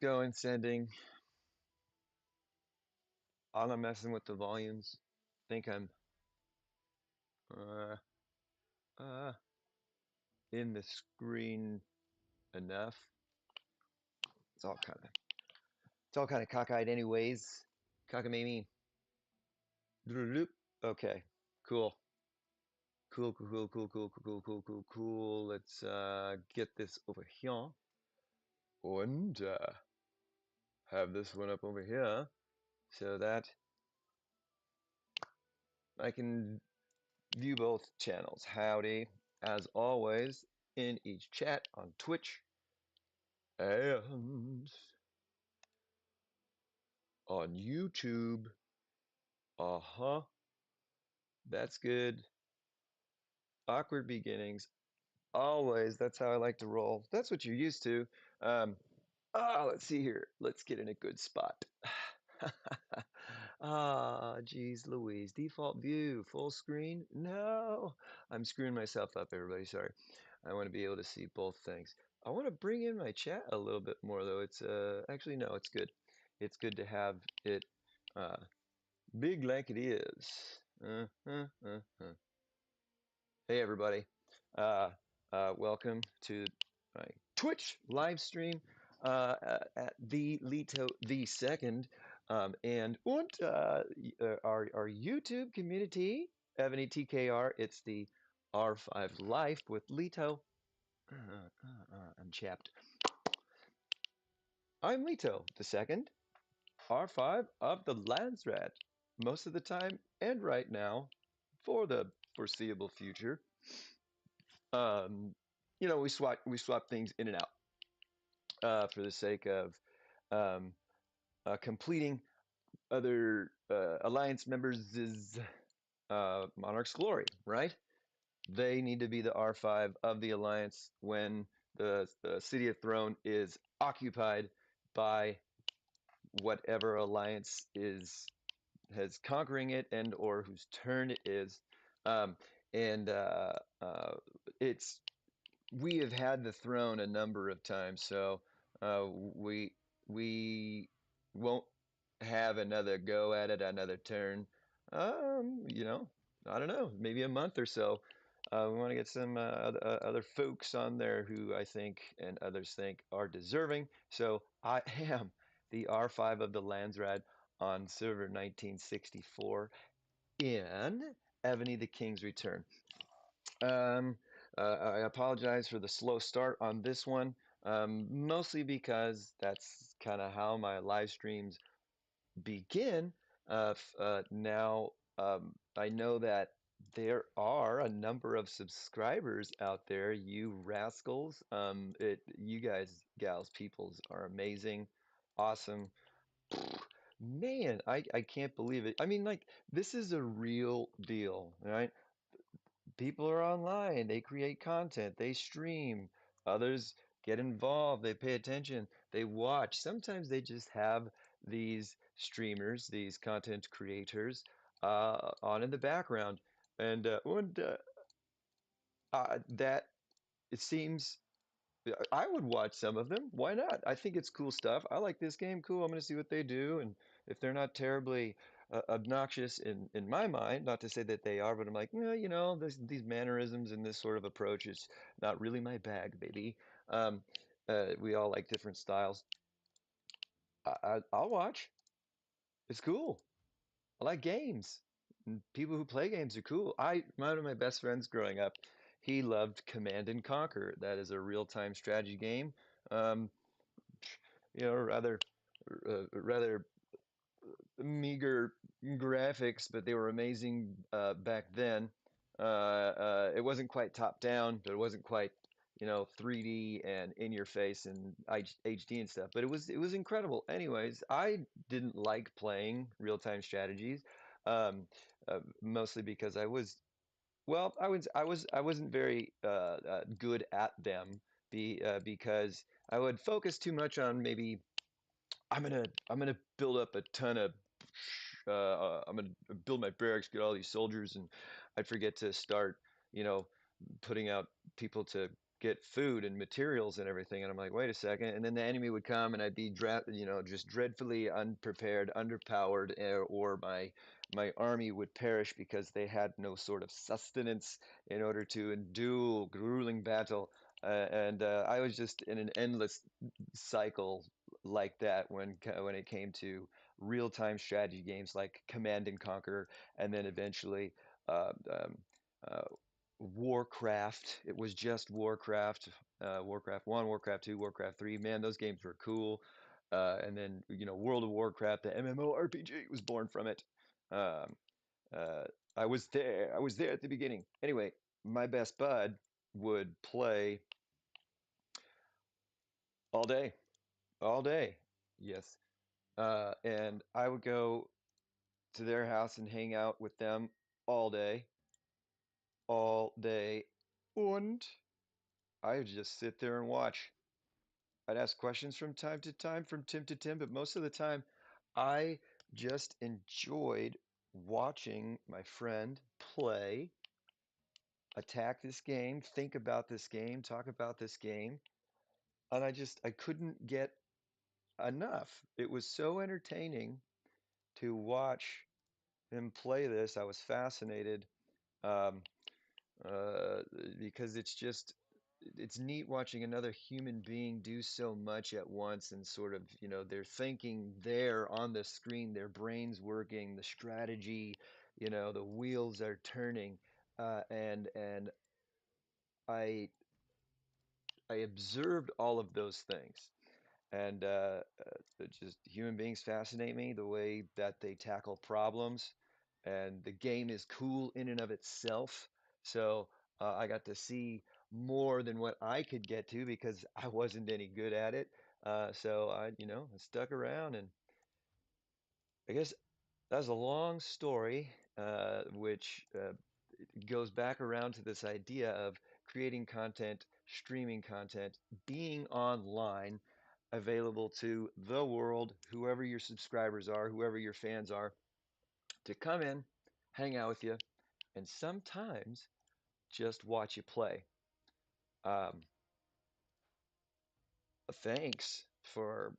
going, sending. All I'm messing with the volumes. Think I'm uh, uh, in the screen enough. It's all kind of cockeyed, anyways. Cockamamie. Doodle-doop. Okay, cool. Cool. Let's get this over here and have this one up over here so that I can view both channels. Howdy, as always, in each chat on Twitch and on YouTube. Uh-huh. That's good. Awkward beginnings. Always. That's how I like to roll. That's what you're used to. Um, let's see here. Let's get in a good spot. Geez Louise. Default view, full screen? No. I'm screwing myself up, everybody. Sorry. I want to be able to see both things. I want to bring in my chat a little bit more, though. It's actually no, it's good. It's good to have it big like it is. Hey, everybody. Uh, Welcome to my Twitch live stream at the Lito the Second, and our YouTube community, Ebony TKR. It's the R5 Life with Lito. I'm chapped. I'm Lito the Second, R5 of the Landsrat, most of the time and right now for the foreseeable future. Um, we swap things in and out for the sake of um, completing other alliance members' monarch's glory. Right? They need to be the R5 of the alliance when the city of Throne is occupied by whatever alliance is has conquering it and or whose turn it is. Um, and it's we have had the throne a number of times, so we won't have another go at it, another turn. You know, I don't know, maybe a month or so. We want to get some other folks on there who I think and others think are deserving. So I am the R5 of the Landsrad on server 1964 in Ebony the King's Return. Um, I apologize for the slow start on this one, mostly because that's kind of how my live streams begin. Now, I know that there are a number of subscribers out there, you rascals. You guys, gals, peoples are amazing, awesome. Man, I can't believe it. I mean, like, this is a real deal, right? People are online, they create content, they stream, others get involved, they pay attention, they watch. Sometimes they just have these streamers, these content creators, on in the background, and that it seems I would watch some of them. Why not? I think it's cool stuff. I like this game. Cool. I'm going to see what they do. And if they're not terribly obnoxious in my mind, not to say that they are, but I'm like, these mannerisms and this sort of approach is not really my bag, baby. We all like different styles. I'll watch. It's cool. I like games. And people who play games are cool. One of my best friends growing up, he loved Command and Conquer. That is a real-time strategy game. Um, rather meager graphics, but they were amazing back then. It wasn't quite top down, but it wasn't quite 3D and in your face and HD and stuff. But it was incredible. Anyways, I didn't like playing real time strategies, mostly because I wasn't very good at them. Because I would focus too much on maybe I'm gonna build up a ton of I'm gonna build my barracks, get all these soldiers, and I'd forget to start, you know, putting out people to get food and materials and everything. And I'm like, wait a second. And then the enemy would come and I'd be just dreadfully unprepared, underpowered, or my army would perish because they had no sort of sustenance in order to endure grueling battle. And I was just in an endless cycle like that when it came to real-time strategy games like Command and Conquer, and then eventually uh, um, uh, Warcraft. It was just Warcraft, Warcraft 1, Warcraft 2, Warcraft 3. Man, those games were cool. And then, World of Warcraft, the MMORPG was born from it. Um, uh, I was there. I was there at the beginning. Anyway, my best bud would play all day, all day. Yes. And I would go to their house and hang out with them all day, all day. And I would just sit there and watch. I'd ask questions from time to time, from Tim to Tim, but most of the time, I just enjoyed watching my friend play, attack this game, think about this game, talk about this game, and I couldn't get enough. It was so entertaining to watch him play this. I was fascinated. Um, uh, because it's neat watching another human being do so much at once and sort of, they're thinking there on the screen, their brains working, the strategy, the wheels are turning. And I I observed all of those things. And just human beings fascinate me, the way that they tackle problems. And the game is cool in and of itself. So I got to see more than what I could get to because I wasn't any good at it. So I stuck around, and I guess that's a long story, which goes back around to this idea of creating content, streaming content, being online, available to the world, whoever your subscribers are, whoever your fans are, to come in, hang out with you, and sometimes just watch you play. Um, Thanks for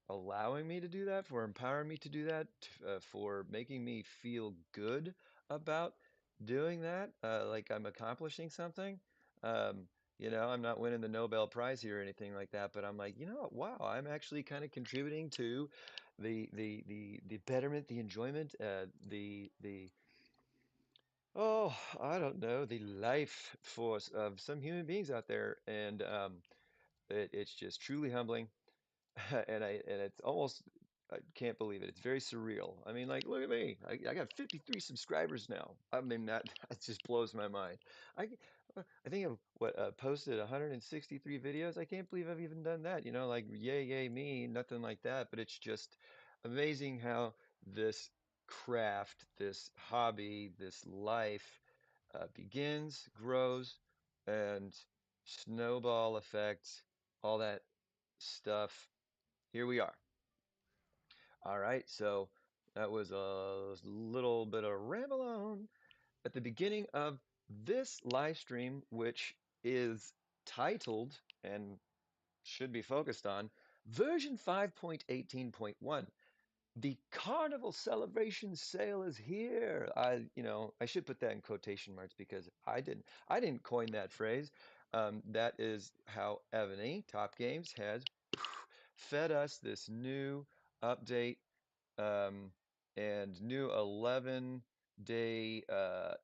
allowing me to do that, for empowering me to do that, for making me feel good about doing that, like I'm accomplishing something. Um, I'm not winning the Nobel Prize here or anything like that, but I'm like, what? Wow, I'm actually kind of contributing to the betterment, the enjoyment, the I don't know, the life force of some human beings out there, and it's just truly humbling. And it's almost, I can't believe it. It's very surreal. I mean, like, look at me. I got 53 subscribers now. I mean, that just blows my mind. I I think I've posted 163 videos. I can't believe I've even done that. Like, yay, yay, me, nothing like that. But it's just amazing how this craft, this hobby, this life begins, grows, and snowball effects, all that stuff. Here we are. All right, so that was a little bit of ramble on at the beginning of this live stream, which is titled and should be focused on version 5.18.1. The Carnival celebration sale is here. I should put that in quotation marks because I didn't coin that phrase. That is how Ebony Top Games has fed us this new update, um, and new 11-day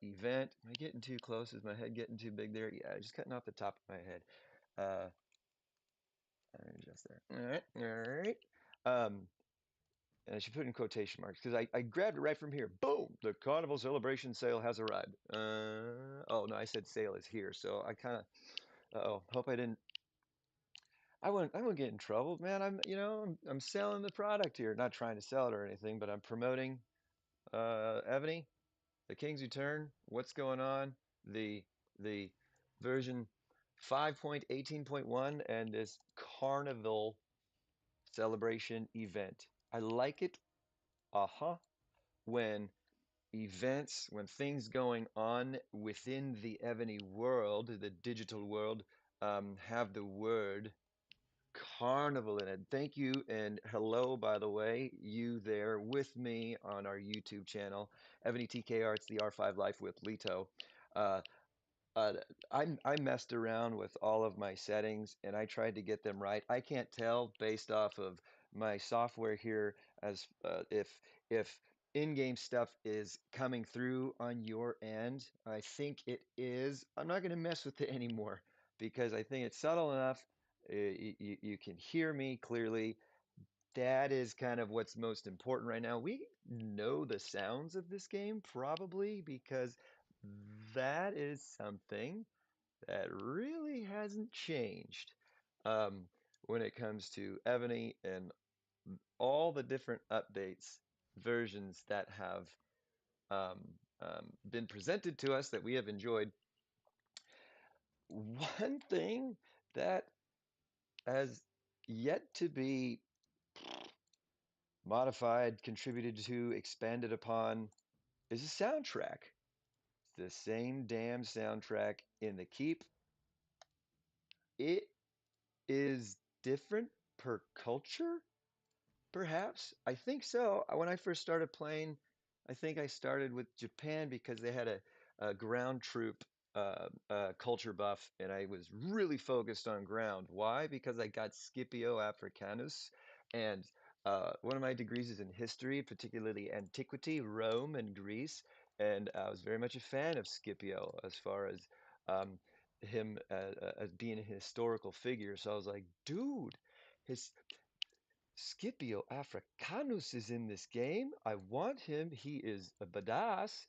event. Am I getting too close? Is my head getting too big there? Yeah, just cutting off the top of my head. Uh, just there. All right, all right. Um, and I should put in quotation marks because I grabbed it right from here. Boom! The Carnival Celebration sale has arrived. Oh no, I said sale is here, so I kind of. Oh, hope I didn't. I won't get in trouble, man. I'm selling the product here, not trying to sell it or anything, but I'm promoting Ebony, the King's Return. What's going on? The version 5.18.1 and this Carnival celebration event. I like it. Uh-huh. When when things going on within the Ebony world, the digital world, have the word Carnival in it. Thank you and hello, by the way, you there with me on our YouTube channel, Ebony TKR. It's the R5 Life with Lito. Uh, I messed around with all of my settings and I tried to get them right. I can't tell based off of my software here as if in-game stuff is coming through on your end. I think it is. I'm not going to mess with it anymore because I think it's subtle enough. You can hear me clearly. That is kind of what's most important right now. We know the sounds of this game probably because that is something that really hasn't changed um, when it comes to Ebony and all the different updates, versions that have been presented to us that we have enjoyed. One thing that has yet to be modified, contributed to, expanded upon is a soundtrack. It's the same damn soundtrack in the Keep. It is different per culture. Perhaps. I think so. When I first started playing, I think I started with Japan because they had a ground troop culture buff, and I was really focused on ground. Why? Because I got Scipio Africanus, and one of my degrees is in history, particularly antiquity, Rome and Greece, and I was very much a fan of Scipio as far as um, him as being a historical figure. So I was like, dude. His Scipio Africanus is in this game. I want him. He is a badass.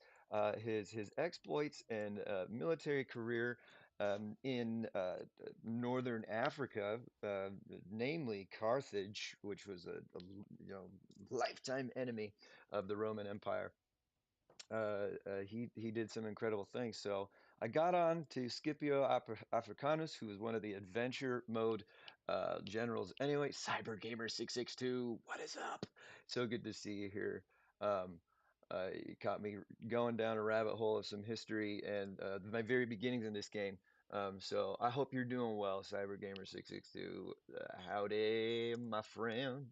His exploits and military career in northern Africa, namely Carthage, which was lifetime enemy of the Roman Empire. He did some incredible things. So I got on to Scipio Africanus, who was one of the adventure mode generals. Anyway, Cyber Gamer 662, what is up? So good to see you here. Um, you caught me going down a rabbit hole of some history and my very beginnings in this game. So I hope you're doing well, Cyber Gamer 662. Howdy, my friend.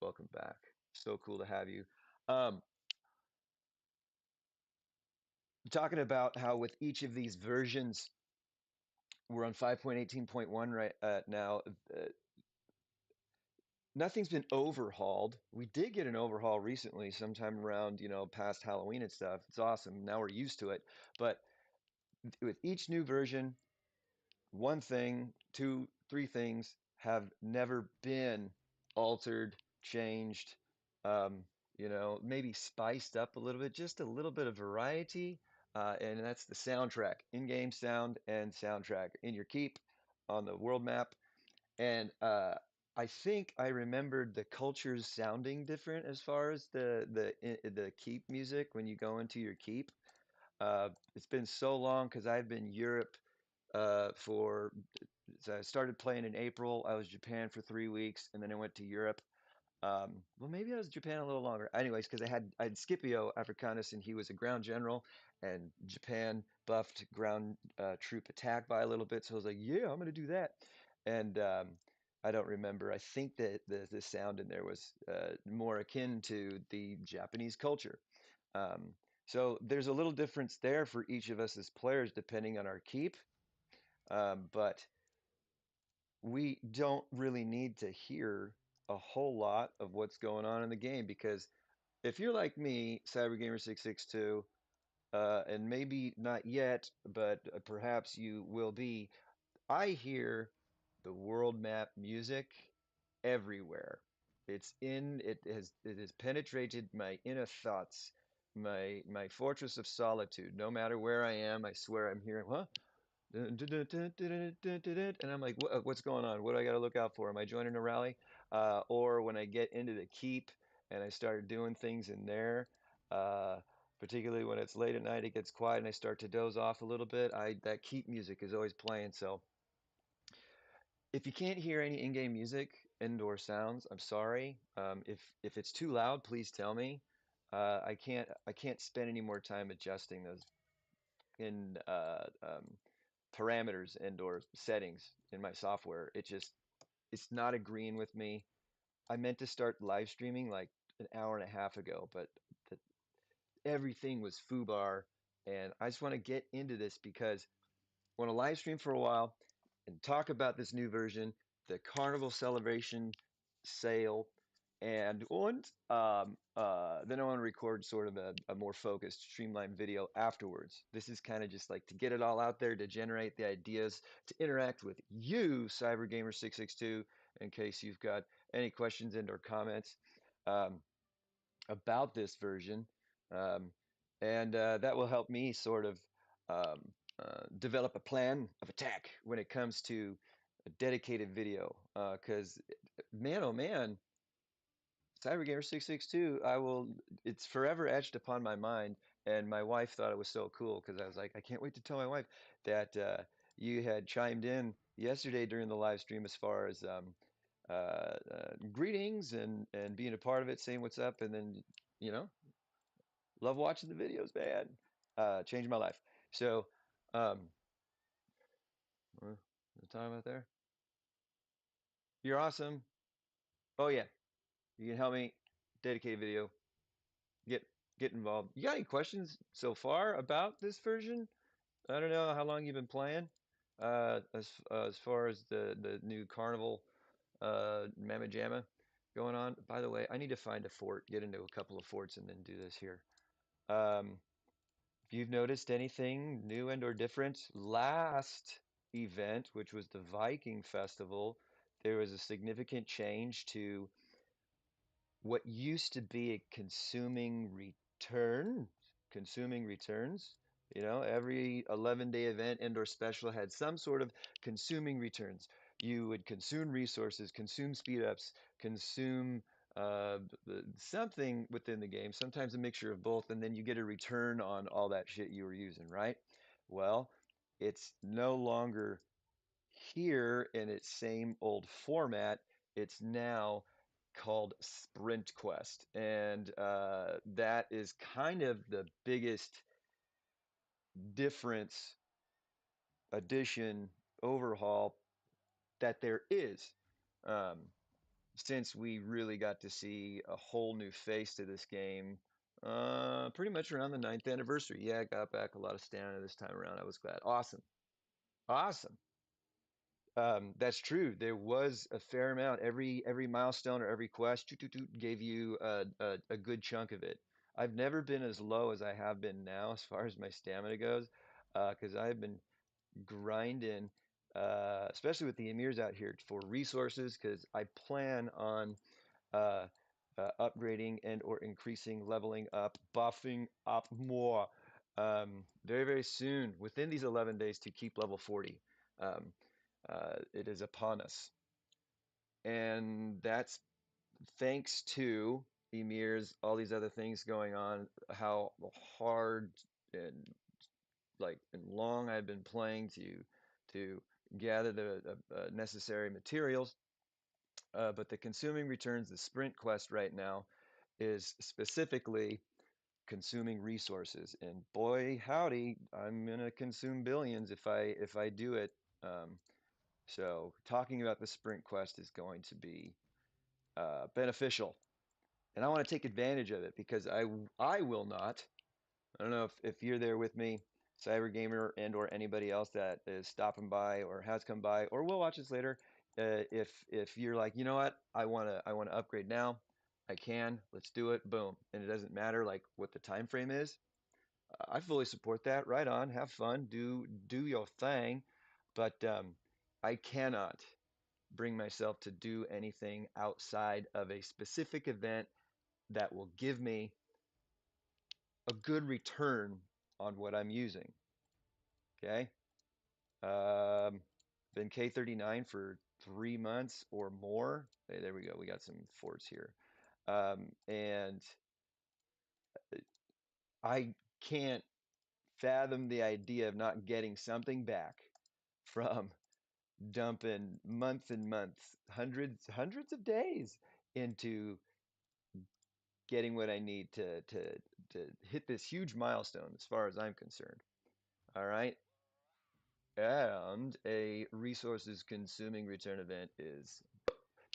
Welcome back. So cool to have you. Um, talking about how with each of these versions, we're on 5.18.1 right now. Nothing's been overhauled. We did get an overhaul recently, sometime around, past Halloween and stuff. It's awesome. Now we're used to it. But with each new version, one thing, two, three things have never been altered, changed, maybe spiced up a little bit, just a little bit of variety. And that's the soundtrack, in-game sound and soundtrack in your keep on the world map. And I think I remembered the cultures sounding different as far as the keep music when you go into your keep. It's been so long because I've been Europe for so I started playing in April. I was Japan for 3 weeks, and then I went to Europe. Well, maybe I was Japan a little longer. Anyways, because I had Scipio Africanus, and he was a ground general, and Japan buffed ground troop attack by a little bit. So I was like, yeah, I'm gonna do that. And I don't remember. I think that the sound in there was more akin to the Japanese culture. Um, so there's a little difference there for each of us as players, depending on our keep. But we don't really need to hear a whole lot of what's going on in the game because if you're like me, CyberGamer662, and maybe not yet, but perhaps you will be, I hear the world map music everywhere. It has penetrated my inner thoughts, my fortress of solitude. No matter where I am, I swear I'm hearing, huh? And I'm like, what's going on? What do I got to look out for? Am I joining a rally? Or when I get into the keep and I start doing things in there, uh, particularly when it's late at night, it gets quiet and I start to doze off a little bit. I that keep music is always playing. So if you can't hear any in-game music, indoor sounds, I'm sorry. If it's too loud, please tell me. I can't spend any more time adjusting those in parameters and or settings in my software. It's not agreeing with me. I meant to start live streaming like an hour and a half ago, but the, everything was foobar, and I just want to get into this because I want to live stream for a while and talk about this new version, the Carnival Celebration sale, and then I want to record sort of a more focused, streamlined video afterwards. This is kind of just like to get it all out there, to generate the ideas, to interact with you, CyberGamer662, in case you've got any questions and or comments. Um, about this version, um, and that will help me sort of develop a plan of attack when it comes to a dedicated video. Because man, oh man, CyberGamer 662, it's forever etched upon my mind. And my wife thought it was so cool because I was like, I can't wait to tell my wife that you had chimed in yesterday during the live stream as far as greetings and being a part of it, saying what's up, and then you know love watching the videos, man. Changed my life. So, um, the time out there. You're awesome. Oh yeah, you can help me dedicate a video. Get get involved. You got any questions so far about this version? I don't know how long you've been playing. As far as the new Carnival Mamma Jamma going on. By the way, I need to find a fort, get into a couple of forts, and then do this here. Um, If you've noticed anything new and or different, last event, which was the Viking Festival, there was a significant change to what used to be a consuming returns. You know, every 11-day event and or special had some sort of consuming returns. You would consume resources, consume speed ups, consume something within the game, sometimes a mixture of both, and then you get a return on all that shit you were using, right? Well, it's no longer here in its same old format. It's now called Sprint Quest, and that is kind of the biggest difference, addition, overhaul that there is. Um, since we really got to see a whole new face to this game, pretty much around the ninth anniversary. Yeah, I got back a lot of stamina this time around. I was glad. Awesome. Awesome. That's true. There was a fair amount. Every milestone or every quest gave you a good chunk of it. I've never been as low as I have been now as far as my stamina goes, because I've been grinding, especially with the emirs out here for resources, because I plan on uh, upgrading and or increasing, leveling up, buffing up more very, very soon within these 11 days to keep level 40. Um, it is upon us. And that's thanks to emirs, all these other things going on, how hard and like and long I've been playing to gather the necessary materials. But the consuming returns, the sprint quest right now is specifically consuming resources. And boy, howdy, I'm gonna consume billions if I do it. So talking about the sprint quest is going to be beneficial, and I want to take advantage of it because I will not. I don't know if you're there with me, Cyber Gamer, and or anybody else that is stopping by or has come by or will watch this later. If you're like, you know what, I want to upgrade now, I can. Let's do it. Boom, and it doesn't matter like what the time frame is. I fully support that. Right on, have fun, do your thing, but I cannot bring myself to do anything outside of a specific event that will give me a good return on what I'm using. Okay. Um, been K39 for 3 months or more. Hey, there we go. We got some forts here. And I can't fathom the idea of not getting something back from dumping months and months, hundreds of days into getting what I need to hit this huge milestone as far as I'm concerned. All right. And a resources consuming return event is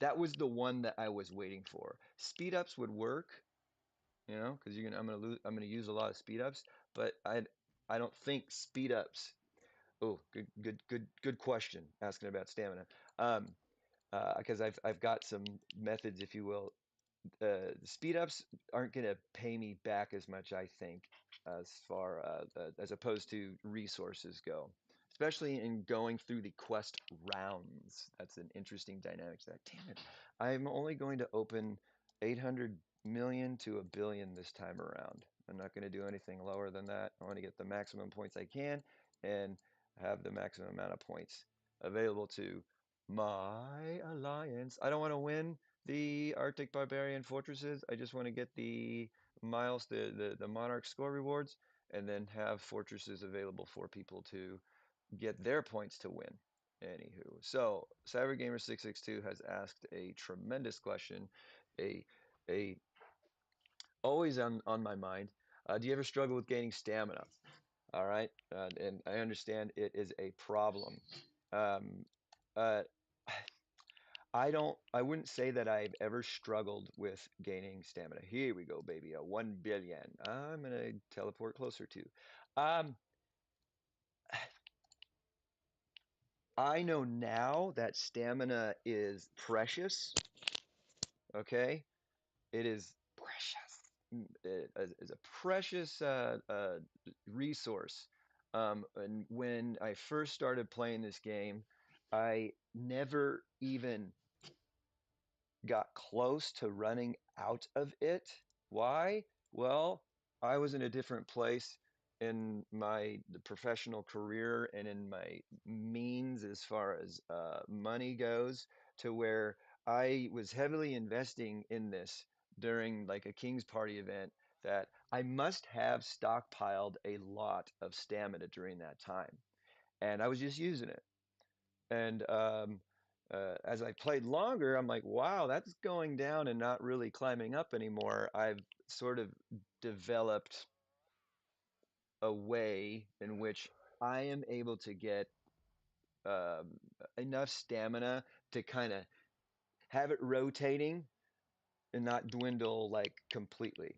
that was the one that I was waiting for. Speed ups would work, because I'm gonna use a lot of speed ups, but I don't think speed ups. Oh, good question asking about stamina. Um, because I've got some methods, if you will, speed ups aren't going to pay me back as much, I think, as opposed to resources go, especially in going through the quest rounds. That's an interesting dynamic to that. Damn it. I'm only going to open 800 million to a billion this time around. I'm not going to do anything lower than that. I want to get the maximum points I can and have the maximum amount of points available to my alliance. I don't want to win the Arctic Barbarian Fortresses. I just want to get the miles, the Monarch score rewards, and then have fortresses available for people to get their points to win. Anywho, so CyberGamer662 has asked a tremendous question, a a always on my mind. Do you ever struggle with gaining stamina? All right, and I understand it is a problem. Um, uh, I wouldn't say that I've ever struggled with gaining stamina. Here we go, baby. A 1 billion. I'm gonna teleport closer to. Um, I know now that stamina is precious. Okay, it is precious. It is a precious resource. And when I first started playing this game, I never even got close to running out of it. Why? Well, I was in a different place in my professional career and in my means as far as money goes, to where I was heavily investing in this during like a King's Party event, that I must have stockpiled a lot of stamina during that time. And I was just using it. And as I played longer, I'm like, wow, that's going down and not really climbing up anymore. I've sort of developed a way in which I am able to get um, enough stamina to kind of have it rotating and not dwindle like completely.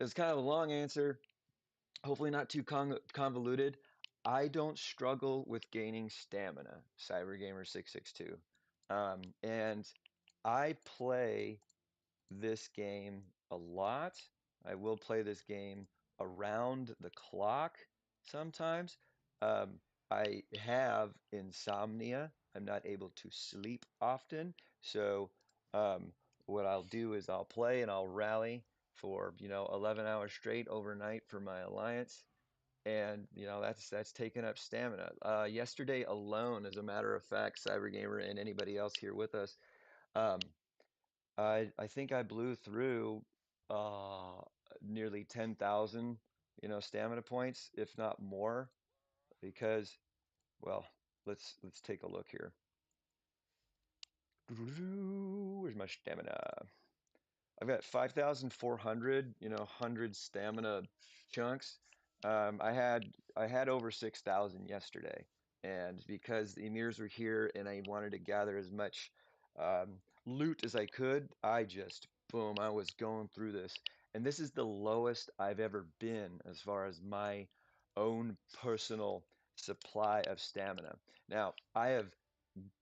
That's kind of a long answer, hopefully not too convoluted. I don't struggle with gaining stamina, CyberGamer662. And I play this game a lot. I will play this game around the clock sometimes. Um, I have insomnia. I'm not able to sleep often. So, um, what I'll do is I'll play and I'll rally for, 11 hours straight overnight for my alliance. And that's taking up stamina. Yesterday alone, as a matter of fact, Cybergamer and anybody else here with us, um, I think I blew through uh, nearly 10,000, stamina points, if not more, because, well, let's take a look here. Where's my stamina? I've got 5,400, 100 stamina chunks. I had over 6,000 yesterday, and because the emirs were here and I wanted to gather as much loot as I could, I just boom, I was going through this, and this is the lowest I've ever been as far as my own personal supply of stamina. Now, I have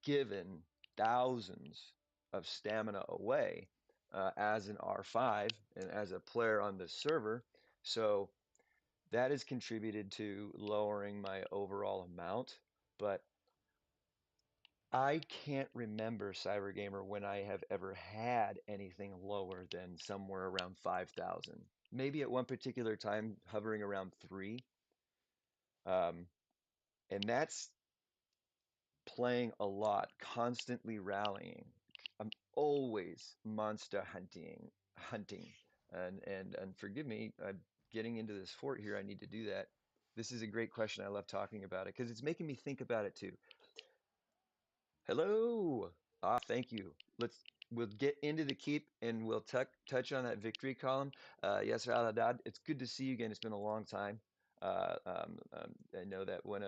given thousands of stamina away as an R5 and as a player on this server. So that has contributed to lowering my overall amount. But I can't remember, Cybergamer, when I have ever had anything lower than somewhere around 5,000. Maybe at one particular time hovering around three. Um, and that's playing a lot, constantly rallying. I'm always monster hunting, and forgive me, I'm getting into this fort here. I need to do that. This is a great question. I love talking about it because it's making me think about it too. Hello. Thank you. We'll get into the keep and we'll touch on that victory column. Yes, Aladad, it's good to see you again. It's been a long time. I know that when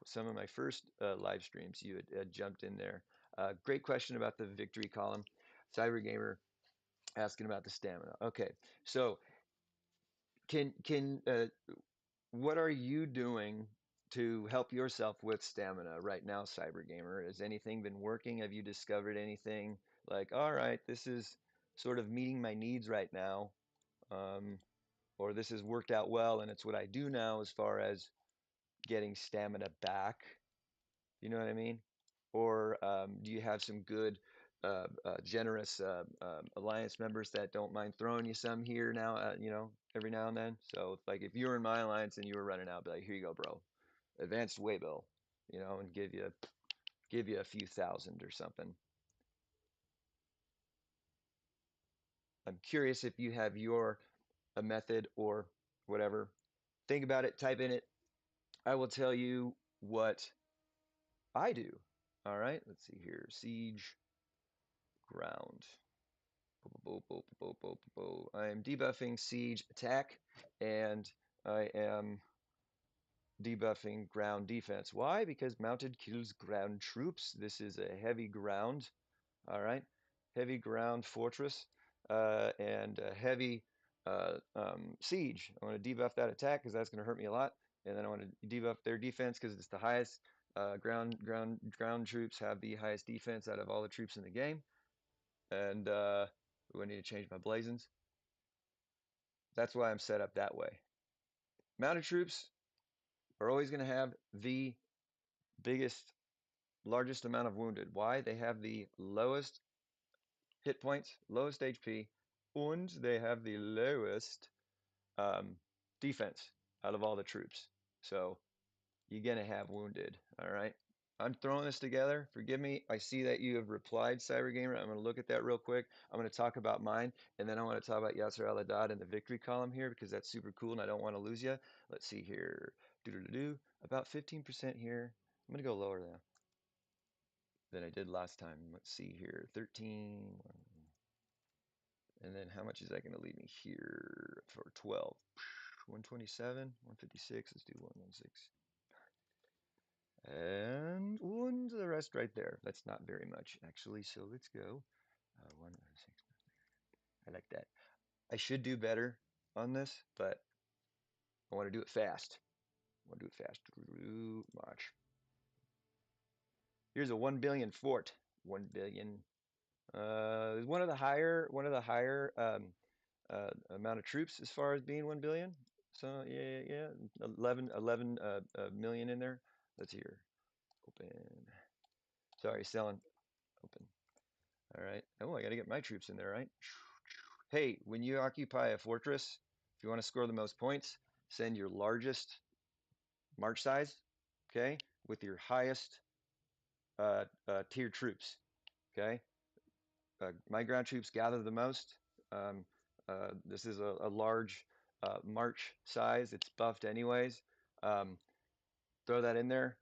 some of my first live streams, you had jumped in there. Great question about the victory column. Cyber Gamer asking about the stamina. Okay, so can what are you doing to help yourself with stamina right now, Cyber Gamer? Has anything been working? Have you discovered anything like, all right, this is sort of meeting my needs right now, um, or this has worked out well and it's what I do now as far as getting stamina back? You know what I mean? Or do you have some good, generous alliance members that don't mind throwing you some here now, every now and then? So, like, if you were in my alliance and you were running out, be like, here you go, bro, advanced waybill, and give you a few thousand or something. I'm curious if you have your a method or whatever. Think about it, type in it. I will tell you what I do. All right, let's see here. Siege ground. I am debuffing siege attack, and I am debuffing ground defense. Why? Because mounted kills ground troops. This is a heavy ground. All right, heavy ground fortress and heavy siege. I want to debuff that attack because that's going to hurt me a lot, and then I want to debuff their defense because it's the highest. Ground troops have the highest defense out of all the troops in the game, and I need to change my blazons. That's why I'm set up that way. Mounted troops are always going to have the biggest, largest amount of wounded. Why? They have the lowest hit points, lowest HP, and they have the lowest um, defense out of all the troops. So you're going to have wounded. All right. I'm throwing this together. Forgive me. I see that you have replied, Cyber Gamer. I'm going to look at that real quick. I'm going to talk about mine, and then I want to talk about Yasser Al-Haddad in the victory column here because that's super cool, and I don't want to lose you. Let's see here. Do about 15% here. I'm going to go lower than I did last time. Let's see here. 13. And then how much is that going to leave me here for 12? 127, 156. Let's do 116. And one to the rest right there. That's not very much, actually. So let's go. 116. I like that. I should do better on this, but I want to do it fast. I want to do it fast. March. Here's a 1 billion fort. 1 billion. One of the higher amount of troops as far as being 1 billion. So yeah. 11 million in there. Let's hear. Open. Sorry, selling. Open. All right. Oh, I got to get my troops in there, right? Hey, when you occupy a fortress, if you want to score the most points, send your largest march size, okay, with your highest tier troops, okay? My ground troops gather the most. Um, this is a large march size. It's buffed anyways. Um, throw that in there,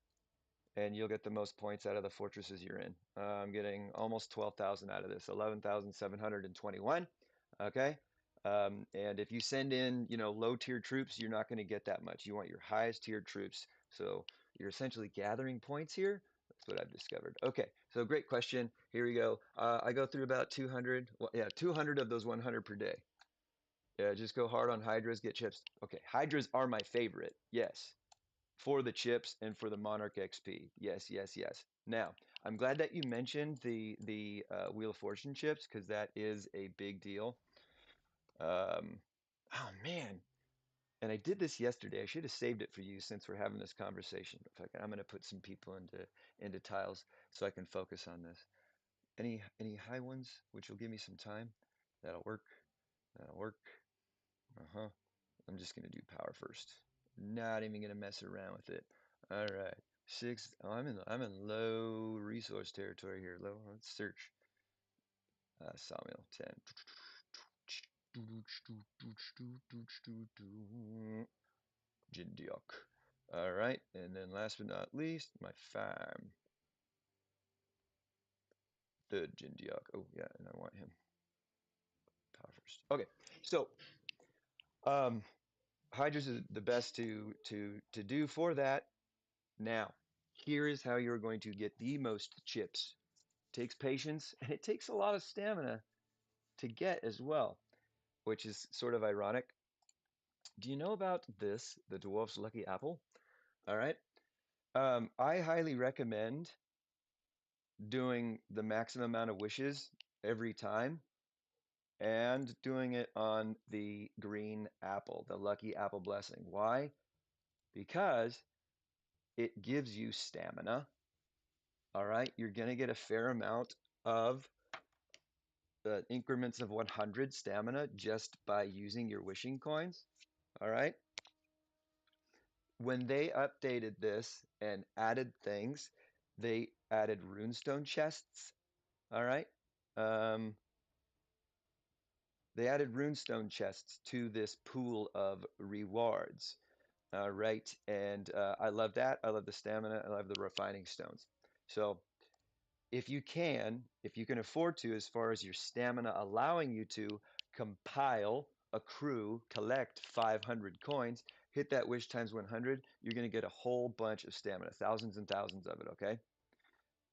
and you'll get the most points out of the fortresses you're in. I'm getting almost 12,000 out of this, 11,721. Okay. And if you send in, low tier troops, you're not going to get that much. You want your highest tiered troops. So you're essentially gathering points here. That's what I've discovered. Okay, so great question. Here we go. I go through about 200. Well, yeah, 200 of those 100 per day. Yeah, just go hard on hydras, get chips. Okay, hydras are my favorite. Yes, for the chips and for the Monarch XP. Yes, yes, yes. Now, I'm glad that you mentioned the Wheel of Fortune chips because that is a big deal. Um, oh man. And I did this yesterday. I should have saved it for you since we're having this conversation. In fact, I'm going to put some people into tiles so I can focus on this. Any high ones, which will give me some time. That'll work. That'll work. Uh-huh. I'm just going to do power first. Not even going to mess around with it. All right. Six. Oh, I'm in low resource territory here. Low. Let's search. Sawmill 10. Jindiok. All right. And then last but not least, my farm. The Jindiok. Oh, yeah. And I want him power first. Okay. So, um, Hydras is the best to do for that. Now, here is how you're going to get the most chips. It takes patience and it takes a lot of stamina to get as well, which is sort of ironic. Do you know about this, the dwarf's lucky apple? All right. I highly recommend doing the maximum amount of wishes every time and doing it on the green apple, the lucky apple blessing. Why? Because it gives you stamina. All right. You're going to get a fair amount of increments of 100 stamina just by using your wishing coins. All right. When they updated this and added things, they added runestone chests. All right. Um, they added runestone chests to this pool of rewards. All right. And I love that. I love the stamina. I love the refining stones. So if you can afford to, as far as your stamina allowing you to compile, accrue, collect 500 coins, hit that wish times 100, you're going to get a whole bunch of stamina, thousands and thousands of it, okay?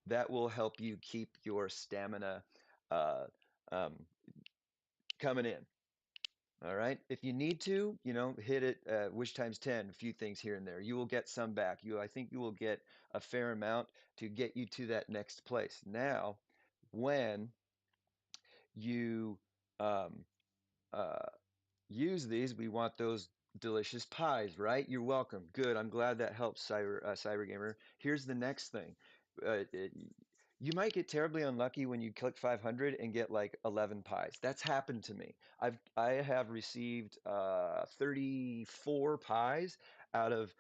That will help you keep your stamina uh, um, coming in. All right. If you need to, hit it, wish times 10, a few things here and there. You will get some back. I think you will get a fair amount to get you to that next place. Now, when you um, uh, use these, we want those delicious pies, right? You're welcome. Good. I'm glad that helps, Cyber Gamer. Here's the next thing. It, you might get terribly unlucky when you click 500 and get like 11 pies. That's happened to me. I have received 34 pies out of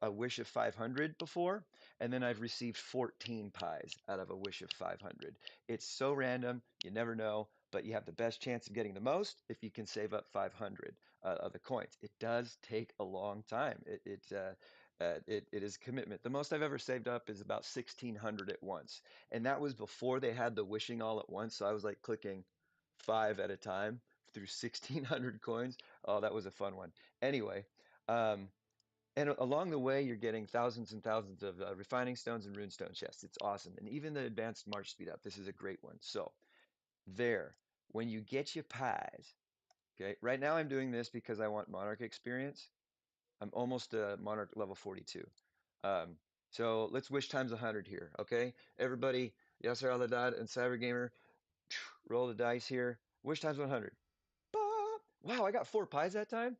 a wish of 500 before, and then I've received 14 pies out of a wish of 500. It's so random, you never know, but you have the best chance of getting the most if you can save up 500 of the coins. It does take a long time. It is commitment. The most I've ever saved up is about 1,600 at once, and that was before they had the wishing all at once. So I was like clicking five at a time through 1,600 coins. Oh, that was a fun one. Anyway, um, and along the way, you're getting thousands and thousands of refining stones and runestone chests. It's awesome, and even the advanced March speed up. This is a great one. So there, when you get your pies, okay. Right now, I'm doing this because I want Monarch experience. I'm almost Monarch level 42. Um, so let's wish times 100 here, okay? Everybody, Yasser Aladad and Cyber Gamer, roll the dice here. Wish times 100. Wow, I got four pies that time.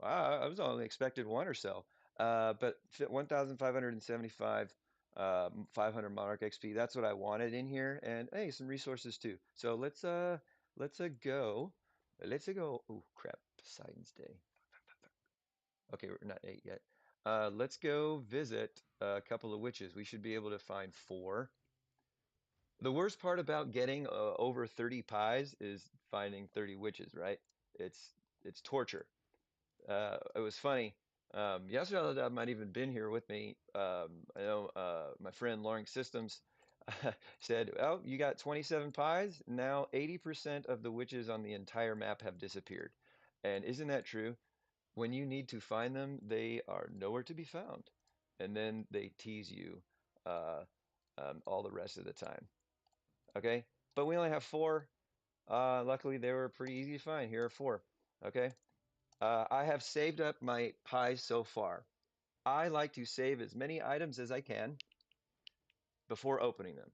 Wow, I was only expected one or so. But 1,575, 500 Monarch XP. That's what I wanted in here, and hey, some resources too. So let's go. Let's go. Oh crap, Poseidon's Day. Okay, we're not 8 yet. Let's go visit a couple of witches. We should be able to find four. The worst part about getting over 30 pies is finding 30 witches, right? It's it's torture. It was funny. Yesterday, I might even been here with me. I know my friend Loring Systems said, "Oh, you got 27 pies. Now 80% of the witches on the entire map have disappeared." And isn't that true? When you need to find them, they are nowhere to be found. And then they tease you uh, all the rest of the time. Okay? But we only have four. Luckily, they were pretty easy to find. Here are four. Okay? I have saved up my pies so far. I like to save as many items as I can before opening them,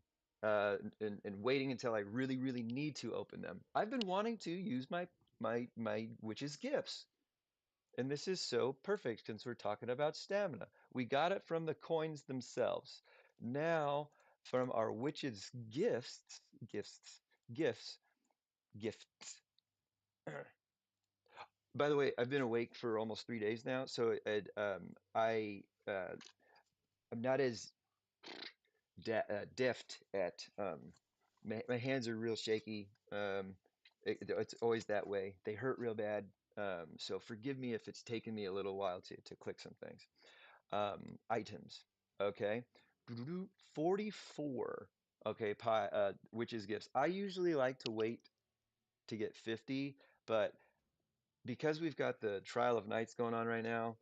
and waiting until I really, really need to open them. I've been wanting to use my witch's gifts, and this is so perfect since we're talking about stamina. We got it from the coins themselves. Now, from our witch's gifts, gifts. By the way, I've been awake for almost 3 days now, so I'm not as deft at my hands are real shaky. It's always that way. They hurt real bad. So forgive me if it's taken me a little while to click some things. Items. Okay. 44. Okay, witches gifts. I usually like to wait to get 50, but because we've got the Trial of Nights going on right now,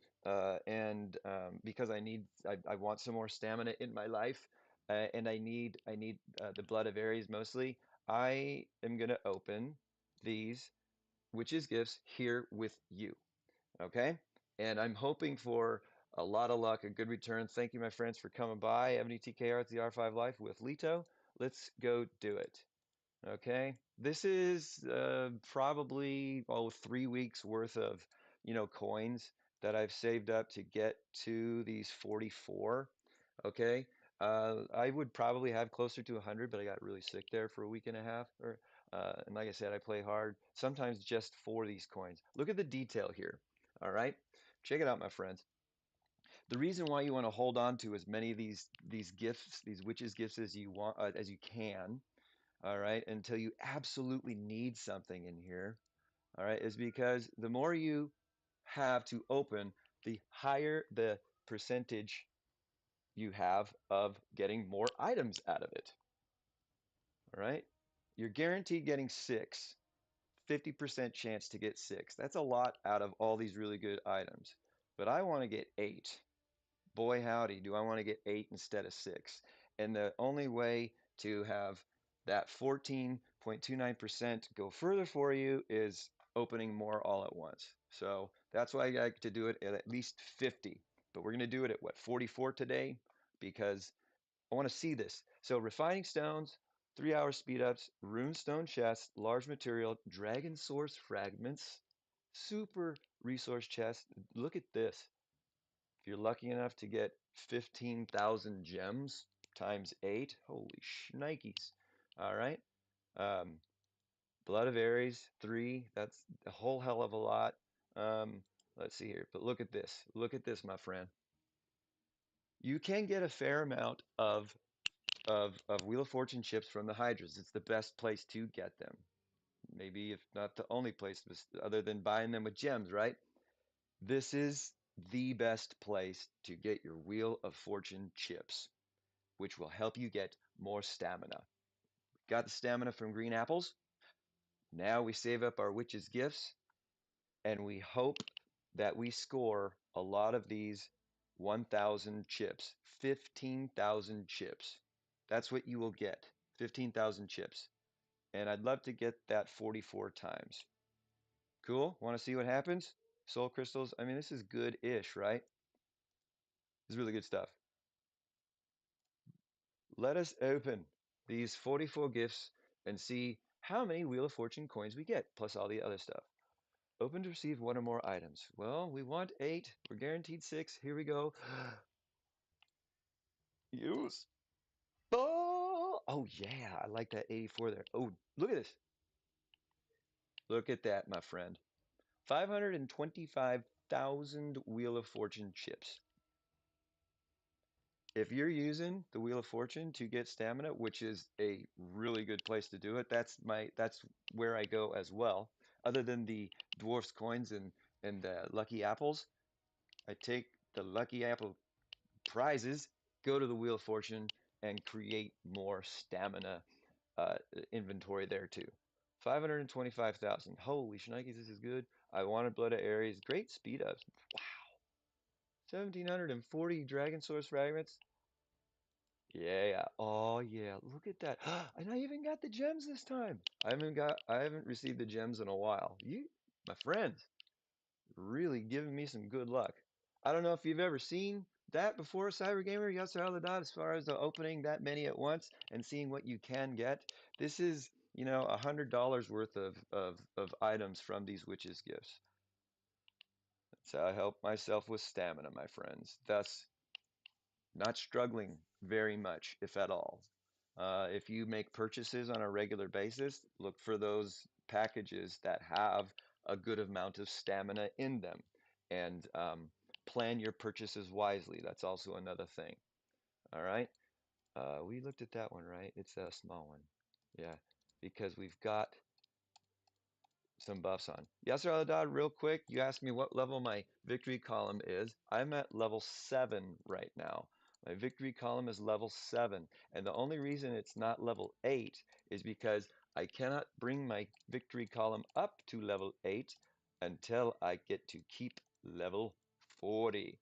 and because I want some more stamina in my life, and I need the Blood of Ares mostly. I am gonna open these witches gifts here with you, okay? And I'm hoping for a lot of luck, a good return. Thank you, my friends, for coming by. Ebony TKR at the R5 Life with Lito. Let's go do it. Okay, this is probably 3 weeks worth of coins that I've saved up to get to these 44. Okay, I would probably have closer to 100, but I got really sick there for a week and a half. And like I said, I play hard sometimes just for these coins. Look at the detail here. All right, check it out, my friends. The reason why you want to hold on to as many of these gifts, these witches gifts as you want, as you can, all right, until you absolutely need something in here, all right, is because the more you have to open, the higher the percentage you have of getting more items out of it, all right? You're guaranteed getting six, 50% chance to get six. That's a lot out of all these really good items. But I want to get eight. Boy, howdy, do I want to get eight instead of six. And the only way to have that 14.29% go further for you is opening more all at once. So that's why I like to do it at least 50. But we're going to do it at what, 44 today? Because I want to see this. So refining stones, 3 hour speed ups, runestone chest, large material, dragon source fragments, super resource chest. Look at this. If you're lucky enough to get 15,000 gems times 8, holy shnikes. All right. Um, Blood of Ares, 3, that's a whole hell of a lot. Um, let's see here, but look at this. Look at this, my friend. You can get a fair amount of Wheel of Fortune chips from the Hydras. It's the best place to get them. Maybe if not the only place other than buying them with gems, right? This is the best place to get your Wheel of Fortune chips, which will help you get more stamina. Got the stamina from green apples. Now we save up our witch's gifts and we hope that we score a lot of these 1,000 chips, 15,000 chips. That's what you will get, 15,000 chips. And I'd love to get that 44 times. Cool? Want to see what happens? Soul crystals. I mean, this is good-ish, right? This is really good stuff. Let us open these 44 gifts and see how many Wheel of Fortune coins we get, plus all the other stuff. Open to receive one or more items. Well, we want 8. We're guaranteed 6. Here we go. Use. Oh, oh yeah, I like that 84 there. Oh, look at this. Look at that, my friend. 525,000 Wheel of Fortune chips. If you're using the Wheel of Fortune to get stamina, which is a really good place to do it, that's where I go as well. Other than the dwarf's coins and lucky apples, I take the lucky apple prizes, go to the Wheel of Fortune, and create more stamina uh, inventory there too. 525,000. Holy shnikes, this is good. I wanted Blood of Ares. Great speed ups. Wow. 1,740 Dragon Source fragments. Yeah. Oh yeah. Look at that. And I even got the gems this time. I haven't received the gems in a while. You, my friends, really giving me some good luck. I don't know if you've ever seen that before, Cyber Gamer, Yasser Al as far as the opening that many at once and seeing what you can get. This is, $100 worth of items from these witches' gifts. That's how I help myself with stamina, my friends. Thus, not struggling very much, if at all. If you make purchases on a regular basis, look for those packages that have a good amount of stamina in them and plan your purchases wisely. That's also another thing. All right. We looked at that one, right? It's a small one. Yeah, because we've got some buffs on. Yasser Al real quick, you asked me what level my victory column is. I'm at level 7 right now. My victory column is level 7, and the only reason it's not level 8 is because I cannot bring my victory column up to level 8 until I get to keep level 40.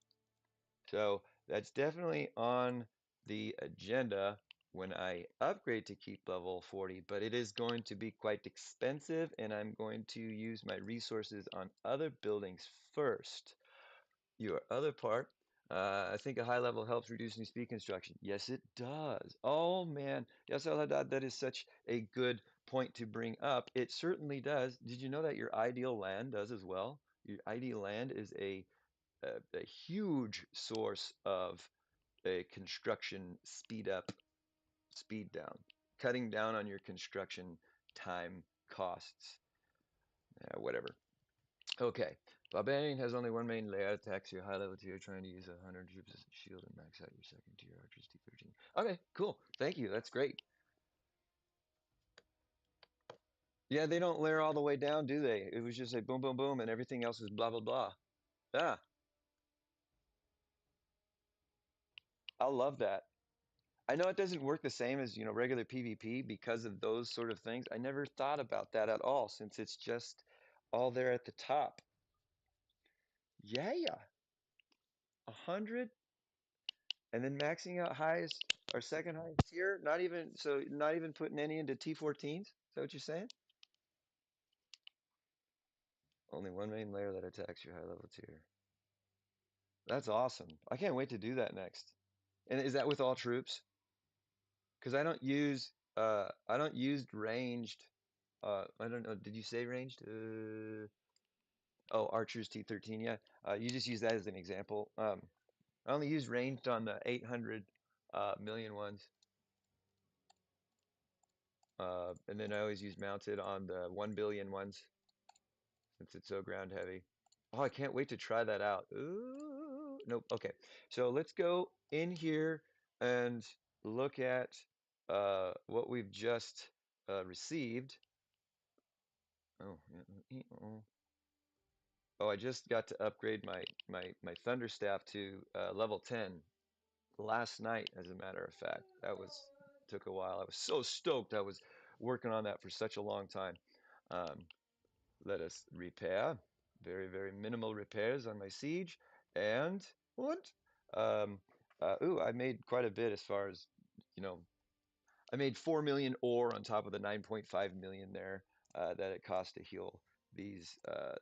So that's definitely on the agenda when I upgrade to keep level 40, but it is going to be quite expensive, and I'm going to use my resources on other buildings first. Your other part, I think a high level helps reduce new speed construction. Yes, it does. Oh man, yes, Aladad, that is such a good point to bring up. It certainly does. Did you know that your ideal land does as well? Your ideal land is a huge source of a construction speed up, speed down, cutting down on your construction time costs, whatever. Okay, Barbarian has only one main layout, attacks your high level tier, trying to use 100 troops as a shield and max out your second tier archers T13. Okay, cool. Thank you. That's great. Yeah, they don't layer all the way down, do they? It was just a boom, boom, boom, and everything else is blah, blah, blah. Ah, I love that. I know it doesn't work the same as, regular PvP because of those sort of things. I never thought about that at all since it's just all there at the top. Yeah, yeah. 100 and then maxing out highest or second highest tier, not even putting any into T14s. Is that what you're saying? Only one main layer that attacks your high level tier. That's awesome. I can't wait to do that next. And is that with all troops? Because I don't use ranged. I don't know. Did you say ranged? Oh, Archer's T13, yeah. You just use that as an example. I only use ranged on the 800 million ones. And then I always use mounted on the 1 billion ones since it's so ground heavy. Oh, I can't wait to try that out. Ooh, nope. Okay. So let's go in here and look at what we've just received. Oh, oh, I just got to upgrade my Thunderstaff to level 10 last night, as a matter of fact. That was took a while. I was so stoked. I was working on that for such a long time. Um, Let us repair. Very, very minimal repairs on my siege. And what? Ooh, I made quite a bit as far as, you know, I made 4 million ore on top of the 9.5 million there that it cost to heal these uh,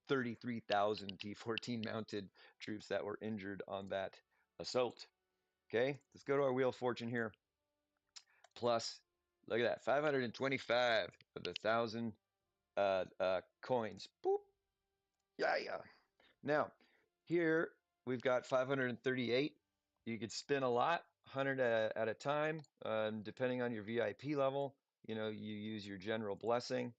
33,000 T14 mounted troops that were injured on that assault. Okay, let's go to our Wheel of Fortune here. Plus, look at that, 525 of the 1,000 coins. Boop. Yeah, yeah. Now, here we've got 538. You could spin a lot, 100 at a time, depending on your VIP level. You use your general blessing,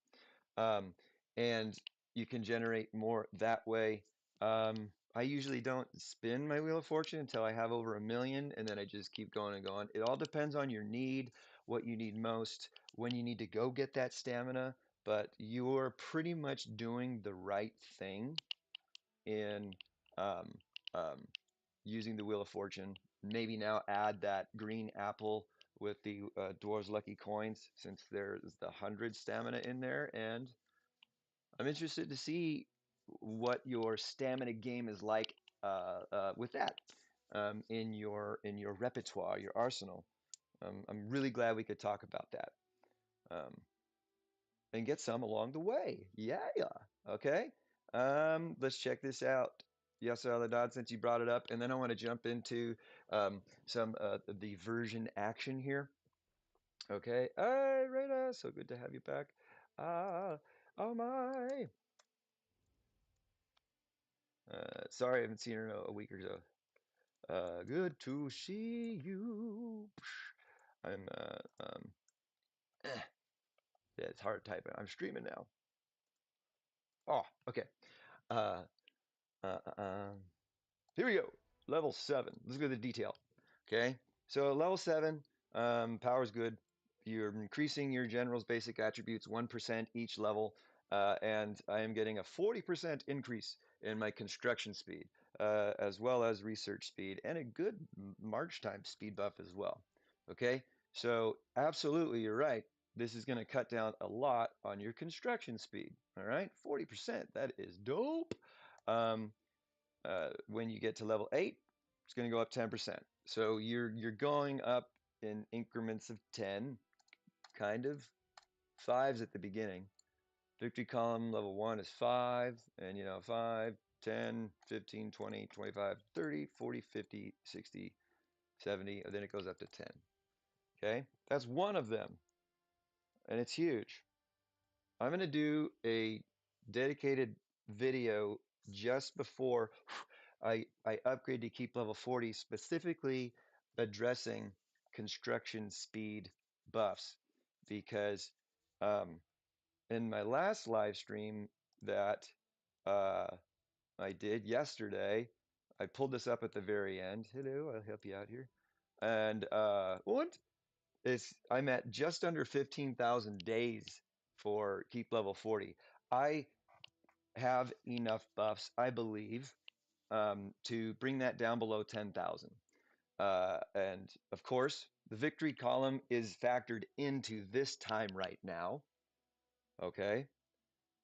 um, and you can generate more that way. I usually don't spin my Wheel of Fortune until I have over 1 million, and then I just keep going and going. It all depends on your need, what you need most, when you need to go get that stamina, but you're pretty much doing the right thing in um, um, using the Wheel of Fortune. Maybe now add that green apple with the Dwarves Lucky Coins, since there's the 100 stamina in there, and I'm interested to see what your stamina game is like with that in your repertoire, your arsenal. I'm really glad we could talk about that um, and get some along the way. Yeah, yeah. Okay. Let's check this out. Yasser Al-Haddad, since you brought it up, and then I want to jump into some the version action here. Okay. Hey, Rada, so good to have you back. Ah, oh my. Sorry, I haven't seen her in a week or so. Good to see you. I'm eh, yeah, it's hard typing. I'm streaming now. Oh, okay. Uh, uh, uh, um, Here we go. Level 7. Let's go to the detail. Okay. So level 7, power's good. You're increasing your general's basic attributes 1% each level, and I am getting a 40% increase in my construction speed, as well as research speed, and a good march time speed buff as well. Okay. So absolutely, you're right. this is going to cut down a lot on your construction speed. All right, 40%. That is dope. Um, when you get to level 8, it's going to go up 10%. So you're going up in increments of 10, kind of fives at the beginning. Victory column level 1 is 5, and 5, 10, 15, 20, 25, 30, 40, 50, 60, 70, and then it goes up to 10. Okay, that's one of them, and it's huge. I'm going to do a dedicated video just before I upgrade to keep level 40, specifically addressing construction speed buffs, because um, in my last live stream that uh, I did yesterday, I pulled this up at the very end. Hello, I'll help you out here. And what? I'm at just under 15,000 days for keep level 40. I have enough buffs, I believe, to bring that down below 10,000. And of course, the victory column is factored into this time right now. Okay,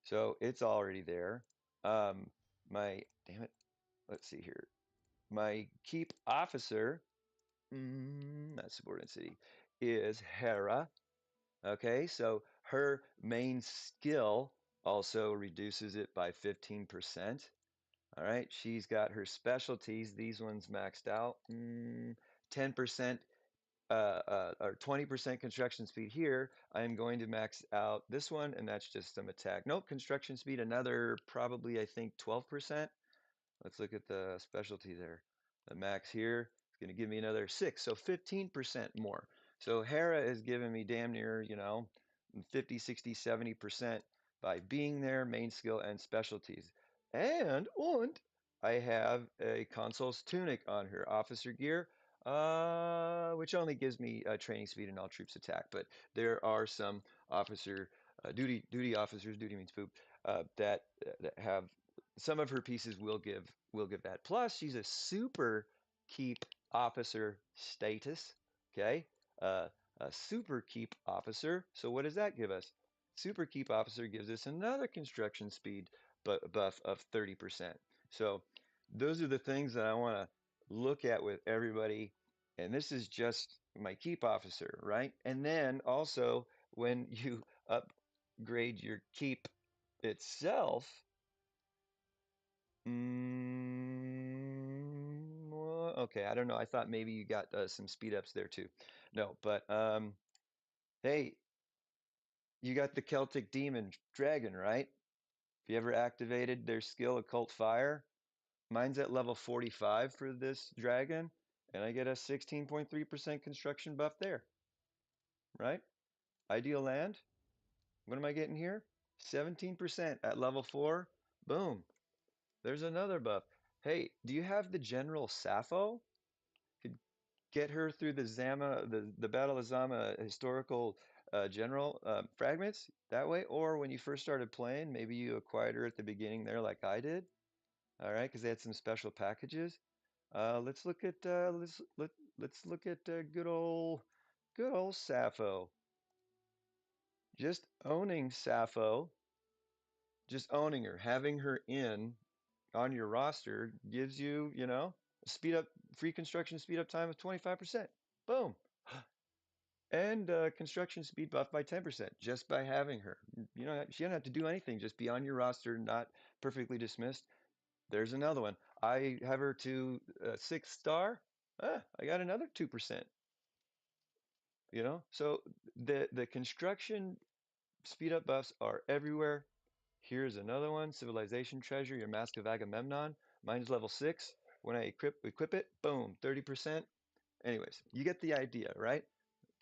so it's already there. Damn it, let's see here. My keep officer, not subordinate city, is Hera. Okay, so her main skill also reduces it by 15%. All right, she's got her specialties. These ones maxed out. 10% or 20% construction speed here. I'm going to max out this one, and that's just some attack. Nope, construction speed, another probably, I think, 12%. Let's look at the specialty there. The max here is going to give me another 6, so 15% more. So Hera is giving me damn near, 50, 60, 70% by being there, main skill and specialties. And I have a consul's tunic on her, officer gear, which only gives me training speed and all troops attack. But there are some officer duty officers, duty means poop, that have some of her pieces will give that. Plus, she's a super keep officer status. Okay, a super keep officer. So what does that give us? Super keep officer gives us another construction speed buff of 30%. So those are the things that I want to look at with everybody. And this is just my keep officer, right? And then also when you upgrade your keep itself, well, okay, I don't know. I thought maybe you got some speed ups there too. No, but hey, you got the Celtic Demon Dragon, right? Have you ever activated their skill Occult Fire? Mine's at level 45 for this dragon, and I get a 16.3% construction buff there, right? Ideal land. What am I getting here? 17% at level 4. Boom. There's another buff. Hey, do you have the General Sappho? Could get her through the the Battle of Zama historical general fragments that way, or when you first started playing, maybe you acquired her at the beginning there, like I did. All right, because they had some special packages. Let's look at good old Sappho. Just owning Sappho, just owning her, having her in on your roster gives you, speed up free construction speed up time of 25%. Boom. And construction speed buff by 10% just by having her. She doesn't have to do anything, just be on your roster, not perfectly dismissed. There's another one. I have her to 6 star. I got another 2%. So the construction speed up buffs are everywhere. Here's another one, Civilization Treasure, your Mask of Agamemnon. Mine's level 6. When I equip it, boom, 30%. Anyways, you get the idea, right?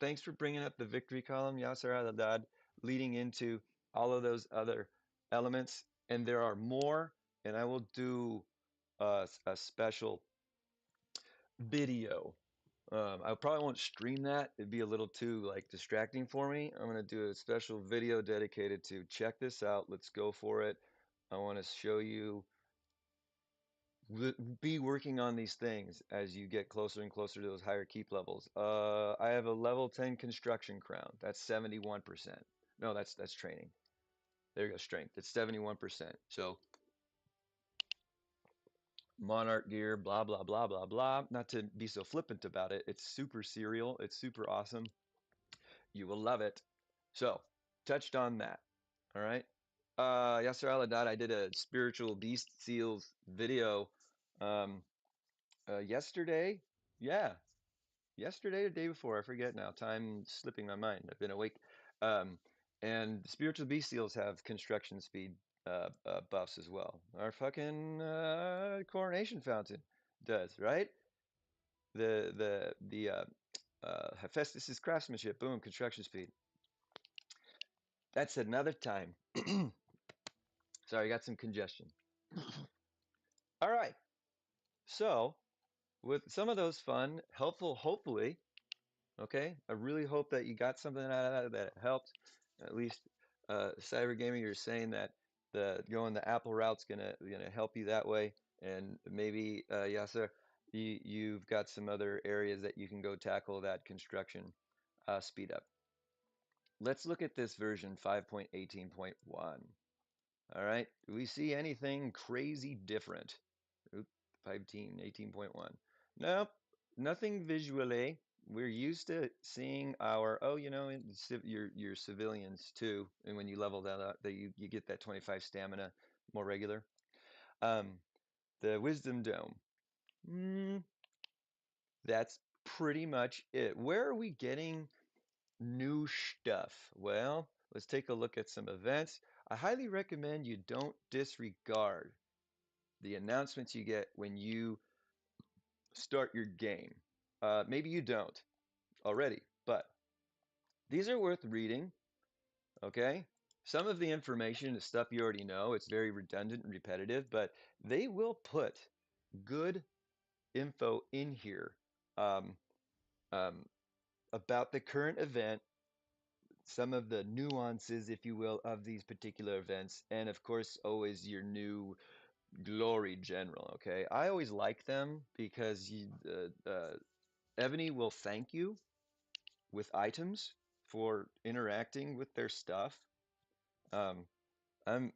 Thanks for bringing up the victory column, Yasser al-Haddad, leading into all of those other elements. And there are more, and I will do a special video. I probably won't stream that. It'd be a little too like distracting for me. I'm gonna do a special video dedicated to check this out. Let's go for it. I want to show you Be working on these things as you get closer and closer to those higher keep levels. I have a level 10 construction crown. That's 71%. No, that's training. There you go, strength. It's 71%. So Monarch gear, blah, blah, blah, blah, blah. Not to be so flippant about it. It's super serial. It's super awesome. You will love it. So, touched on that. All right. Yasser Aladdad, I did a spiritual beast seals video um, yesterday. Yeah, yesterday or the day before. I forget now. Time slipping my mind. I've been awake. Um, and spiritual beast seals have construction speed buffs as well. Our fucking coronation fountain does, right? The Hephaestus's craftsmanship, boom, construction speed. That's another time. Sorry, I got some congestion. All right. So, with some of those fun, helpful, hopefully, okay, I really hope that you got something out of that that helped. At least, cyber gaming, you're saying that the going the Apple route's gonna help you that way, and maybe, Yasser, you've got some other areas that you can go tackle that construction speed up. Let's look at this version 5.18.1. All right. Do we see anything crazy different? Oop, 15, 18.1. Nope, nothing visually. We're used to seeing our, oh, your civilians too. And when you level that up, that you get that 25 stamina more regular. Um, the Wisdom Dome. Mm, that's pretty much it. Where are we getting new stuff? Well, let's take a look at some events. I highly recommend you don't disregard the announcements you get when you start your game. Maybe you don't already, but these are worth reading, okay? Some of the information is stuff you already know. It's very redundant and repetitive, but they will put good info in here um, um, about the current event, some of the nuances, if you will, of these particular events, and of course, always your new glory general, okay? I always like them because Ebony will thank you with items for interacting with their stuff. Um, I'm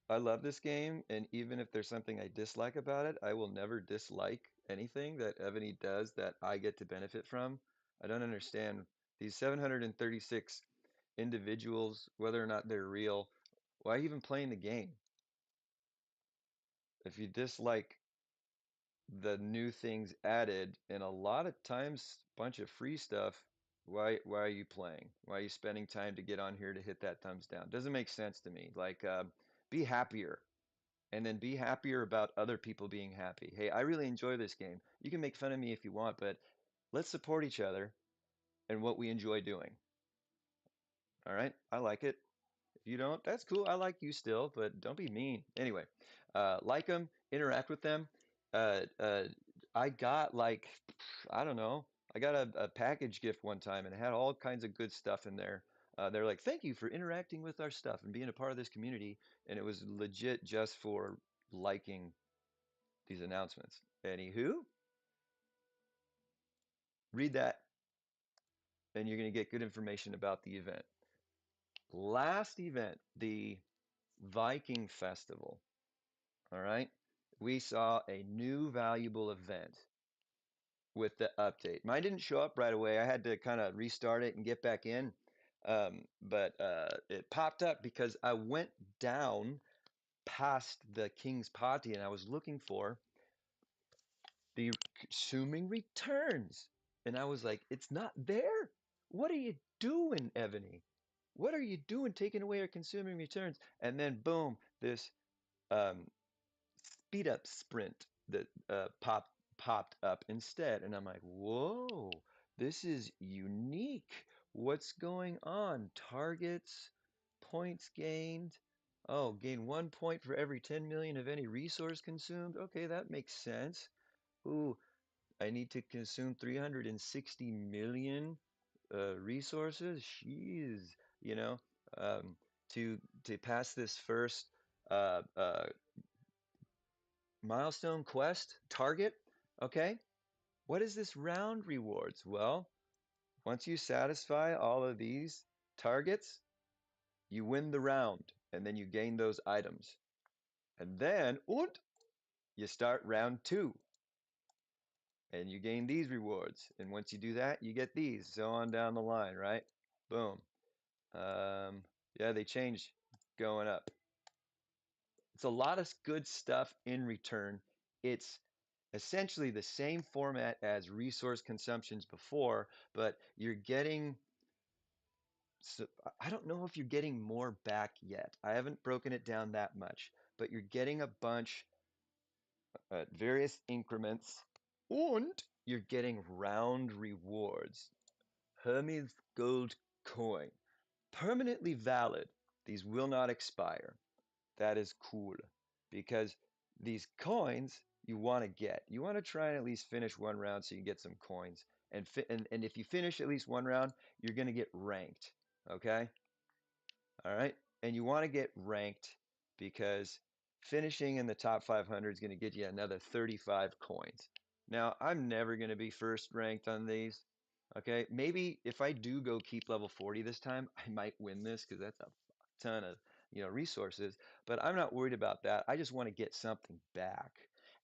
I love this game, and even if there's something I dislike about it, I will never dislike anything that Ebony does that I get to benefit from. I don't understand these 736 individuals, whether or not they're real. Why even playing the game? If you dislike the new things added, and a lot of times bunch of free stuff, why are you playing? Why are you spending time to get on here to hit that thumbs down? Doesn't make sense to me. Like, be happier, and then be happier about other people being happy. Hey, I really enjoy this game. You can make fun of me if you want, but let's support each other and what we enjoy doing. All right? I like it. If you don't, that's cool. I like you still, but don't be mean. Anyway, like them, interact with them. Uh, uh, I got like, I don't know, I got a package gift one time and it had all kinds of good stuff in there. They're like, thank you for interacting with our stuff and being a part of this community. And it was legit just for liking these announcements. Anywho, read that and you're going to get good information about the event. Last event, the Viking Festival. All right. We saw a new valuable event with the update. Mine didn't show up right away. I had to kind of restart it and get back in. But it popped up because I went down past the King's Party and I was looking for the consuming returns. And I was like, it's not there. What are you doing, Ebony? What are you doing taking away our consuming returns? And then boom, this um, speed up sprint that popped up instead. And I'm like, whoa, this is unique. What's going on? Targets, points gained. Oh, gain 1 point for every 10 million of any resource consumed. Okay, that makes sense. Ooh, I need to consume 360 million resources. Jeez, you know, um, to pass this first uh, uh, Milestone quest target. Okay. What is this round rewards? Well, once you satisfy all of these targets, you win the round and then you gain those items. And then und you start round two and you gain these rewards. And once you do that, you get these, so on down the line, right? Boom. Yeah, they change going up. It's a lot of good stuff in return. It's essentially the same format as resource consumptions before, but you're getting, so I don't know if you're getting more back yet. I haven't broken it down that much, but you're getting a bunch at various increments, and you're getting round rewards. Hermes Gold Coin, permanently valid. These will not expire. That is cool because these coins you want to get. You want to try and at least finish one round so you get some coins. And if you finish at least one round, you're going to get ranked. Okay? All right. And you want to get ranked because finishing in the top 500 is going to get you another 35 coins. Now, I'm never going to be first ranked on these. Okay. Maybe if I do go keep level 40 this time, I might win this because that's a ton of, resources, but I'm not worried about that. I just want to get something back.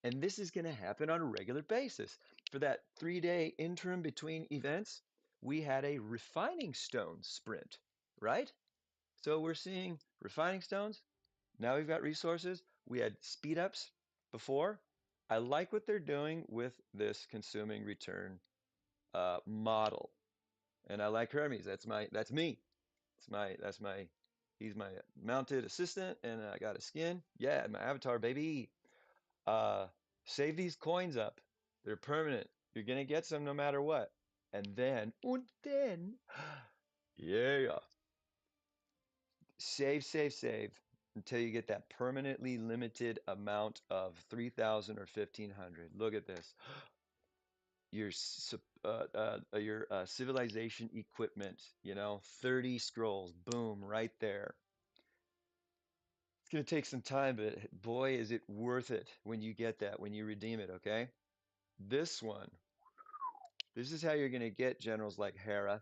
And this is going to happen on a regular basis. For that 3-day interim between events, we had a refining stone sprint, right? So we're seeing refining stones. Now we've got resources. We had speed ups before. I like what they're doing with this consuming return model, and I like Hermes. That's me. That's my he's my mounted assistant, and I got a skin. Yeah, my avatar, baby. Uh, Save these coins up. They're permanent. You're gonna get some no matter what. And then, yeah, save until you get that permanently limited amount of 3,000 or 1,500. Look at this. Your civilization equipment, 30 scrolls, boom, right there. It's going to take some time, but boy, is it worth it when you get that, when you redeem it, okay? This one, this is how you're going to get generals like Hera,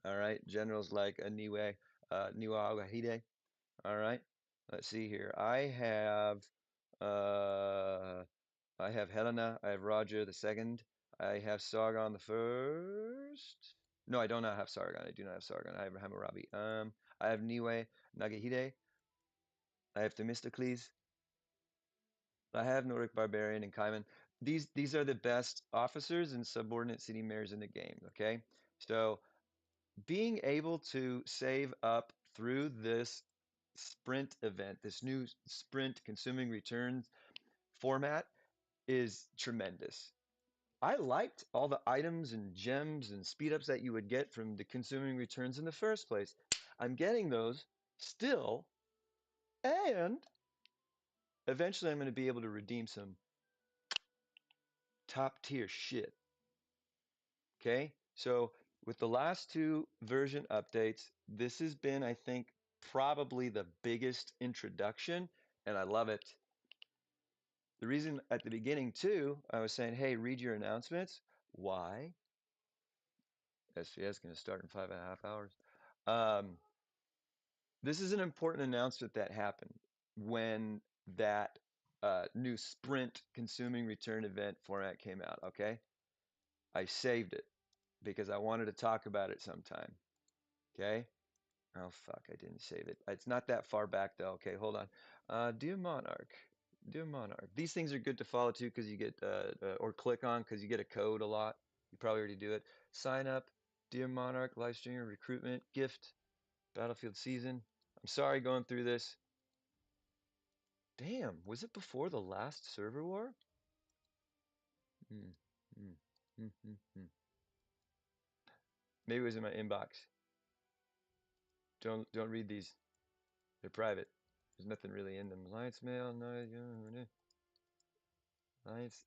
all right? Generals like Niue, Niwa. All right. Let's see here. Uh I have Helena, I have Roger the second, I have Sargon the first. No, I do not have Sargon. I do not have Sargon. I have Hammurabi. I have Niue Nagahide. I have Themistocles. I have Nordic Barbarian and Kaiman. These are the best officers and subordinate city mayors in the game, okay? So being able to save up through this sprint event, this new sprint consuming returns format is tremendous. I liked all the items and gems and speed ups that you would get from the consuming returns in the first place. I'm getting those still, and eventually I'm going to be able to redeem some top tier shit. Okay? So, with the last two version updates, this has been, I think, probably the biggest introduction, and I love it. The reason at the beginning, too, I was saying, hey, read your announcements. Why? SVS is going to start in 5.5 hours. Um, this is an important announcement that happened when that new sprint consuming return event format came out. Okay. I saved it because I wanted to talk about it sometime. Okay. Oh, fuck. I didn't save it. It's not that far back, though. Okay. Hold on. Dear Monarch. Dear Monarch. These things are good to follow too because you get, or click on because you get a code a lot. You probably already do it. Sign up. Dear Monarch, live streamer, recruitment, gift, Battlefield season. I'm sorry going through this. Damn, was it before the last server war? Hmm, hmm, hmm. Maybe it was in my inbox. Don't read these. They're private. There's nothing really in them. Alliance mail, no, Alliance.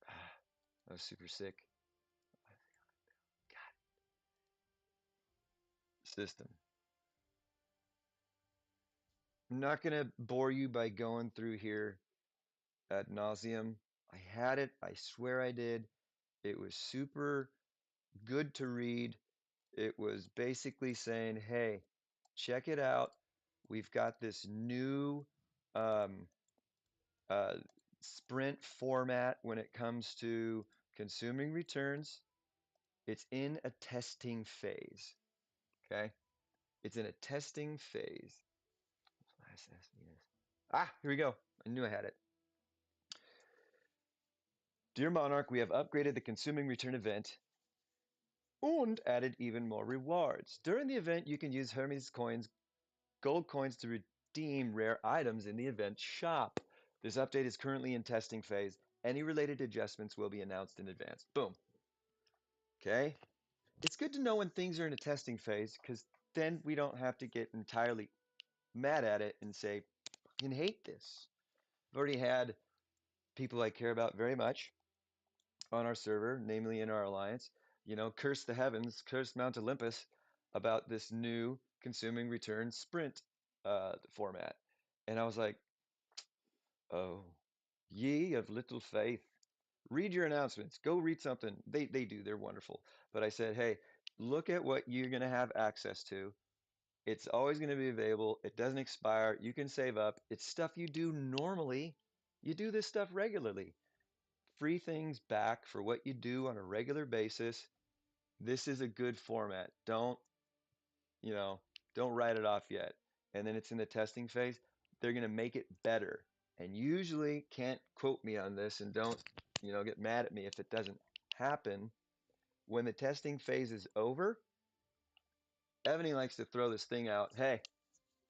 I was super sick. God, system. I'm not gonna bore you by going through here ad nauseum. I had it. I swear I did. It was super good to read. It was basically saying, hey, check it out. We've got this new um, uh, sprint format when it comes to consuming returns. It's in a testing phase. Okay. It's in a testing phase. Yes. Ah, here we go. I knew I had it. Dear Monarch, we have upgraded the consuming return event and added even more rewards. During the event, you can use Hermes coins, gold coins to redeem rare items in the event shop. This update is currently in testing phase. Any related adjustments will be announced in advance. Boom. Okay. It's good to know when things are in a testing phase because then we don't have to get entirely mad at it and say, fucking hate this. I've already had people I care about very much on our server, namely in our alliance, curse the heavens, curse Mount Olympus about this new consuming return sprint format. And I was like, oh, ye of little faith, read your announcements. Go read something. They do. They're wonderful. But I said, hey, look at what you're going to have access to. It's always going to be available. It doesn't expire. You can save up. It's stuff you do normally. You do this stuff regularly. Free things back for what you do on a regular basis. This is a good format. You know, don't write it off yet. And then it's in the testing phase. They're going to make it better. And usually can't quote me on this and don't, get mad at me if it doesn't happen. When the testing phase is over, Ebony likes to throw this thing out. Hey,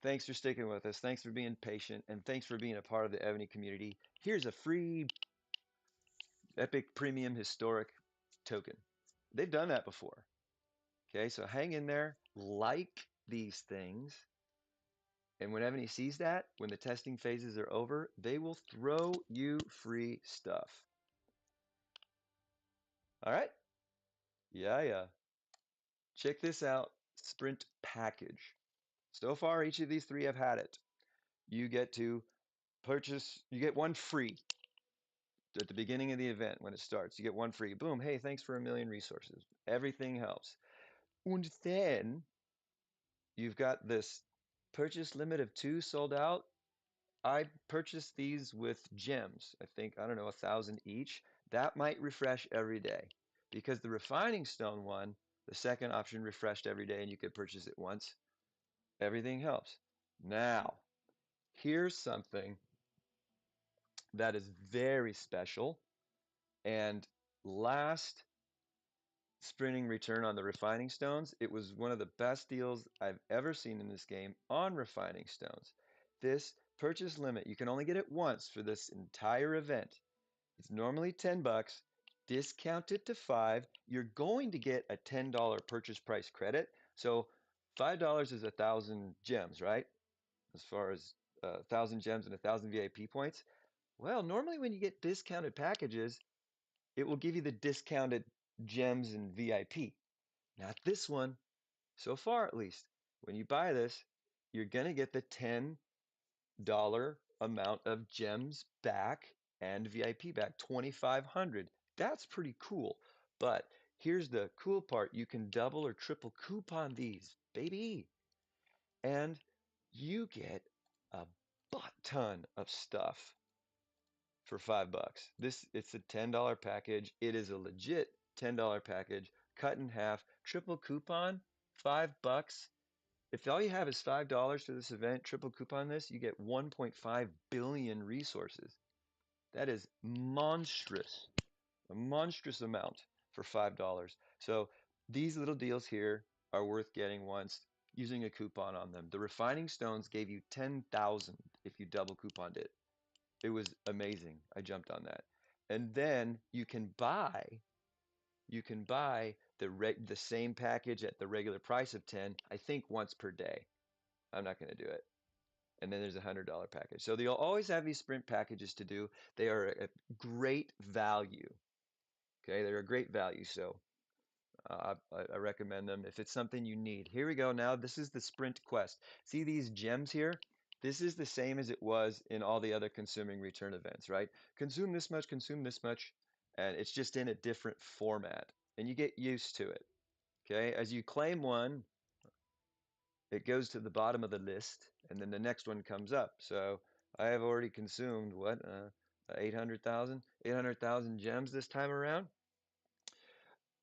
thanks for sticking with us. Thanks for being patient. And thanks for being a part of the Ebony community. Here's a free Epic Premium Historic token. They've done that before. Okay, so hang in there, like these things. And when Ebony sees that, when the testing phases are over, they will throw you free stuff. All right? Yeah, yeah. Check this out. Sprint package. So far, each of these three have had it. You get to purchase, you get one free at the beginning of the event when it starts. You get one free. Boom. Hey, thanks for a million resources. Everything helps. And then you've got this purchase limit of 2 sold out. I purchased these with gems. I think, I don't know, 1,000 each. That might refresh every day because the refining stone one, the second option refreshed every day and you could purchase it once. Everything helps. Now, here's something that is very special. And last sprinting return on the refining stones, it was one of the best deals I've ever seen in this game on refining stones. This purchase limit, you can only get it once for this entire event. It's normally 10 bucks, discounted to 5. You're going to get a $10 purchase price credit. So $5 is 1,000 gems, right? As far as 1,000 gems and 1,000 VIP points. Well, normally when you get discounted packages, it will give you the discounted gems and VIP. Not this one, so far at least. When you buy this, you're going to get the $10 amount of gems back and VIP back, 2,500. That's pretty cool. But here's the cool part. You can double or triple coupon these, baby. And you get a butt ton of stuff for 5 bucks. It's a $10 package. It is a legit $10 package, cut in half, triple coupon, 5 bucks. If all you have is $5 for this event, triple coupon this, you get 1.5 billion resources. That is monstrous, a monstrous amount for $5. So these little deals here are worth getting once using a coupon on them. The refining stones gave you 10,000 if you double couponed it. It was amazing. I jumped on that. And then you can buy the same package at the regular price of 10, I think once per day. I'm not going to do it. And then there's $100 package. So they'll always have these sprint packages to do. They are a great value. Okay, they're a great value. So I recommend them if it's something you need. Here we go. Now this is the sprint quest. See these gems here? This is the same as it was in all the other consuming return events, right? Consume this much, and it's just in a different format, and you get used to it. Okay, as you claim one, it goes to the bottom of the list, and then the next one comes up. So I have already consumed what, 800,000 gems this time around.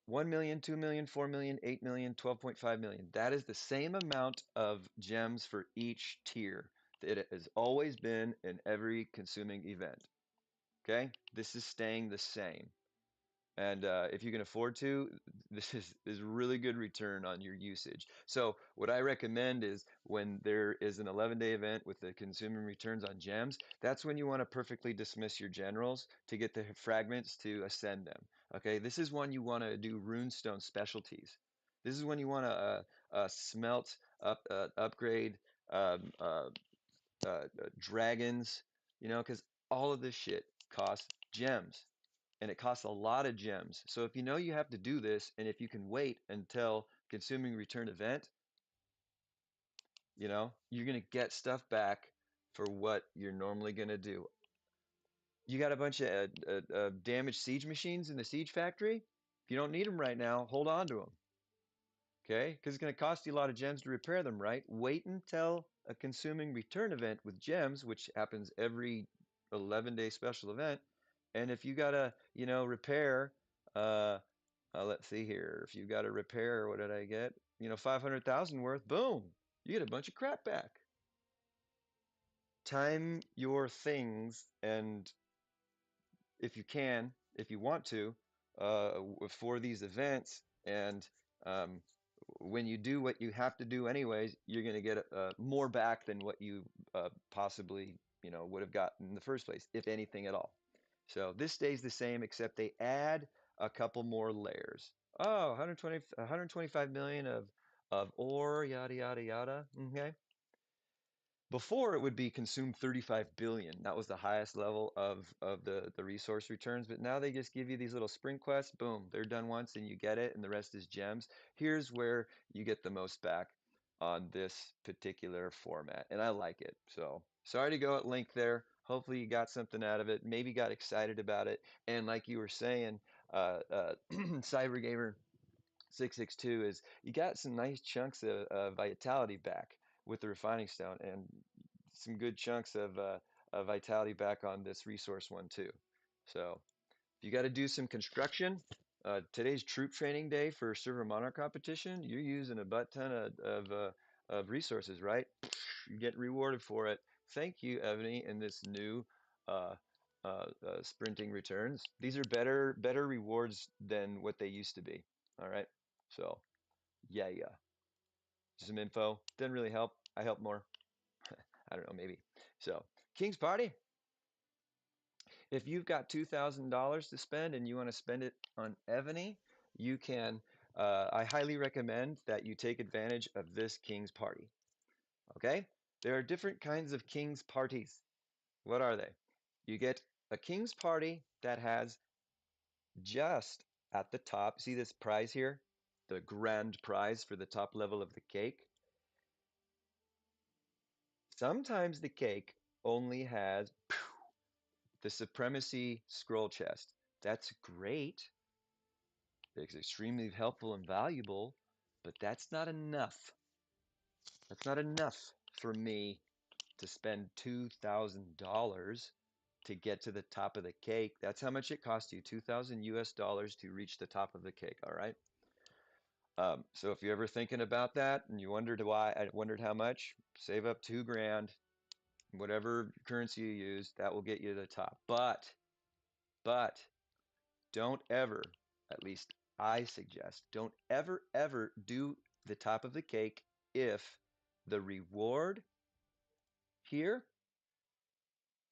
1 million, 2 million, 4 million, 8 million, 12.5 million. That is the same amount of gems for each tier that it has always been in every consuming event. Okay, this is staying the same. And if you can afford to, this is really good return on your usage. So what I recommend is when there is an 11-day event with the consuming returns on gems, that's when you want to perfectly dismiss your generals to get the fragments to ascend them. Okay, this is when you want to do runestone specialties. This is when you want to smelt up, upgrade um, uh, dragons, because all of this shit costs gems and it costs a lot of gems. So if you know you have to do this, and if you can wait until consuming return event, you're going to get stuff back for what you're normally going to do. You got a bunch of damaged siege machines in the siege factory. If you don't need them right now, hold on to them. Okay? Because it's going to cost you a lot of gems to repair them, right? Wait until a consuming return event with gems, which happens every 11-day special event. And if you got to, repair, uh, let's see here. If you got to repair, what did I get? 500,000 worth, boom, you get a bunch of crap back. Time your things, and if you want to, for these events. And um, when you do what you have to do anyways, you're going to get more back than what you possibly, would have gotten in the first place, if anything at all. So this stays the same, except they add a couple more layers. Oh, 125 million of ore, yada, yada, yada. Okay. Before it would be consumed 35 billion. That was the highest level of the resource returns. But now they just give you these little sprint quests. Boom, they're done once and you get it, and the rest is gems. Here's where you get the most back on this particular format, and I like it. So sorry to go at length there. Hopefully you got something out of it. Maybe got excited about it. And like you were saying, Cybergamer 662, is you got some nice chunks of vitality back with the refining stone, and some good chunks of vitality back on this resource one too. So if you got to do some construction, today's troop training day for server monarch competition, you're using a butt ton of resources, right? You get rewarded for it. Thank you, Ebony, in this new uh, sprinting returns. These are better rewards than what they used to be. All right. So yeah. Some info didn't really help. I helped more. I don't know, maybe. So King's Party. If you've got $2,000 to spend and you want to spend it on Ebony, you can. I highly recommend that you take advantage of this King's Party. Okay? There are different kinds of King's Parties. What are they? You get a King's Party that has just at the top, see this prize here? The grand prize for the top level of the cake. Sometimes the cake only has the Supremacy Scroll Chest. That's great. It's extremely helpful and valuable, but that's not enough. That's not enough for me to spend $2,000 to get to the top of the cake. That's how much it costs you, 2,000 US dollars to reach the top of the cake, all right? So if you're ever thinking about that and you wondered why, I wondered how much, save up 2 grand, whatever currency you use, that will get you to the top. But don't ever, at least I suggest, don't ever do the top of the cake if the reward here,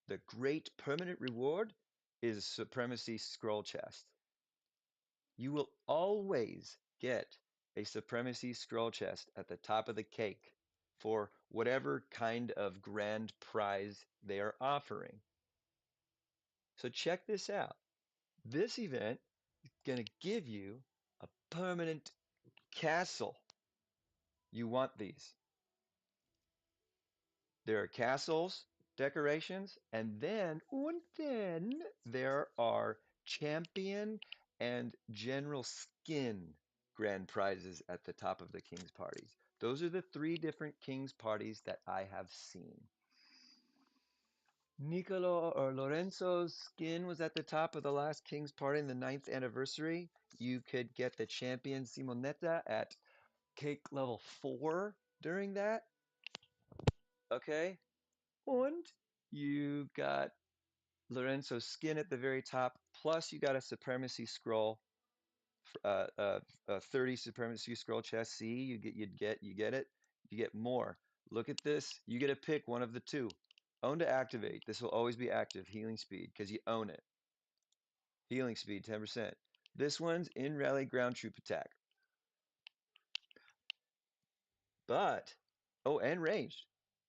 the great permanent reward, is Supremacy Scroll Chest. You will always get a Supremacy Scroll Chest at the top of the cake for whatever kind of grand prize they are offering. So check this out. This event is going to give you a permanent castle. You want these. There are castles, decorations, and then there are champion and general skin grand prizes at the top of the king's parties. Those are the three different king's parties that I have seen. Niccolo or Lorenzo's skin was at the top of the last king's party in the ninth anniversary. You could get the champion Simonetta at cake level 4 during that. Okay. And you got Lorenzo's skin at the very top, plus you got a supremacy scroll, a 30 supremacy scroll chest. See, you get it. You get more. Look at this. You get to pick one of the two. Own to activate. This will always be active. Healing speed because you own it. Healing speed 10%. This one's in rally ground troop attack, but oh, and ranged,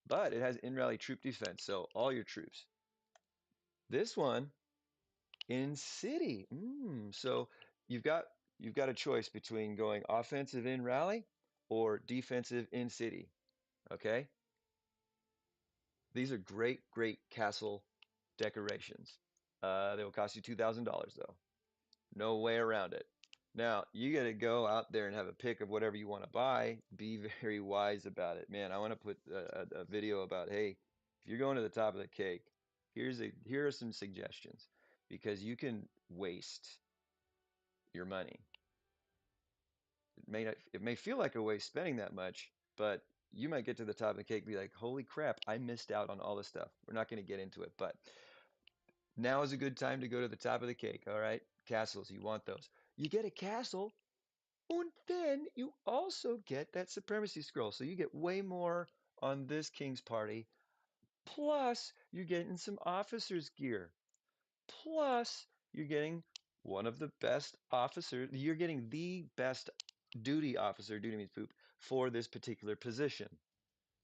but it has in rally troop defense. So all your troops. This one in city. So you've got you've got a choice between going offensive in rally or defensive in city. Okay? These are great, great castle decorations. They will cost you $2,000 though. No way around it. Now, you got to go out there and have a pick of whatever you want to buy. Be very wise about it. Man, I want to put a video about, hey, if you're going to the top of the cake, here are some suggestions because you can waste your money. It may feel like a waste spending that much, but you might get to the top of the cake and be like, holy crap, I missed out on all this stuff. We're not going to get into it, but now is a good time to go to the top of the cake. All right, castles, you want those. You get a castle, and then you also get that supremacy scroll. So you get way more on this king's party. Plus, you're getting some officer's gear. Plus, you're getting one of the best officers. You're getting the best duty officer, duty means poop, for this particular position.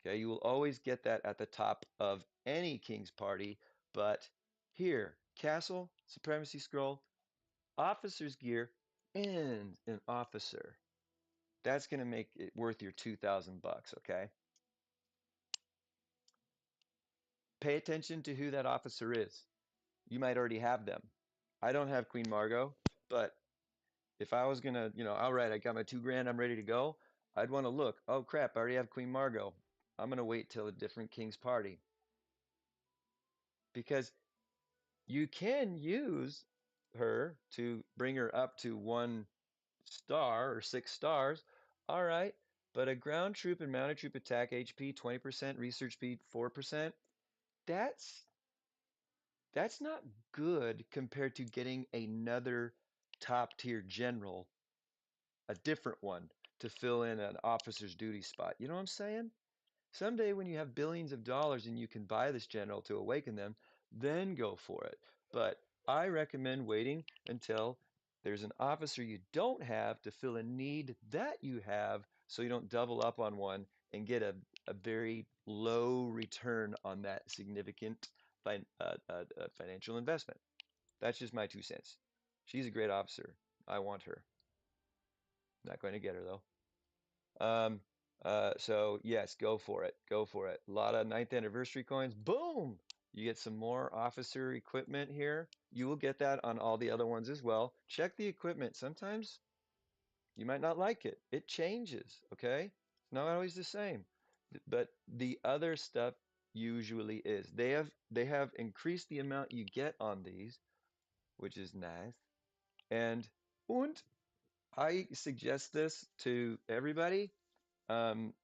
Okay, you will always get that at the top of any king's party, but here, castle, supremacy scroll, officer's gear, and an officer. That's going to make it worth your 2,000 bucks, okay? Pay attention to who that officer is. You might already have them. I don't have Queen Margot, but if I was gonna, all right, I got my 2 grand, I'm ready to go, I'd want to look. Oh crap, I already have Queen Margot. I'm gonna wait till a different king's party because you can use her to bring her up to 1 star or 6 stars. All right, but a ground troop and mounted troop attack HP 20%, research speed 4%. That's that's not good compared to getting another top tier general, a different one to fill in an officer's duty spot. You know what I'm saying? Someday when you have billions of dollars and you can buy this general to awaken them, then go for it. But I recommend waiting until there's an officer you don't have to fill a need that you have so you don't double up on one and get a very low return on that significant financial investment. That's just my 2 cents. She's a great officer. I want her. Not going to get her though. Um, so yes, go for it. Go for it. A lot of ninth anniversary coins. Boom! You get some more officer equipment here. You will get that on all the other ones as well. Check the equipment. Sometimes you might not like it. It changes, okay? It's not always the same. But the other stuff usually is. They have increased the amount you get on these, which is nice. And I suggest this to everybody.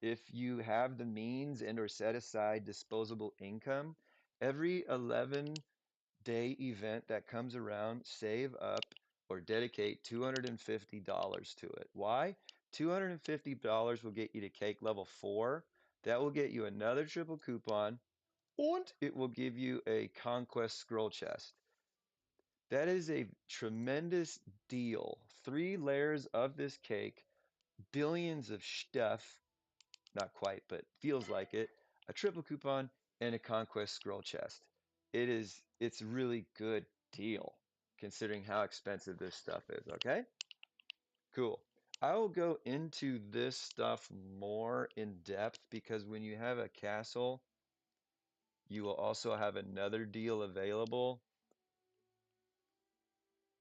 If you have the means and or set aside disposable income, every 11-day event that comes around, save up or dedicate $250 to it. Why? $250 will get you to cake level 4. That will get you another triple coupon, and it will give you a conquest scroll chest. That is a tremendous deal. 3 layers of this cake, billions of stuff, not quite, but feels like it, a triple coupon, and a conquest scroll chest. It's a really good deal considering how expensive this stuff is, okay? Cool. I will go into this stuff more in depth because when you have a castle You will also have another deal available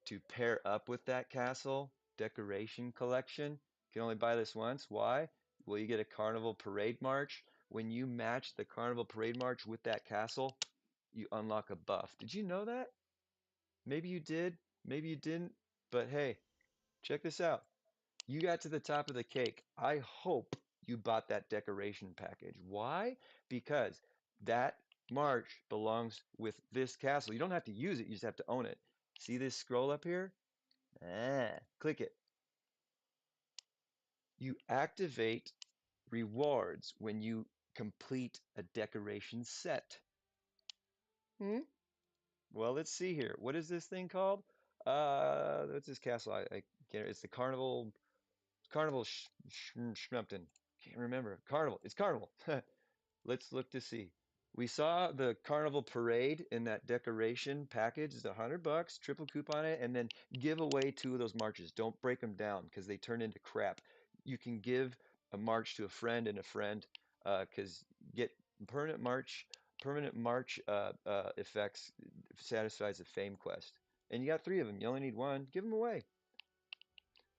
to pair up with that castle decoration collection. You can only buy this once. Why? Well, you get a Carnival Parade March. When you match the Carnival Parade March with that castle, you unlock a buff. Did you know that? Maybe you did, maybe you didn't, but hey, check this out. You got to the top of the cake. I hope you bought that decoration package. Why? Because that march belongs with this castle. You don't have to use it, you just have to own it. See this scroll up here? Click it. You activate rewards when you complete a decoration set. Hmm? Well, let's see here. What is this thing called? What's this castle? I can't. It's the Carnival Schnumpton. Can't remember. Carnival. It's Carnival. Let's look to see. We saw the Carnival Parade in that decoration package. It's $100, triple coupon it, and then give away two of those marches. Don't break them down because they turn into crap. You can give a march to a friend and a friend because get permanent march effects satisfies the fame quest. And you got three of them. You only need one. Give them away.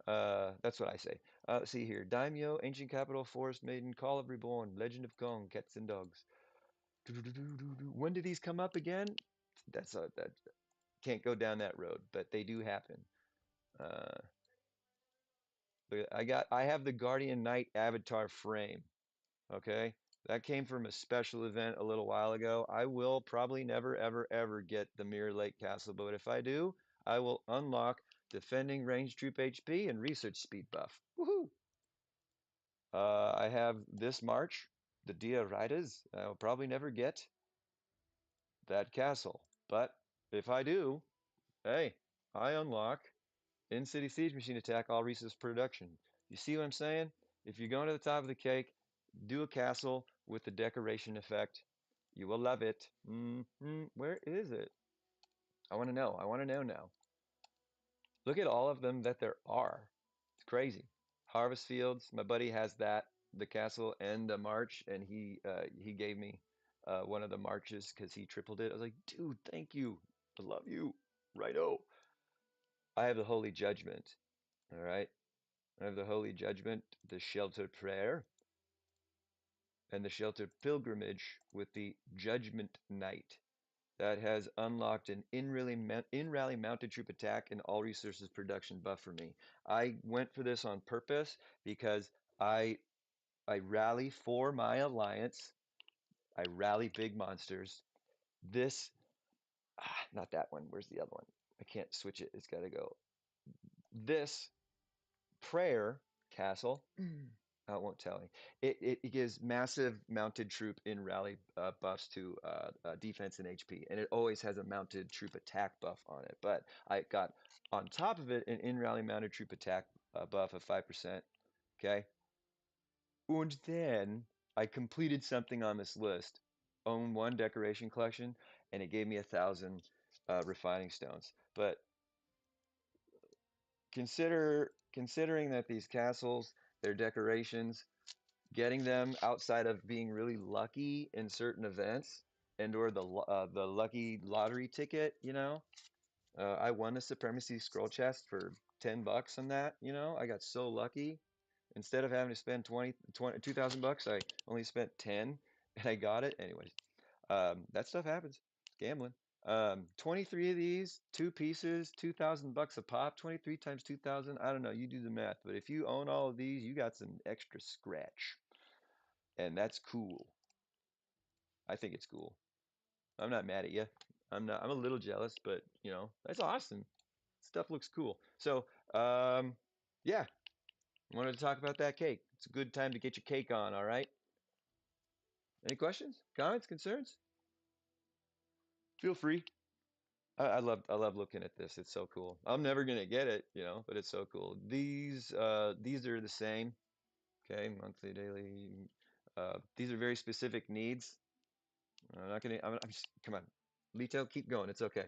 That's what I say. Let's see here. Daimyo, Ancient Capital, Forest Maiden, Call of Reborn, Legend of Kong, Cats and Dogs. When do these come up again? That can't go down that road, but they do happen. Uh, I have the Guardian Knight avatar frame. Okay, that came from a special event a little while ago. I will probably never, ever, ever get the Mirror Lake Castle, but if I do, I will unlock defending range troop HP and research speed buff. Woohoo! I have this March, the Dia Riders. I'll probably never get that castle. But if I do, hey, I unlock in-city siege machine attack, all resource production. You see what I'm saying? If you're going to the top of the cake, do a castle with the decoration effect. You will love it. Where is it? I want to know. I want to know now. Look at all of them that there are. It's crazy. Harvest Fields, my buddy has that, the castle and the march, and he gave me one of the marches because he tripled it. I was like, dude, thank you. I love you. Righto. I have the Holy Judgment. All right. I have the Holy Judgment, the Sheltered Prayer, and the Sheltered Pilgrimage with the Judgment Knight. That has unlocked an in-rally mounted troop attack and all resources production buff for me. I went for this on purpose because I rally for my alliance. I rally big monsters. This, not that one. Where's the other one? I can't switch it. It's got to go. This prayer castle. I won't tell you. It gives massive mounted troop in rally buffs to defense and HP, and it always has a mounted troop attack buff on it. But I got on top of it an in rally mounted troop attack buff of 5%. Okay, and then I completed something on this list. Own one decoration collection, and it gave me 1,000 refining stones. But considering that these castles, their decorations, getting them outside of being really lucky in certain events and or the lucky lottery ticket, I won a Supremacy Scroll chest for $10 on that, I got so lucky. Instead of having to spend 2,000 bucks, I only spent 10 and I got it. Anyways, that stuff happens. It's gambling. 23 of these, two pieces, 2,000 bucks a pop, 23 times 2,000. I don't know. You do the math. But if you own all of these, you got some extra scratch. And that's cool. I think it's cool. I'm not mad at you. I'm a little jealous, but that's awesome. Stuff looks cool. So, yeah, wanted to talk about that cake. It's a good time to get your cake on, all right? Any questions, comments, concerns? Feel free. I love looking at this. It's so cool. I'm never gonna get it, but it's so cool. These are the same. Okay, monthly, daily. These are very specific needs. I'm not gonna. I'm just. Come on, Lito, keep going. It's okay.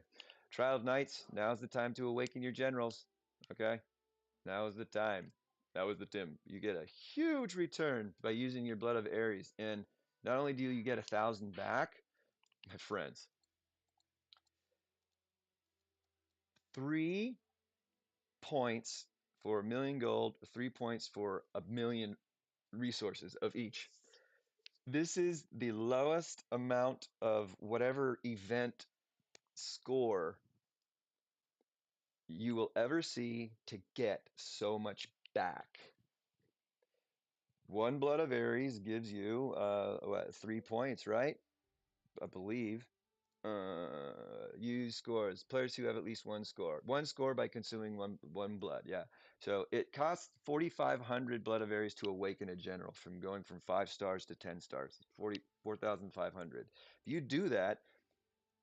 Trial of Knights. Now's the time to awaken your generals. Okay, now is the time. That was the Tim. You get a huge return by using your Blood of Ares, and not only do you get 1,000 back, my friends. 3 points for a million gold, 3 points for a million resources of each. This is the lowest amount of whatever event score you will ever see to get so much back. One Blood of Ares gives you what, 3 points, right? I believe. Use scores. Players who have at least one score. One score by consuming one blood. Yeah. So it costs 4,500 Blood of Ares to awaken a general from going from 5 stars to 10 stars. 4,500. If you do that,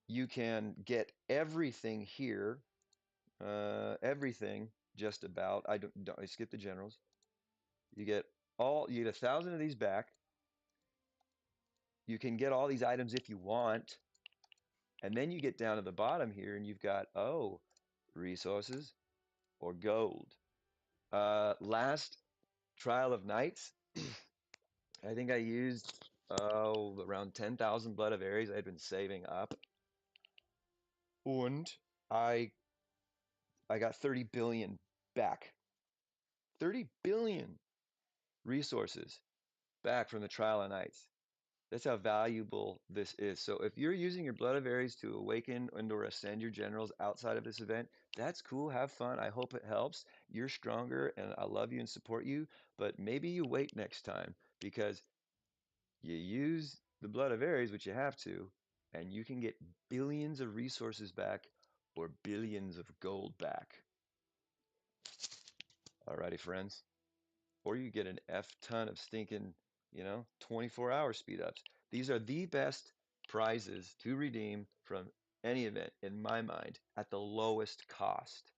you can get everything here. Everything just about. I don't I skip the generals. You get 1,000 of these back. You can get all these items if you want. And then you get down to the bottom here and you've got, oh, resources or gold. Last Trial of Knights, I think I used around 10,000 Blood of Ares I had been saving up. And I I got 30 billion back. 30 billion resources back from the Trial of Knights. That's how valuable this is. So if you're using your Blood of Ares to awaken and or ascend your generals outside of this event, that's cool. Have fun. I hope it helps. You're stronger and I love you and support you. But maybe you wait next time because you use the Blood of Ares, which you have to, and you can get billions of resources back or billions of gold back. Alrighty, friends. Or you get an F ton of stinking, 24-hour speed ups. These are the best prizes to redeem from any event, in my mind, at the lowest cost.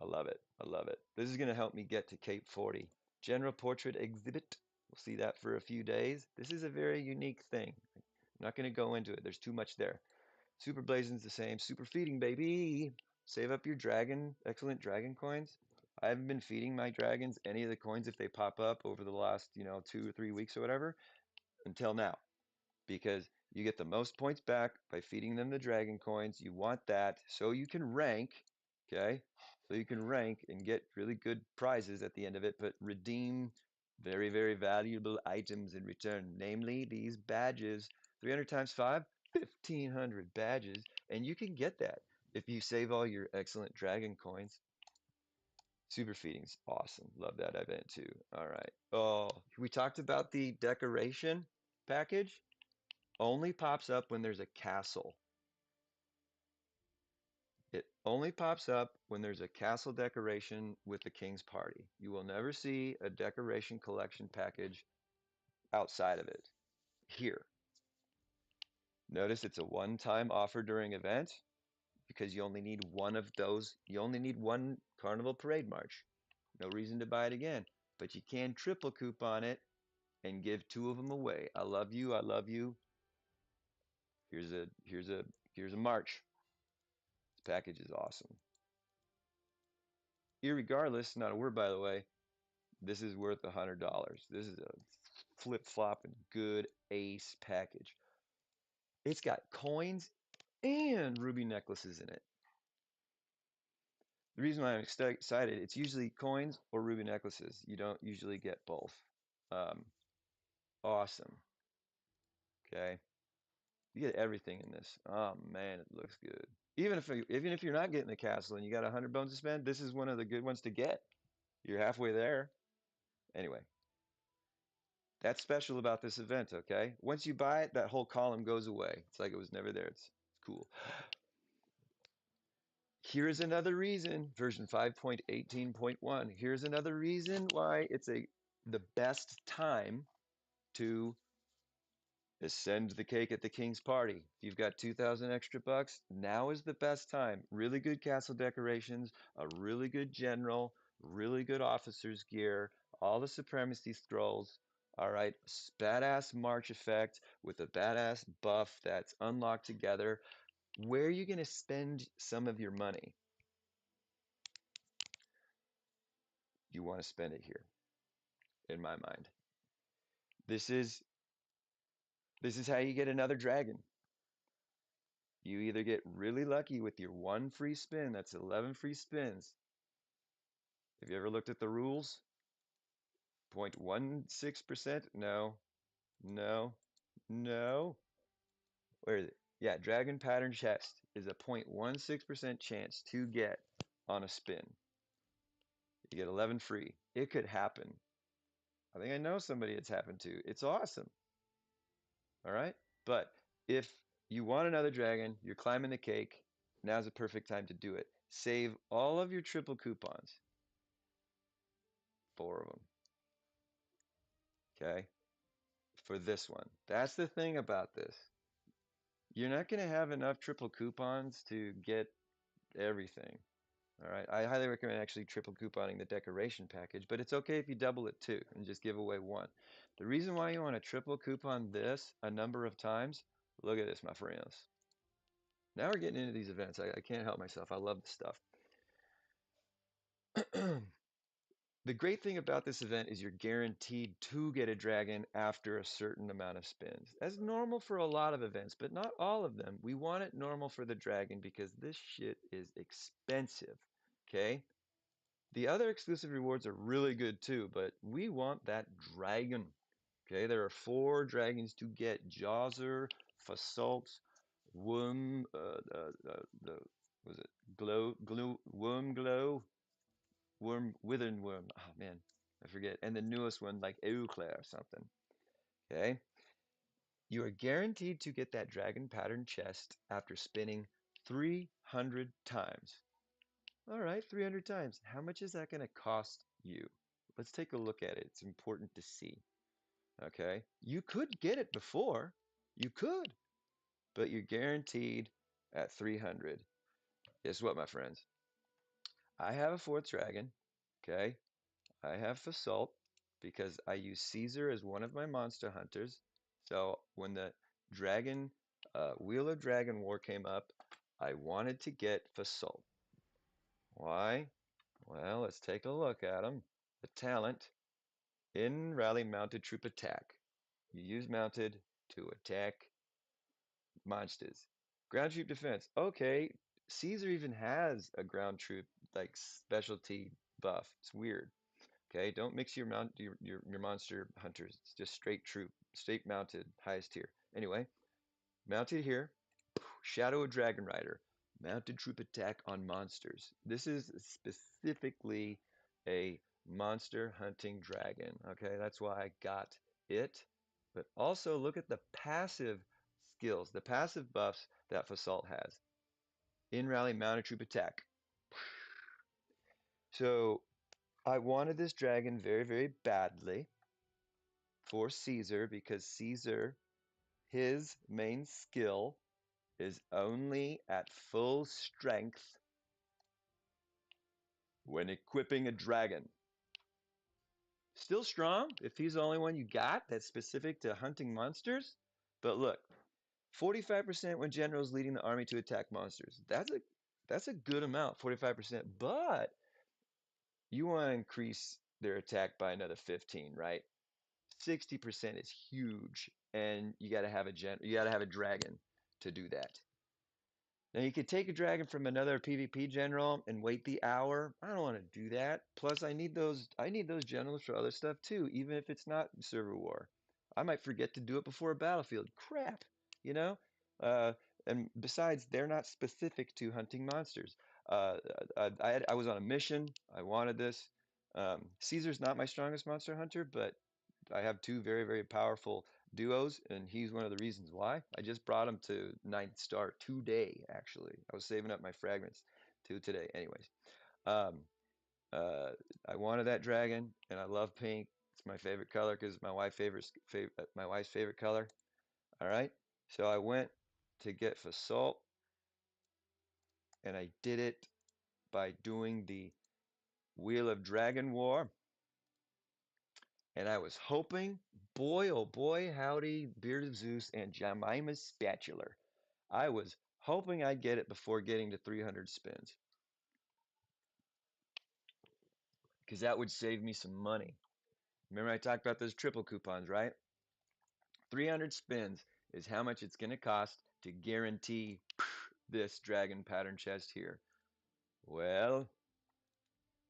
I love it. I love it. This is going to help me get to Cape 40. General Portrait Exhibit. We'll see that for a few days. This is a very unique thing. I'm not going to go into it. There's too much there. Super Blazing's the same. Super Feeding, baby. Save up your dragon, excellent dragon coins. I haven't been feeding my dragons any of the coins if they pop up over the last, 2 or 3 weeks or whatever until now because you get the most points back by feeding them the dragon coins. You want that so you can rank, okay? So you can rank and get really good prizes at the end of it, but redeem very, very valuable items in return, namely these badges. 300 times 5, 1,500 badges, and you can get that if you save all your excellent dragon coins. Super feeding's awesome. Love that event too. All right. Oh, we talked about the decoration package. Only pops up when there's a castle. It only pops up when there's a castle decoration with the king's party. You will never see a decoration collection package outside of it. Here. Notice it's a one-time offer during event because you only need one of those. You only need one Carnival Parade March. No reason to buy it again. But you can triple coupon it and give two of them away. I love you. I love you. Here's a march. This package is awesome. Irregardless, not a word by the way, this is worth $100. This is a flip-flopping good ace package. It's got coins and ruby necklaces in it. The reason why I'm excited, it's usually coins or ruby necklaces. You don't usually get both. Um, awesome. Okay. You get everything in this. Oh man, it looks good. Even if you're not getting the castle and you got 100 bones to spend, this is one of the good ones to get. You're halfway there. Anyway, that's special about this event, okay? Once you buy it, that whole column goes away. It's like it was never there. It's cool. Here's another reason, version 5.18.1. Here's another reason why it's the best time to ascend the cake at the king's party. If you've got 2,000 extra bucks, now is the best time. Really good castle decorations, a really good general, really good officer's gear, all the supremacy scrolls. All right, badass march effect with a badass buff that's unlocked together. Where are you going to spend some of your money? You want to spend it here, in my mind. This is this is how you get another dragon. You either get really lucky with your one free spin, that's 11 free spins. Have you ever looked at the rules? 0.16%? No, no, no. Where is it? Yeah, Dragon Pattern Chest is a 0.16% chance to get on a spin. You get 11 free. It could happen. I think I know somebody it's happened to. It's awesome. All right? But if you want another dragon, you're climbing the cake, now's the perfect time to do it. Save all of your triple coupons, 4 of them, okay, for this one. That's the thing about this. You're not going to have enough triple coupons to get everything. All right. I highly recommend actually triple couponing the decoration package, but it's okay if you double it too and just give away one. The reason why you want to triple coupon this a number of times, look at this, my friends. Now we're getting into these events. I can't help myself. I love the stuff. The great thing about this event is you're guaranteed to get a dragon after a certain amount of spins. That's normal for a lot of events, but not all of them. We want it normal for the dragon because this shit is expensive. Okay? The other exclusive rewards are really good too, but we want that dragon. Okay, there are 4 dragons to get: Jawser, Fasalt, Worm, the was it Worm, Withered Worm. Oh man, I forget. And the newest one, like Euclair or something. Okay, you are guaranteed to get that dragon pattern chest after spinning 300 times. All right, 300 times. How much is that going to cost you? Let's take a look at it. It's important to see. Okay, you could get it before. You could, but you're guaranteed at 300. Guess what, my friends? I have a 4th dragon. Okay, I have Fasalt because I use Caesar as one of my monster hunters. So when the dragon, Wheel of Dragon War came up, I wanted to get Fasalt. Why? Well, let's take a look at them. The talent in Rally Mounted Troop Attack. You use mounted to attack monsters. Ground troop defense. Okay, Caesar even has a ground troop like specialty buff. It's weird. Okay, don't mix your monster hunters. It's just straight troop, straight mounted, highest tier. Anyway, mounted here. Shadow of Dragon Rider. Mounted troop attack on monsters. This is specifically a monster hunting dragon. Okay, that's why I got it. But also look at the passive skills, the passive buffs that Fasalt has. In rally, mounted troop attack. So I wanted this dragon very, very badly for Caesar because Caesar, his main skill is only at full strength when equipping a dragon. Still strong if he's the only one you got that's specific to hunting monsters. But look, 45% when generals leading the army to attack monsters. That's a good amount, 45%. But you want to increase their attack by another 15, right? 60% is huge, and you got to have a dragon to do that. Now you could take a dragon from another PvP general and wait the hour. I don't want to do that. Plus I need those generals for other stuff too, even if it's not server war. I might forget to do it before a battlefield. Crap, you know? Uh, and besides, they're not specific to hunting monsters. Uh, I was on a mission. I wanted this. Caesar's not my strongest monster hunter, but I have 2 very, very powerful duos, and he's one of the reasons why. I just brought him to 9th star today, actually. I was saving up my fragments to today. Anyways, um, uh, I wanted that dragon, and I love pink. It's my favorite color because my wife's favorite color. All right, so I went to get Fasalt, and I did it by doing the Wheel of Dragon War. And I was hoping, boy, oh boy, howdy, Beard of Zeus and Jemima's Spatula. I was hoping I'd get it before getting to 300 spins, because that would save me some money. Remember I talked about those triple coupons, right? 300 spins is how much it's going to cost to guarantee this dragon pattern chest here. Well,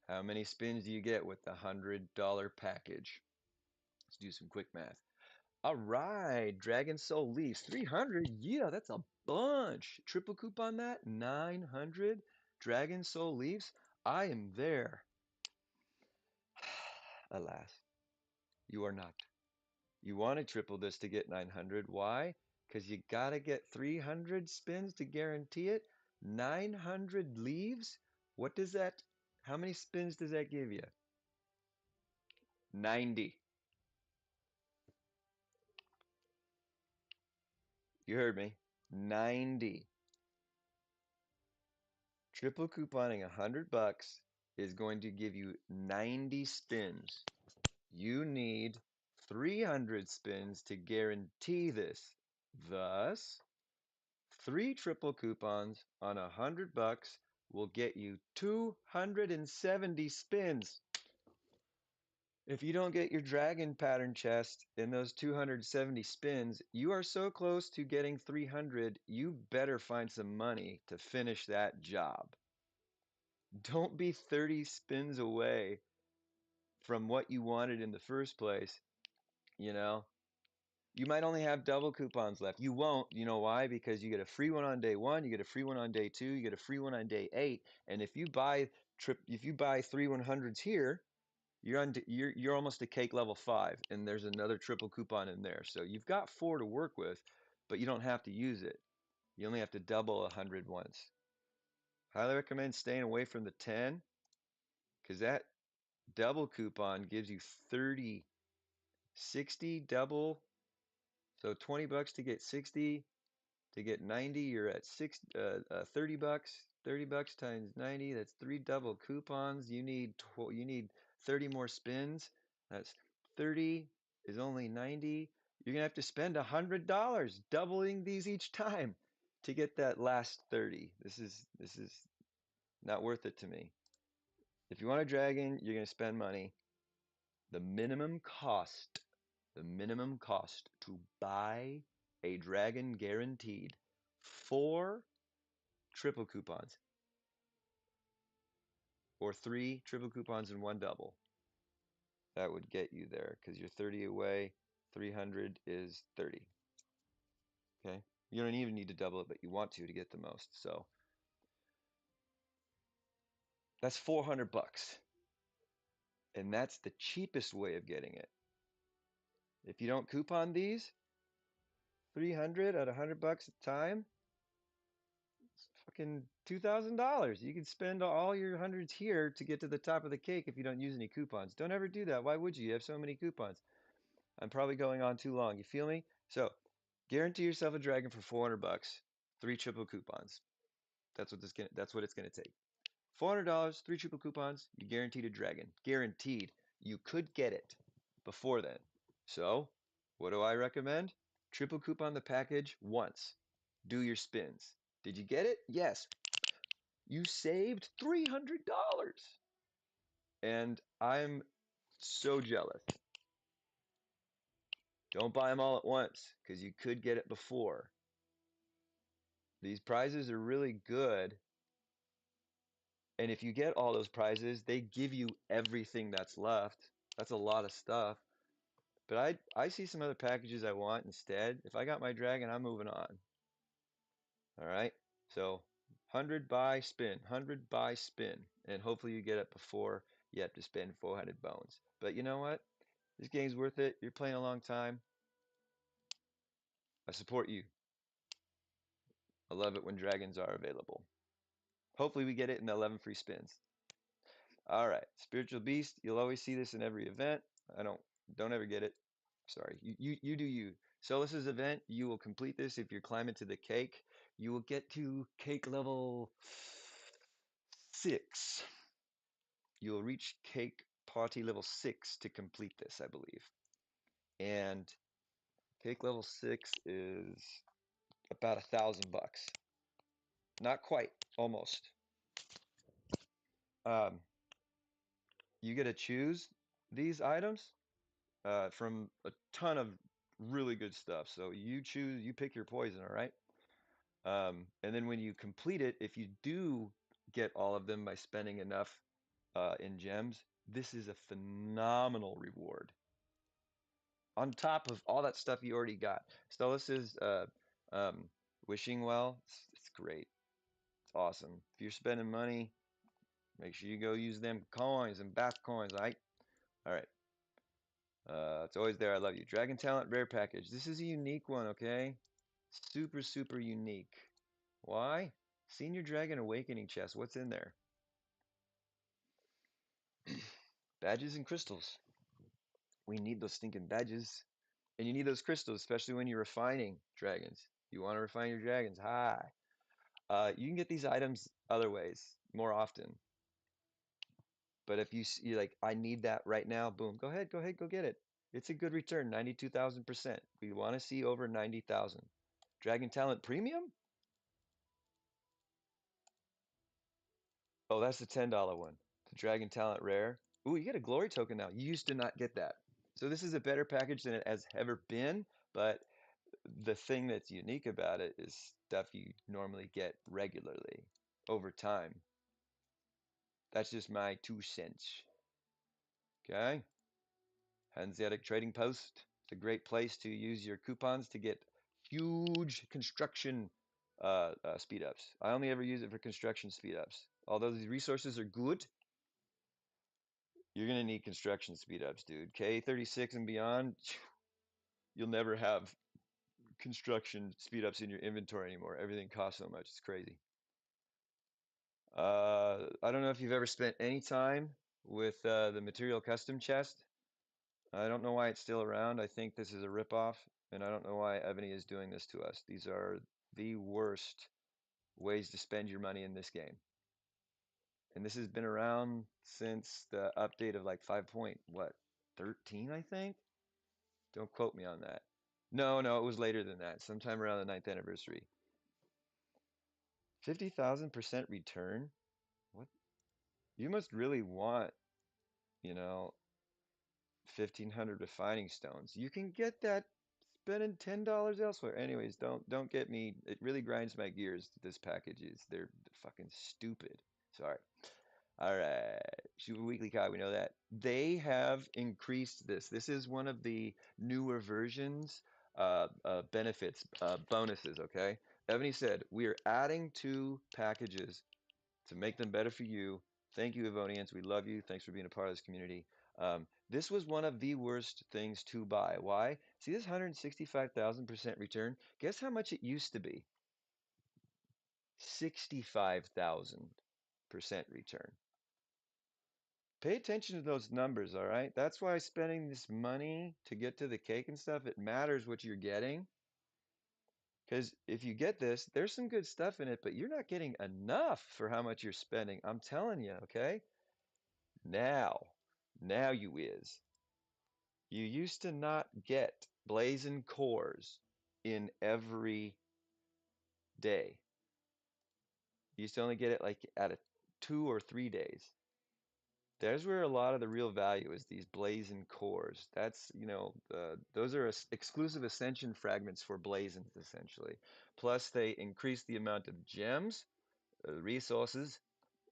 how many spins do you get with the $100 package? Let's do some quick math. All right, Dragon Soul Leaves, 300. Yeah, that's a bunch. Triple coupon that, 900. Dragon Soul Leaves, I am there. Alas, you are not. You want to triple this to get 900. Why? Because you got to get 300 spins to guarantee it. 900 leaves? What does that, how many spins does that give you? 90. You heard me. 90. Triple couponing $100 is going to give you 90 spins. You need 300 spins to guarantee this. Thus, 3 triple coupons on $100 will get you 270 spins. If you don't get your dragon pattern chest in those 270 spins, you are so close to getting 300, you better find some money to finish that job. Don't be 30 spins away from what you wanted in the first place, you know? You might only have double coupons left. You won't. You know why? Because you get a free one on day one, you get a free one on day two, you get a free one on day 8, and if you buy 3 100s here, you're almost to cake level 5, and there's another triple coupon in there. So you've got 4 to work with, but you don't have to use it. You only have to double 100 once. Highly recommend staying away from the 10, because that double coupon gives you 30, 60 double. So $20 to get 60, to get 90, you're at $30. $30 times 90, that's 3 double coupons. You need 30 more spins. That's 30 is only 90. You're gonna have to spend $100 doubling these each time to get that last 30. This is not worth it to me. If you want a dragon, you're gonna spend money. The minimum cost, the minimum cost to buy a dragon guaranteed, 4 triple coupons or 3 triple coupons and 1 double. That would get you there because you're 30 away. 300 is 30. Okay. You don't even need to double it, but you want to get the most. So that's $400. And that's the cheapest way of getting it. If you don't coupon these, 300 at $100 a time, fucking $2,000. You can spend all your hundreds here to get to the top of the cake if you don't use any coupons. Don't ever do that. Why would you? You have so many coupons. I'm probably going on too long. You feel me? So, guarantee yourself a dragon for $400, 3 triple coupons. That's what it's gonna take. $400, 3 triple coupons, you guaranteed a dragon. Guaranteed. You could get it before then. So, what do I recommend? Triple coupon the package once. Do your spins. Did you get it? Yes. You saved $300. And I'm so jealous. Don't buy them all at once because you could get it before. These prizes are really good. And if you get all those prizes, they give you everything that's left. That's a lot of stuff. But I see some other packages I want instead. If I got my dragon, I'm moving on. All right. So 100 buy spin, 100 buy spin, and hopefully you get it before you have to spend 400 bones. But you know what? This game's worth it. You're playing a long time. I support you. I love it when dragons are available. Hopefully we get it in the 11 free spins. All right, spiritual beast. You'll always see this in every event. I don't ever get it. Sorry, you do you. Solus's event. You will complete this if you're climbing to the cake. You will get to cake level 6. You will reach cake party level 6 to complete this, I believe. And cake level 6 is about $1,000. Not quite, almost. Um, you get to choose these items from a ton of Really good stuff. So you choose, you pick your poison, all right? And then when you complete it, if you do get all of them by spending enough in gems, this is a phenomenal reward on top of all that stuff you already got. Stelis is um, wishing well. It's great. It's awesome. If you're spending money, make sure you go use them coins and bath coins, all right? All right. It's always there. I love you. Dragon Talent Rare Package. This is a unique one, okay? Super, super unique. Why? Senior Dragon Awakening chest. What's in there? Badges and crystals. We need those stinking badges. And you need those crystals, especially when you're refining dragons. You want to refine your dragons. Hi. You can get these items other ways more often. But if you like, I need that right now, boom, go ahead, go get it. It's a good return, 92,000%. We want to see over 90,000. Dragon Talent Premium? Oh, that's the $10 one. The Dragon Talent Rare. Ooh, you get a glory token now. You used to not get that. So this is a better package than it has ever been, but the thing that's unique about it is stuff you normally get regularly over time. That's just my 2 cents. Okay? Hanseatic Trading Post. It's a great place to use your coupons to get huge construction speed ups. I only ever use it for construction speed ups. Although these resources are good, you're gonna need construction speed ups, dude. K36 and beyond, you'll never have construction speed ups in your inventory anymore. Everything costs so much. It's crazy. I don't know if you've ever spent any time with the material custom chest. I don't know why it's still around. I think this is a ripoff, and I don't know why Ebony is doing this to us. These are the worst ways to spend your money in this game. And this has been around since the update of like 5 point, what, 13, I think? Don't quote me on that. No, no, it was later than that, sometime around the ninth anniversary. 50,000% return? What? You must really want, you know, 1,500 refining stones. You can get that spending $10 elsewhere. Anyways, don't get me. It really grinds my gears. This package is they're fucking stupid. Sorry. All right, Super Weekly Kai, we know that. They have increased this. This is one of the newer versions, benefits, bonuses, okay? Ebony said, we are adding 2 packages to make them better for you. Thank you, Evonians. We love you. Thanks for being a part of this community. This was one of the worst things to buy. Why? See this 165,000% return? Guess how much it used to be? 65,000% return. Pay attention to those numbers, all right? That's why spending this money to get to the cake and stuff, it matters what you're getting. Because if you get this, there's some good stuff in it, but you're not getting enough for how much you're spending. I'm telling you, okay? Now, now you is. You used to not get blazing cores in every day. You used to only get it like at a 2 or 3 days. There's where a lot of the real value is these blazing cores. That's, those are exclusive ascension fragments for blazons, essentially. Plus, they increase the amount of gems, resources,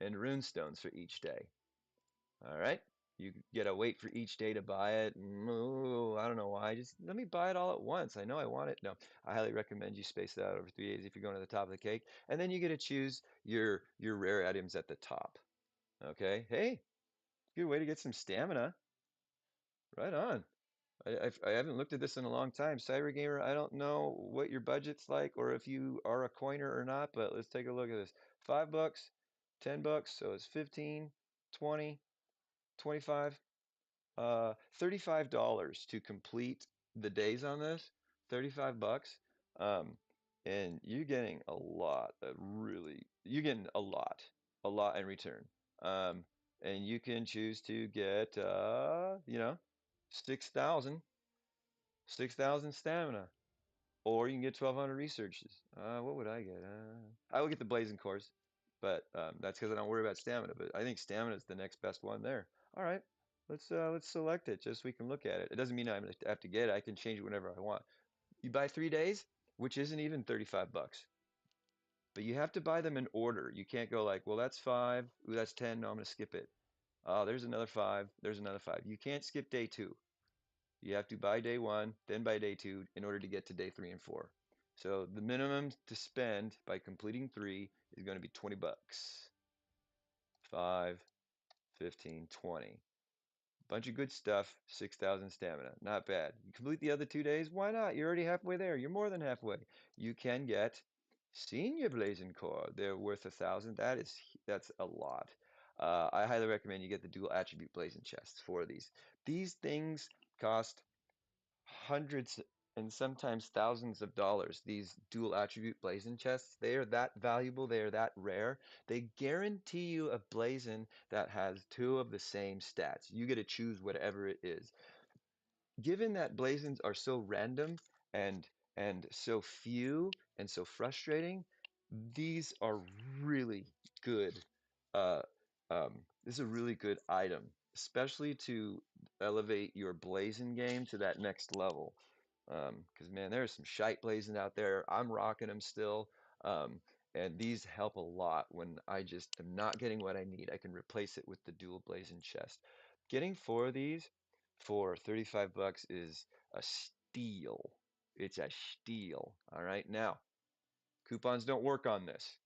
and runestones for each day. All right. You get to wait for each day to buy it. Oh, I don't know why. Just let me buy it all at once. I know I want it. No, I highly recommend you space it out over 3 days if you're going to the top of the cake. And then you get to choose your rare items at the top. Okay. Hey, good way to get some stamina. Right on. I haven't looked at this in a long time. Cyber Gamer, I don't know what your budget's like or if you are a coiner or not, but let's take a look at this. $5, $10, so it's 15, 20, 25. $35 to complete the days on this. 35 bucks. Um, and you're getting a lot of you're getting a lot in return. And you can choose to get, 6,000, 6,000 stamina, or you can get 1,200 researches. What would I get? I would get the Blazing Course, but that's because I don't worry about stamina. But I think stamina is the next best one there. All right. let's select it just so we can look at it. It doesn't mean I have to get it. I can change it whenever I want. You buy 3 days, which isn't even 35 bucks. But you have to buy them in order. You can't go like, well, that's five. Ooh, that's 10. No, I'm gonna skip it. Oh, there's another five. There's another five. You can't skip day two. You have to buy day one, then buy day two in order to get to day three and four. So the minimum to spend by completing three is going to be 20 bucks. 5, 15, 20. Bunch of good stuff, 6,000 stamina. Not bad. You complete the other 2 days, why not? You're already halfway there. You're more than halfway. You can get senior blazing core. They're worth 1,000. That's a lot. I highly recommend you get the dual attribute blazing chests for these. These things cost hundreds and sometimes thousands of dollars. These dual attribute blazon chests, they are that valuable, they are that rare. They guarantee you a blazon that has two of the same stats. You get to choose whatever it is. Given that blazons are so random and so few and so frustrating, these are really good. Uh, this is a really good item, especially to elevate your blazon game to that next level. Because man, there's some shite blazing out there. I'm rocking them still. And these help a lot when I just am not getting what I need. I can replace it with the dual blazon chest. Getting four of these for 35 bucks is a steal. It's a steal. All right. Now, coupons don't work on this.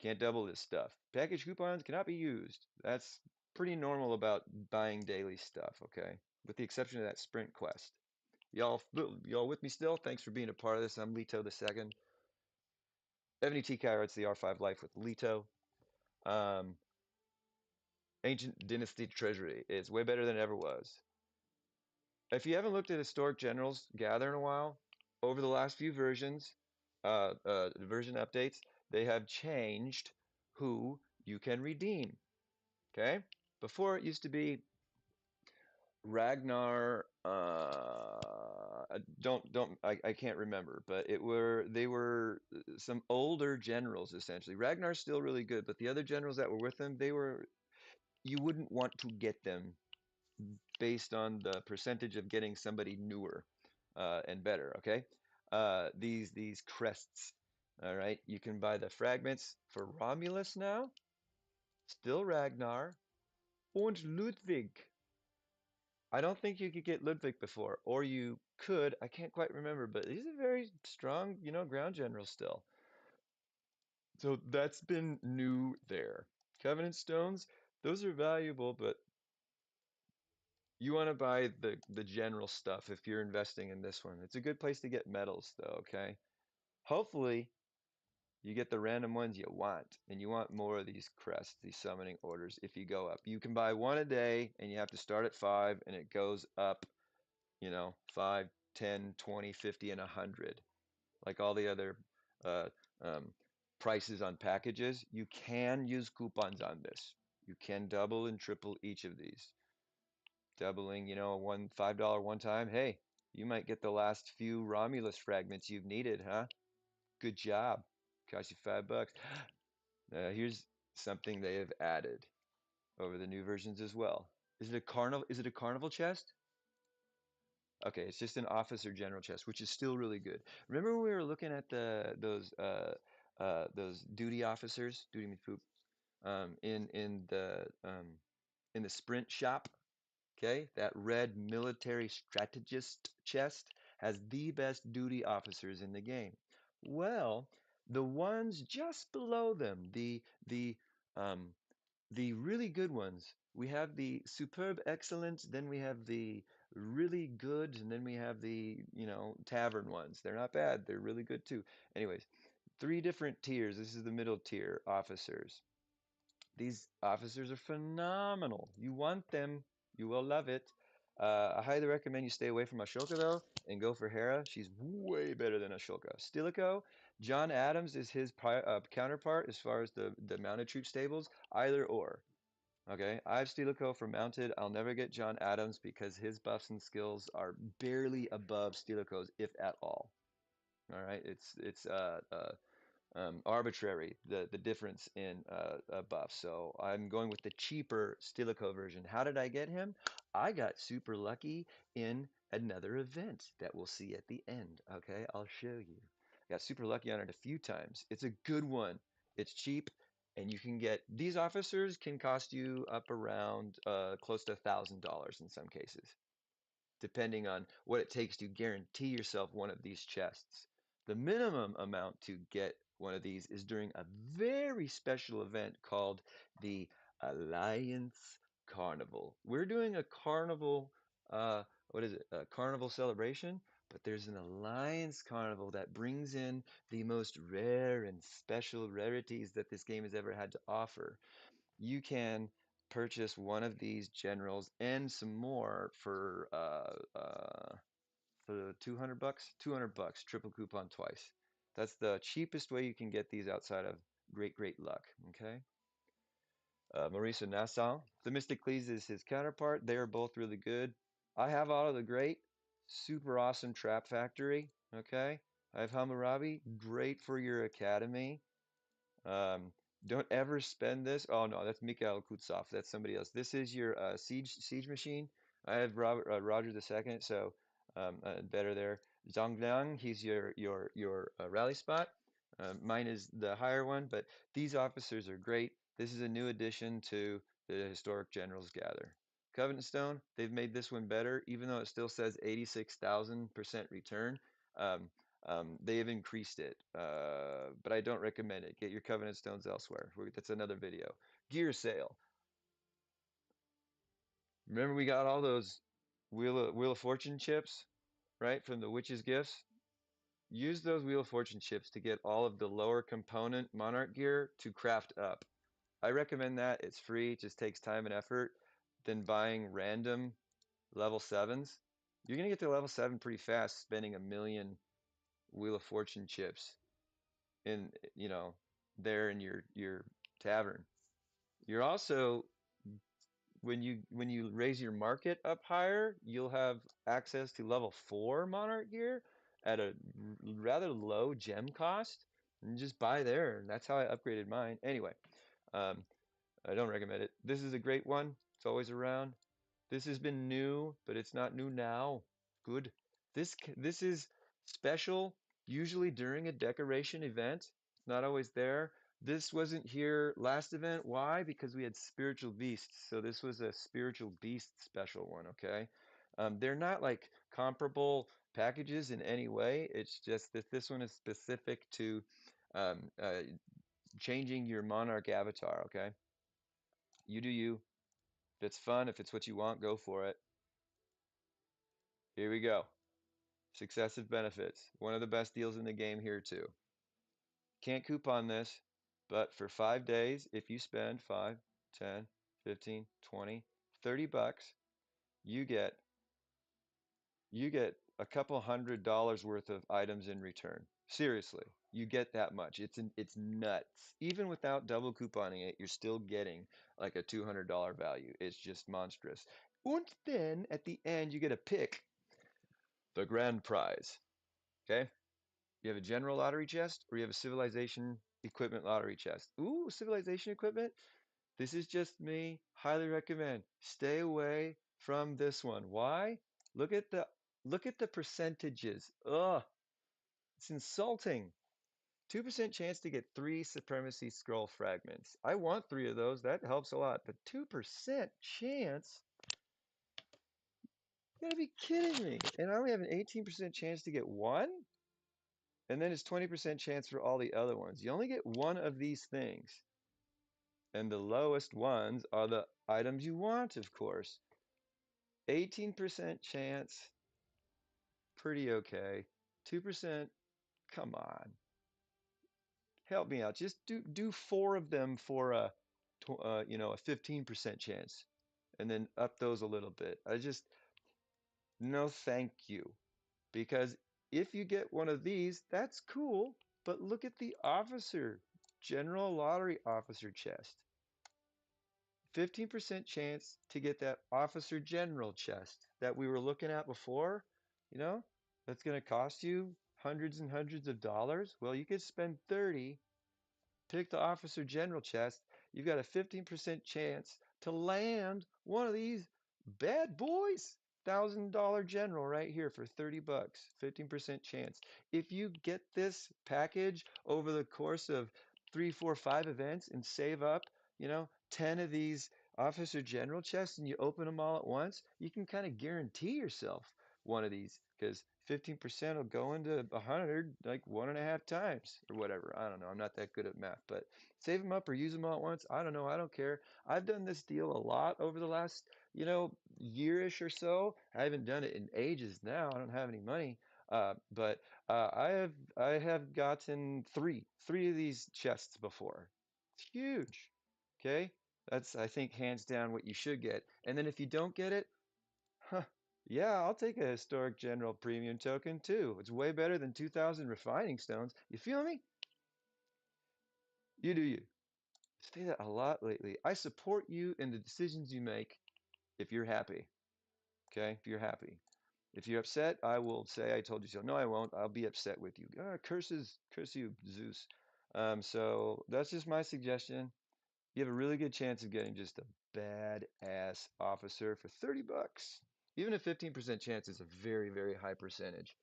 Can't double this stuff. Package coupons cannot be used. That's pretty normal about buying daily stuff, okay? With the exception of that sprint quest. Y'all with me still? Thanks for being a part of this. I'm Leto the second. Ebony TK writes the R5 Life with Leto. Um, Ancient Dynasty Treasury is way better than it ever was. If you haven't looked at Historic Generals Gather in a while, over the last few versions, version updates, they have changed who you can redeem. Okay? Before it used to be Ragnar. I can't remember, but they were some older generals essentially. Ragnar's still really good, but the other generals that were with them, you wouldn't want to get them based on the percentage of getting somebody newer and better. Okay, these crests. All right, you can buy the fragments for Romulus now, still Ragnar, and Ludwig. I don't think you could get Ludwig before, or you could. I can't quite remember, but he's a very strong, ground general still. So that's been new there. Covenant stones, those are valuable, but you want to buy the general stuff if you're investing in this one. It's a good place to get medals, though, okay? Hopefully, you get the random ones you want, and you want more of these crests, these summoning orders, if you go up. You can buy one a day, and you have to start at 5, and it goes up 5, 10, 20, 50, and 100. Like all the other uh, um, prices on packages, you can use coupons on this. You can double and triple each of these. Doubling, one $5 one time. Hey, you might get the last few Romulus fragments you've needed, huh? Good job. Cost you $5. Here's something they have added over the new versions as well. Is it a carnival? Is it a carnival chest? Okay, it's just an officer general chest, which is still really good. Remember when we were looking at those duty officers, duty means poop, in the sprint shop? Okay, that red military strategist chest has the best duty officers in the game. Well, the ones just below them, um, the really good ones. We have the superb excellent, then we have the really good, and then we have the, tavern ones. They're not bad, they're really good too. Anyways, three different tiers. This is the middle tier officers. These officers are phenomenal. You want them, you will love it. I highly recommend you stay away from Ashoka though and go for Hera. She's way better than Ashoka. Stilicho, John Adams is his counterpart as far as the mounted troop stables. Either or. Okay, I have Stilicho for mounted. I'll never get John Adams because his buffs and skills are barely above Stilicho's, if at all. All right, it's arbitrary, the difference in buff. So I'm going with the cheaper Stilicho version. How did I get him? I got super lucky in another event that we'll see at the end. Okay, I'll show you. Got super lucky on it a few times. It's a good one. It's cheap, and you can get these officers can cost you up around close to $1,000 in some cases, depending on what it takes to guarantee yourself one of these chests. The minimum amount to get one of these is during a very special event called the Alliance Carnival. We're doing a carnival, what is it? A carnival celebration, but there's an Alliance Carnival that brings in the most rare and special rarities that this game has ever had to offer. You can purchase one of these generals and some more for 200 bucks, 200 bucks, triple coupon twice. That's the cheapest way you can get these outside of great luck. Okay. Marisa Nassau, the Mysticles is his counterpart. They are both really good. I have Otto the Great, super awesome trap factory. Okay. I have Hammurabi, great for your academy. Um, don't ever spend this. Oh no, that's Mikhail Kutsov. That's somebody else. This is your siege machine. I have Roger the Second, so better there. Zhongliang, he's your rally spot. Mine is the higher one, but these officers are great. This is a new addition to the Historic Generals Gather. Covenant Stone, they've made this one better, even though it still says 86,000% return. Um, they have increased it, but I don't recommend it. Get your Covenant Stones elsewhere. That's another video. Gear sale. Remember we got all those Wheel of Fortune chips, right, from the Witch's Gifts? Use those Wheel of Fortune chips to get all of the lower component Monarch gear to craft up. I recommend that. It's free. It just takes time and effort than buying random level 7s. You're going to get to level 7 pretty fast spending a million Wheel of Fortune chips in there in your tavern. You're also when you raise your market up higher, you'll have access to level 4 Monarch gear at a rather low gem cost, and just buy there. And that's how I upgraded mine. Anyway, um, I don't recommend it. This is a great one. It's always around. This has been new, but it's not new now. Good. This is special, usually during a decoration event. It's not always there. This wasn't here last event. Why? Because we had spiritual beasts. So this was a spiritual beast special one, okay? They're not like comparable packages in any way. It's just that this one is specific to um, uh, changing your monarch avatar, okay? You do you. If it's fun, if it's what you want, go for it. Here we go. Successive benefits. One of the best deals in the game here too. Can't coupon this, but for 5 days, if you spend 5, 10, 15, 20, 30 bucks, you get you get a couple $100 worth of items in return. Seriously, you get that much. It's nuts. Even without double couponing it, you're still getting like a $200 value. It's just monstrous. And then at the end, you get to pick the grand prize. Okay? You have a general lottery chest or you have a civilization equipment lottery chest. Ooh, civilization equipment. This is just me. Highly recommend. Stay away from this one. Why? Look at the look at the percentages. Ugh, it's insulting. 2% chance to get 3 supremacy scroll fragments. I want 3 of those. That helps a lot. But 2% chance? You gotta be kidding me. And I only have an 18% chance to get one? And then it's 20% chance for all the other ones. You only get one of these things. And the lowest ones are the items you want, of course. 18% chance, pretty okay. 2%, come on. Help me out. Just do 4 of them for a 15% chance. And then up those a little bit. No thank you. Because if you get one of these, that's cool. But look at the officer, general lottery officer chest. 15% chance to get that officer general chest that we were looking at before, you know, that's going to cost you hundreds and hundreds of dollars? Well, you could spend 30, pick the Officer General chest. You've got a 15% chance to land one of these bad boys. $1,000 general right here for 30 bucks, 15% chance. If you get this package over the course of 3, 4, 5 events and save up, 10 of these Officer General chests and you open them all at once, you can kind of guarantee yourself one of these because 15% will go into 100 like 1.5 times or whatever. I don't know. I'm not that good at math, but save them up or use them all at once. I don't know. I don't care. I've done this deal a lot over the last, yearish or so. I haven't done it in ages now. I don't have any money. But I have gotten three of these chests before. It's huge. Okay. That's, I think, hands down what you should get. And then if you don't get it, huh, yeah, I'll take a historic general premium token too. It's way better than 2,000 refining stones. You feel me? You do you. Say that a lot lately. I support you in the decisions you make if you're happy. Okay? If you're happy. If you're upset, I will say I told you so. No, I won't. I'll be upset with you. Curse you, Zeus. So that's just my suggestion. You have a really good chance of getting just a badass officer for 30 bucks. Even a 15% chance is a very, very high percentage,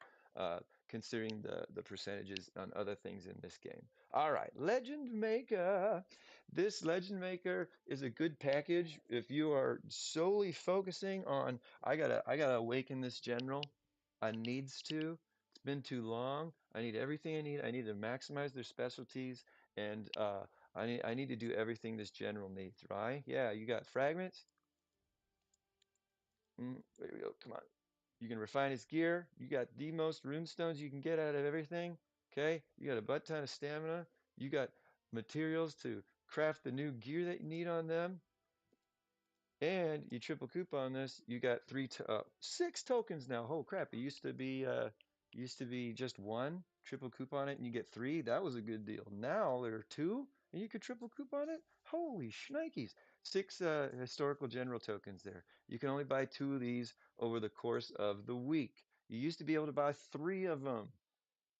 considering the percentages on other things in this game. All right, Legend Maker. This Legend Maker is a good package if you are solely focusing on, I gotta awaken this general. I needs to. It's been too long. I need everything I need. I need to maximize their specialties and I need to do everything this general needs, right? Yeah, you got fragments. There we go. Come on. You can refine his gear. You got the most rune stones you can get out of everything. Okay. You got a butt ton of stamina. You got materials to craft the new gear that you need on them. And you triple coupon this, you got 6 tokens now. Oh crap! It used to be just one. Triple coupon it and you get 3. That was a good deal. Now there are 2 and you could triple coupon it. Holy shnikes! 6 historical general tokens there. You can only buy 2 of these over the course of the week. You used to be able to buy 3 of them.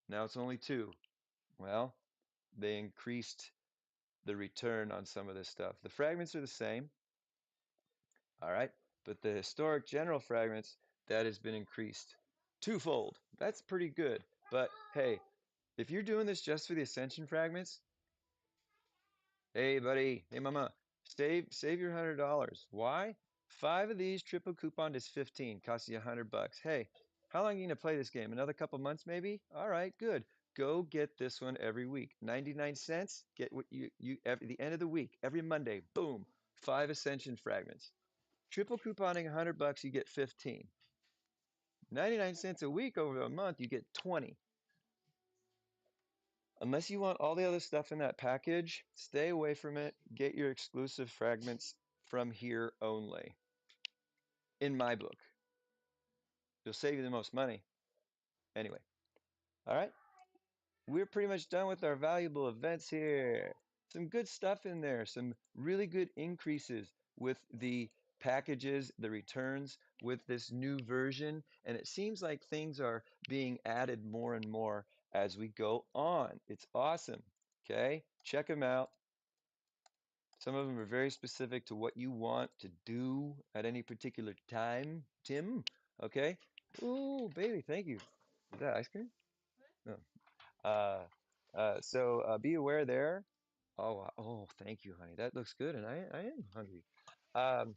Now it's only 2. Well, they increased the return on some of this stuff. The fragments are the same. All right, but the historic general fragments, that has been increased twofold. That's pretty good. But hey, if you're doing this just for the ascension fragments, hey buddy, hey mama, save your $100. Why? 5 of these triple coupon is 15, costs you $100. Hey, how long are you gonna play this game? Another couple months maybe? All right, good. Go get this one every week. 99 cents. Get what you at the end of the week, every Monday. Boom, 5 ascension fragments. Triple couponing $100, you get 15. 99 cents a week over a month, you get 20. Unless you want all the other stuff in that package, stay away from it. Get your exclusive fragments from here only. In my book, you'll save you the most money. Anyway, all right. We're pretty much done with our valuable events here. Some good stuff in there, some really good increases with the packages, the returns with this new version, and it seems like things are being added more and more as we go on. It's awesome. Okay, check them out. Some of them are very specific to what you want to do at any particular time, Tim. Okay. Ooh, baby, thank you. Is that ice cream? No. Uh, so be aware there. Oh, thank you, honey. That looks good, and I am hungry. Um,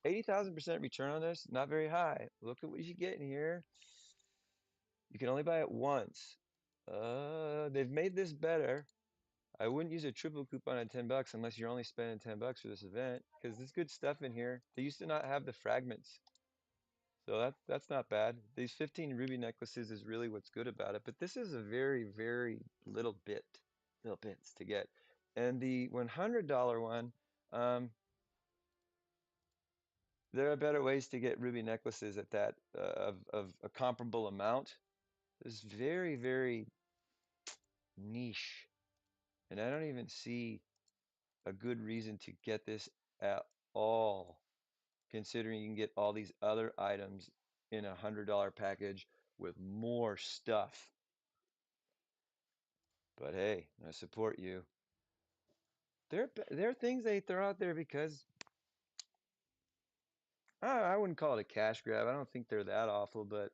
80,000% return on this, not very high. Look at what you get in here. You can only buy it once. They've made this better. I wouldn't use a triple coupon at $10 unless you're only spending $10 for this event, because there's good stuff in here. They used to not have the fragments. So that's not bad. These 15 ruby necklaces is really what's good about it. But this is a very, very little bits to get. And the $100 one, um, there are better ways to get ruby necklaces at that of a comparable amount. It's very, very niche. And I don't even see a good reason to get this at all, considering you can get all these other items in a $100 package with more stuff. But hey, I support you. There are things they throw out there because I wouldn't call it a cash grab. I don't think they're that awful, but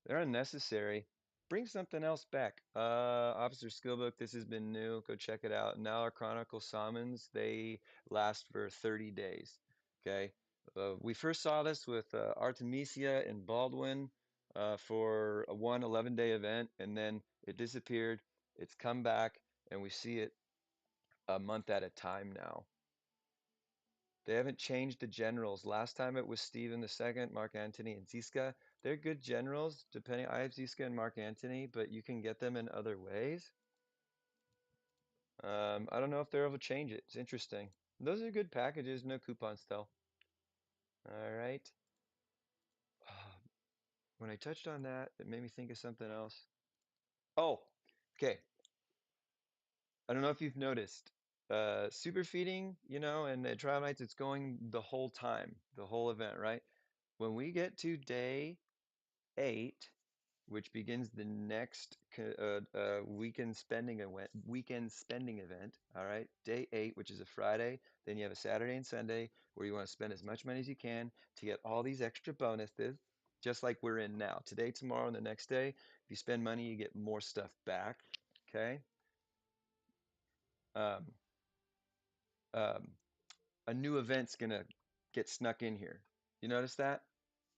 they're unnecessary. Bring something else back. Officer Skillbook, this has been new. Go check it out. Now our Chronicle Summons, they last for 30 days. Okay. We first saw this with Artemisia and Baldwin for a 11-day event, and then it disappeared. It's come back, and we see it a month at a time now. They haven't changed the generals. Last time it was Stephen II, Mark Antony, and Ziska. They're good generals, depending. I have Ziska and Mark Antony, but you can get them in other ways. I don't know if they're able to change it. It's interesting. Those are good packages, no coupons though. All right. When I touched on that, it made me think of something else. Oh, okay. I don't know if you've noticed. Super feeding, and the trial nights, it's going the whole time, the whole event, right? When we get to day 8, which begins the next weekend spending event. All right, day 8, which is a Friday. Then you have a Saturday and Sunday where you want to spend as much money as you can to get all these extra bonuses, just like we're in now. Today, tomorrow, and the next day. If you spend money, you get more stuff back. Okay. Um, um, a new event's gonna get snuck in here. You notice that?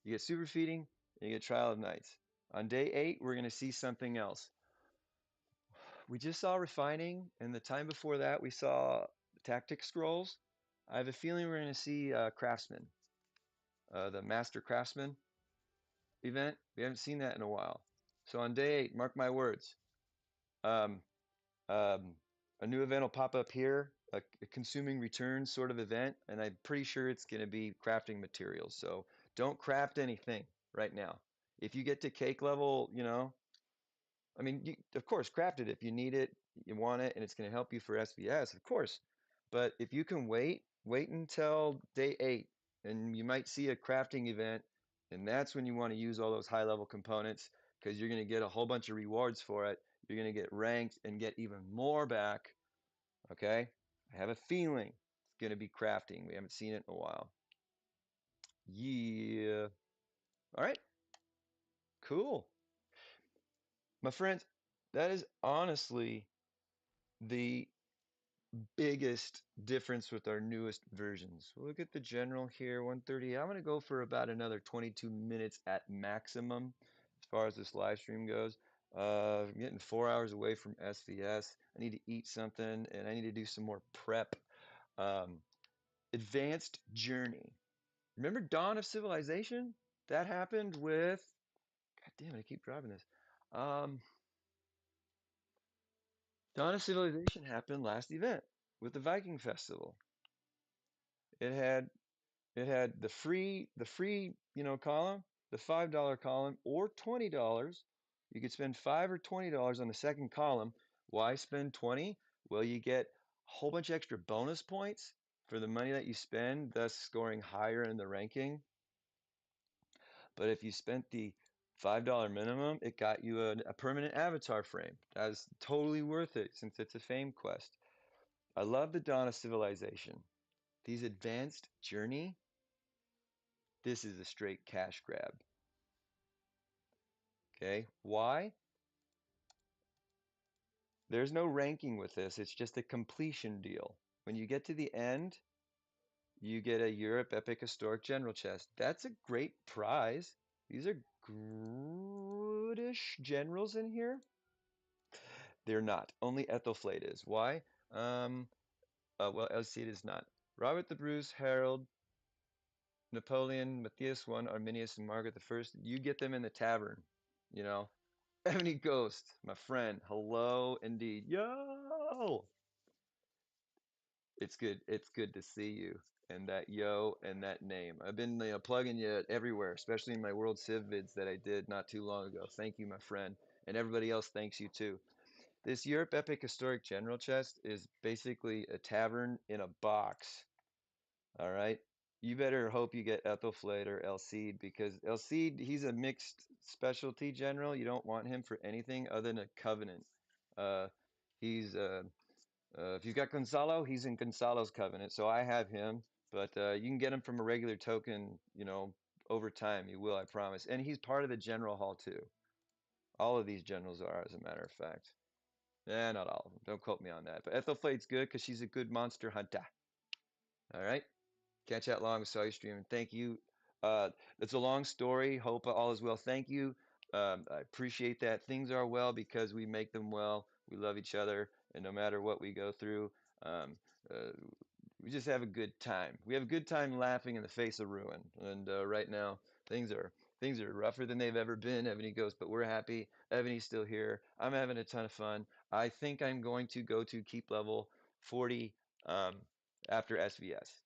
You get super feeding and you get trial of nights. On day 8, we're gonna see something else. We just saw refining, and the time before that, we saw tactic scrolls. I have a feeling we're going to see craftsman, the master craftsman event. We haven't seen that in a while. So on day 8, mark my words, um, um, a new event will pop up here, a consuming returns sort of event, and I'm pretty sure it's going to be crafting materials. So don't craft anything right now. If you get to cake level, I mean, of course, craft it if you need it, you want it, and it's going to help you for SVS, of course. But if you can wait until day 8, and you might see a crafting event, and that's when you want to use all those high level components because you're going to get a whole bunch of rewards for it. You're going to get ranked and get even more back. Okay? I have a feeling it's going to be crafting. We haven't seen it in a while. Yeah. All right. Cool. My friends, that is honestly the biggest difference with our newest versions. We'll look at the general here, 130. I'm going to go for about another 22 minutes at maximum as far as this live stream goes. I'm getting 4 hours away from SVS. I need to eat something and I need to do some more prep. Um, Advanced Journey. Remember Dawn of Civilization? That happened with, God damn it, I keep driving this. Um, Dawn of Civilization happened last event with the Viking Festival. It had the free column, the $5 column, or $20. You could spend $5 or $20 on the second column. Why spend 20? Well, you get a whole bunch of extra bonus points for the money that you spend, thus scoring higher in the ranking. But if you spent the $5 minimum, it got you a permanent avatar frame. That's totally worth it since it's a fame quest. I love the Dawn of Civilization. These advanced journey, this is a straight cash grab. Okay, why? There's no ranking with this. It's just a completion deal. When you get to the end, you get a Europe Epic Historic General Chest. That's a great prize. These are goodish generals in here. They're not. Only Ethelflaed is. Why? Well, Elcid is not. Robert the Bruce, Harold, Napoleon, Matthias I, Arminius, and Margaret the First. You get them in the tavern, you know. Ebony Ghost, my friend. Hello, indeed. Yo! It's good. It's good to see you. And that yo and that name. I've been plugging you everywhere, especially in my World Civ vids that I did not too long ago. Thank you, my friend. And everybody else thanks you too. This Europe Epic Historic General Chest is basically a tavern in a box. All right. You better hope you get Ethelflaed or Elcid because Elcid, he's a mixed specialty general. You don't want him for anything other than a covenant. Uh, he's if you've got Gonzalo, he's in Gonzalo's covenant, so I have him. But you can get him from a regular token, over time. You will, I promise. And he's part of the general hall too. All of these generals are, as a matter of fact. Not all of them. Don't quote me on that. But Ethelflate's good because she's a good monster hunter. All right. Catch that long. Saw you streaming. Thank you. It's a long story. Hope all is well. Thank you. I appreciate that. Things are well because we make them well. We love each other, and no matter what we go through, um, uh, we just have a good time. We have a good time laughing in the face of ruin. And right now, things are things are rougher than they've ever been. Ebony goes, but we're happy. Ebony's still here. I'm having a ton of fun. I think I'm going to go to keep level 40 after SVS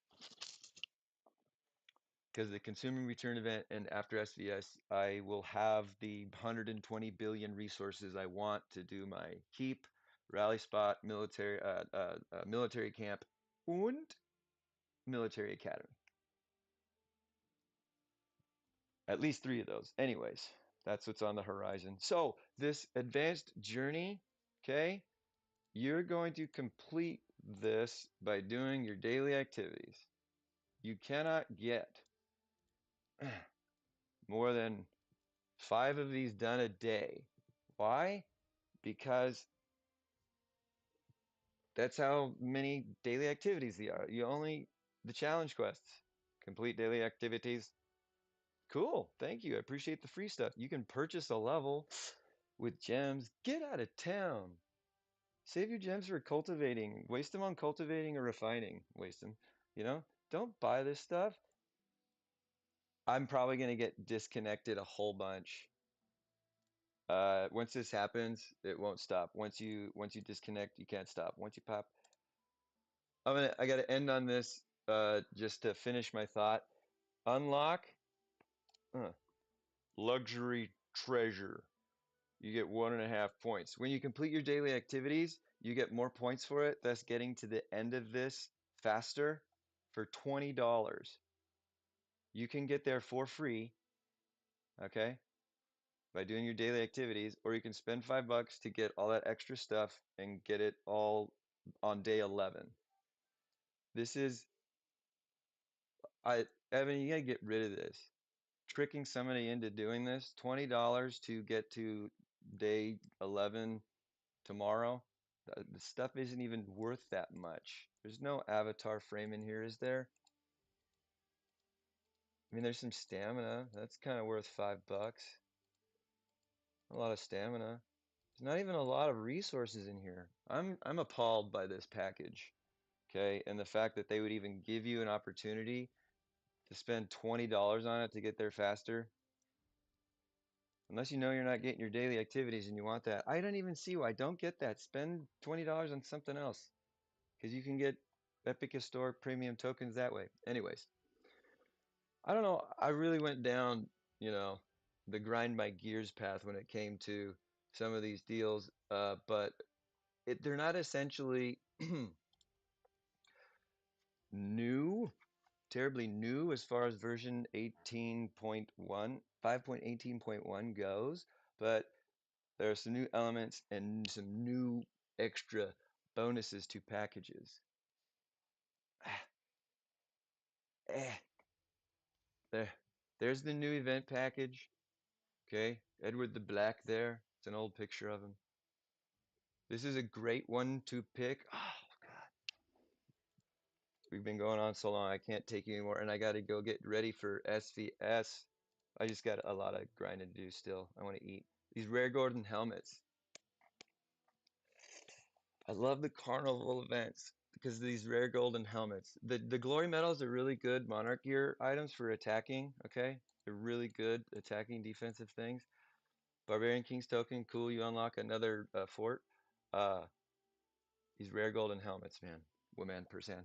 because the consumer return event and after SVS, I will have the 120 billion resources I want to do my keep, rally spot, military camp, and military academy. At least three of those. Anyways, that's what's on the horizon. So this advanced journey, okay, you're going to complete this by doing your daily activities. You cannot get more than 5 of these done a day. Why? Because that's how many daily activities there are. The challenge quests, complete daily activities. Cool, thank you. I appreciate the free stuff. You can purchase a level with gems. Get out of town. Save your gems for cultivating. Waste them on cultivating or refining. Waste them. Don't buy this stuff. I'm probably going to get disconnected a whole bunch. Once this happens, it won't stop. Once you disconnect, you can't stop. Once you pop, I gotta end on this just to finish my thought. Unlock uh, luxury treasure. You get 1.5 points. When you complete your daily activities, you get more points for it, thus getting to the end of this faster for $20. You can get there for free, okay, by doing your daily activities, or you can spend $5 to get all that extra stuff and get it all on day 11. This is Evan, you gotta get rid of this. Tricking somebody into doing this, $20 to get to day 11 tomorrow. The stuff isn't even worth that much. There's no avatar frame in here, is there? I mean, there's some stamina. That's kind of worth $5. A lot of stamina. There's not even a lot of resources in here. I'm appalled by this package, okay? And the fact that they would even give you an opportunity to spend $20 on it to get there faster. Unless you know you're not getting your daily activities and you want that. I don't even see why. Don't get that. Spend $20 on something else because you can get Epic Historic Premium tokens that way. Anyways, I don't know. I really went down, the grind my gears path when it came to some of these deals, but they're not essentially new, terribly new as far as version 18.1, 5.18.1 goes, but there are some new elements and some new extra bonuses to packages. Ah, eh, there, there's the new event package. Okay, Edward the Black there. It's an old picture of him. This is a great one to pick. Oh God, we've been going on so long. I can't take you anymore, and I got to go get ready for SVS. I just got a lot of grinding to do still. I want to eat these rare golden helmets. I love the carnival events because of these rare golden helmets. The glory medals are really good monarch gear items for attacking, okay? They're really good attacking defensive things. Barbarian King's token, cool, you unlock another fort. Uh, these rare golden helmets, man. Woman percent.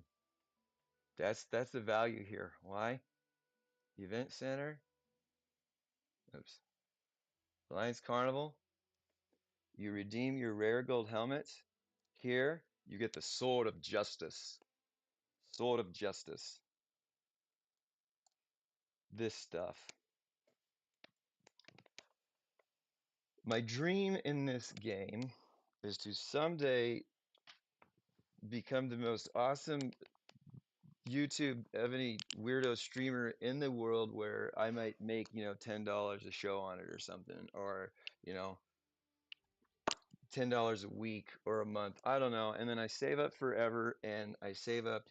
That's the value here. Why? Event center. Oops. Alliance Carnival. You redeem your rare gold helmets. Here, you get the Sword of Justice. Sword of Justice. This stuff. My dream in this game is to someday become the most awesome YouTube of any weirdo streamer in the world where I might make, $10 a show on it or something, or, you know, $10 a week or a month. I don't know. And then I save up forever and I save up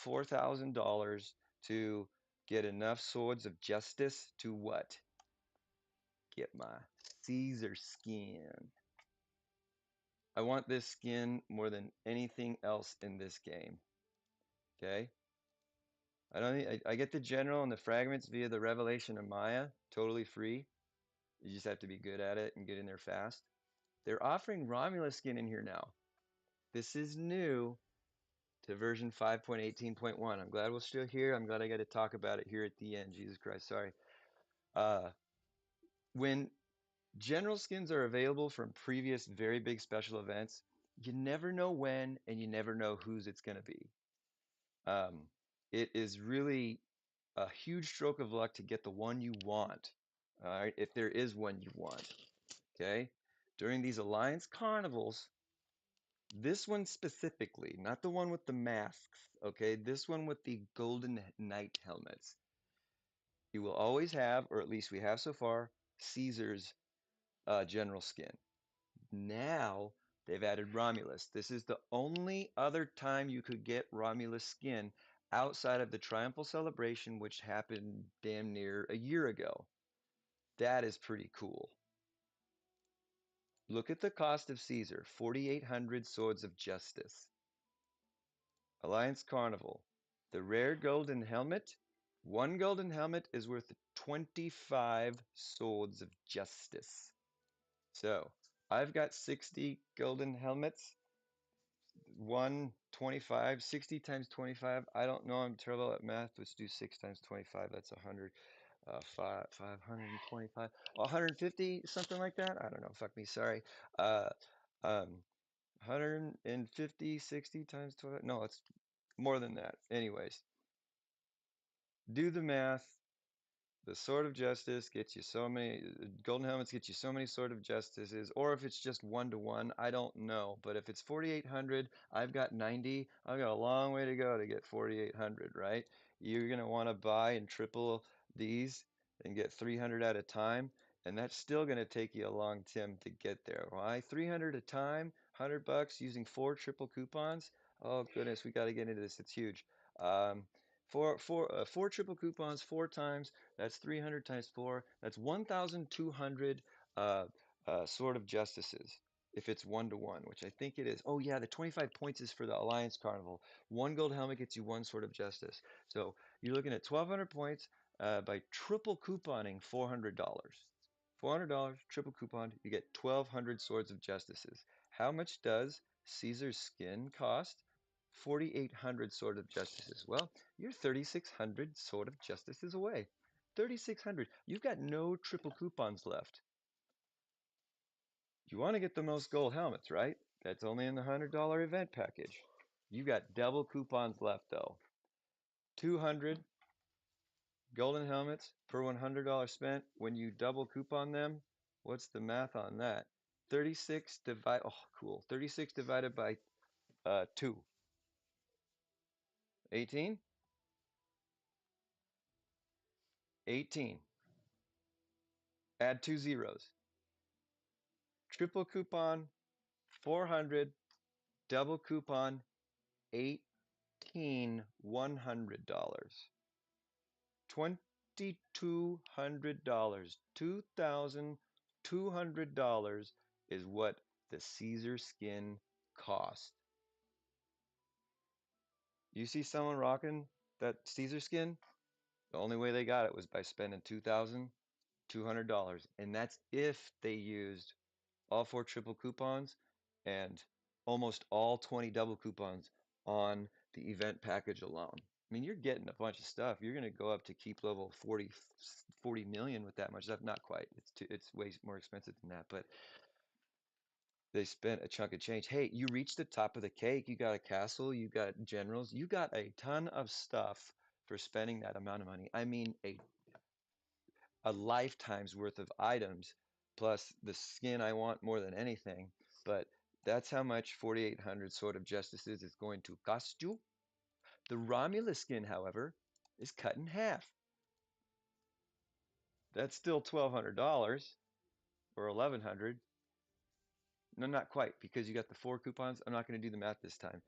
$4,000 to get enough swords of justice to what? Get my Caesar skin. I want this skin more than anything else in this game. Okay? I don't think I get the general and the fragments via the revelation of Maya, totally free. You just have to be good at it and get in there fast. They're offering Romulus skin in here now. This is new to version 5.18.1. I'm glad we're still here. I'm glad I got to talk about it here at the end. Jesus Christ, sorry. Uh, when general skins are available from previous very big special events, you never know when and you never know whose it's going to be. Um, it is really a huge stroke of luck to get the one you want. All right, if there is one you want. Okay, during these Alliance Carnivals, this one specifically, not the one with the masks. Okay, this one with the Golden Knight helmets. You will always have, or at least we have so far, Caesar's general skin. Now they've added Romulus. This is the only other time you could get Romulus skin outside of the Triumphal Celebration, which happened damn near a year ago. That is pretty cool. Look at the cost of Caesar, 4,800 Swords of Justice. Alliance Carnival. The rare golden helmet. One golden helmet is worth 25 Swords of Justice. So, I've got 60 golden helmets. 125, 60 times 25. I don't know. I'm terrible at math. Let's do 6 times 25. That's 100. 525. 150, something like that. I don't know. Fuck me. Sorry. Uh, 150, 60 times 12. No, it's more than that. Anyways, do the math. The Sword of Justice gets you so many, Golden Helmets get you so many Sword of Justices, or if it's just 1-to-1, I don't know. But if it's 4,800, I've got 90, I've got a long way to go to get 4,800, right? You're going to want to buy and triple these and get 300 at a time, and that's still going to take you a long time to get there. Why? 300 a time, 100 bucks using 4 triple coupons. Oh goodness, we got to get into this. It's huge. Um, four triple coupons 4 times. That's 300 times 4. That's 1,200 Sword of Justices if it's 1-to-1, which I think it is. Oh yeah, the 25 points is for the Alliance Carnival. One gold helmet gets you one Sword of Justice. So you're looking at 1,200 points by triple couponing $400. $400 triple coupon, you get 1,200 Swords of Justices. How much does Caesar's skin cost? 4,800 Sword of Justices. Well, you're 3,600 Sword of Justices away. 3,600. You've got no triple coupons left. You want to get the most gold helmets, right? That's only in the $100 event package. You got double coupons left though. 200 golden helmets per $100 spent. When you double coupon them, what's the math on that? 36 divided, oh cool, 36 divided by 2. 18? 18. Add 2 zeros. Triple coupon, 400. Double coupon, 18 $100. $2,200. $2,200 is what the Caesar skin cost. You see someone rocking that Caesar skin? The only way they got it was by spending $2,200. And that's if they used all 4 triple coupons and almost all 20 double coupons on the event package alone. I mean, you're getting a bunch of stuff. You're going to go up to keep level 40 million with that much stuff. Not quite. It's way more expensive than that, but they spent a chunk of change. Hey, you reached the top of the cake. You got a castle. You got generals. You got a ton of stuff for spending that amount of money. I mean, a lifetime's worth of items plus the skin I want more than anything. But That's how much 4,800 Sword of Justices is going to cost you. The Romulus skin, however, is cut in half. That's still $1,200 or 1,100. No, not quite, because you got the 4 coupons. I'm not going to do the math this time.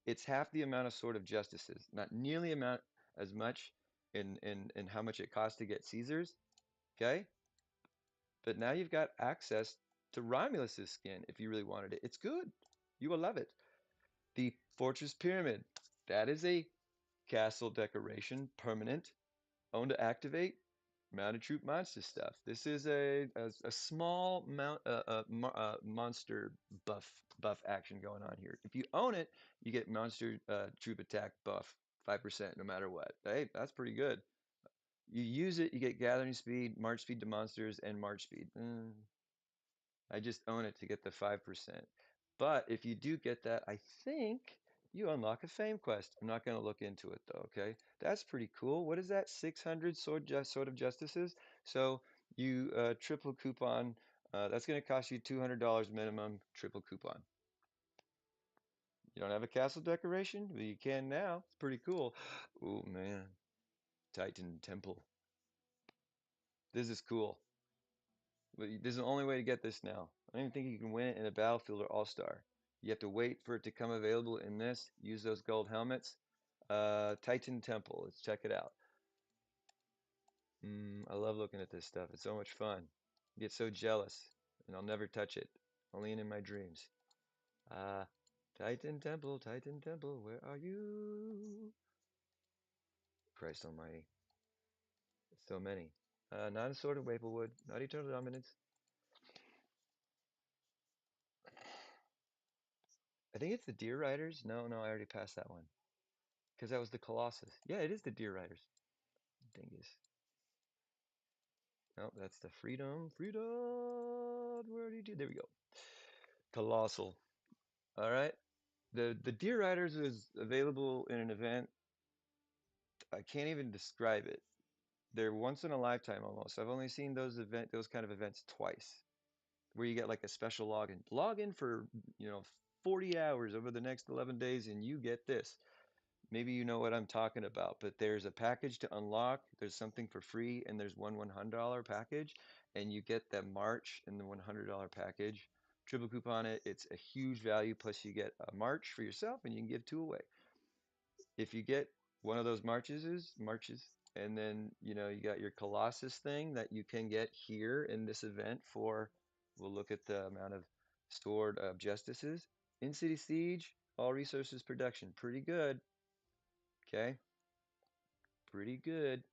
It's half the amount of Sword of Justices, not nearly amount as much in how much it costs to get Caesars. Okay, but now you've got access to Romulus's skin if you really wanted it. It's good. You will love it. The Fortress Pyramid. That is a castle decoration, permanent, own to activate, mounted troop monster stuff. This is a small monster buff action going on here. If you own it, you get monster troop attack buff 5% no matter what. Hey, that's pretty good. You use it, you get gathering speed, march speed to monsters, and march speed. I just own it to get the 5%. But if you do get that, I think you unlock a fame quest. I'm not going to look into it though, okay? That's pretty cool. What is that? 600 Sword of Justices? So you triple coupon. That's going to cost you $200 minimum triple coupon. You don't have a castle decoration? Well, you can now. It's pretty cool. Oh man, Titan Temple. This is cool. But there's an only way to get this now. I don't even think you can win it in a Battlefield or All-Star. You have to wait for it to come available in this. Use those gold helmets. Titan Temple. Let's check it out. I love looking at this stuff. It's so much fun. I get so jealous, and I'll never touch it. Only in my dreams. Uh, Titan Temple, where are you? Christ almighty. So many. Not a sword of Waplewood. Not Eternal Dominance. I think it's the Deer Riders. No, no, I already passed that one. Because that was the Colossus. Yeah, it is the Deer Riders. Dingus. No, that's the Freedom. Freedom. Where did you? There we go. Colossal. All right. The Deer Riders is available in an event. I can't even describe it. They're once in a lifetime almost. I've only seen those kind of events twice, where you get like a special login. Login for 40 hours over the next 11 days, and you get this. Maybe you know what I'm talking about, but there's a package to unlock, there's something for free, and there's one $100 package, and you get the March in the $100 package. Triple coupon it, it's a huge value, plus you get a March for yourself, and you can give 2 away. If you get one of those marches, and then you got your Colossus thing that you can get here in this event for, we'll look at the amount of Sword of Justices. In City Siege, all resources production, pretty good. Okay, pretty good.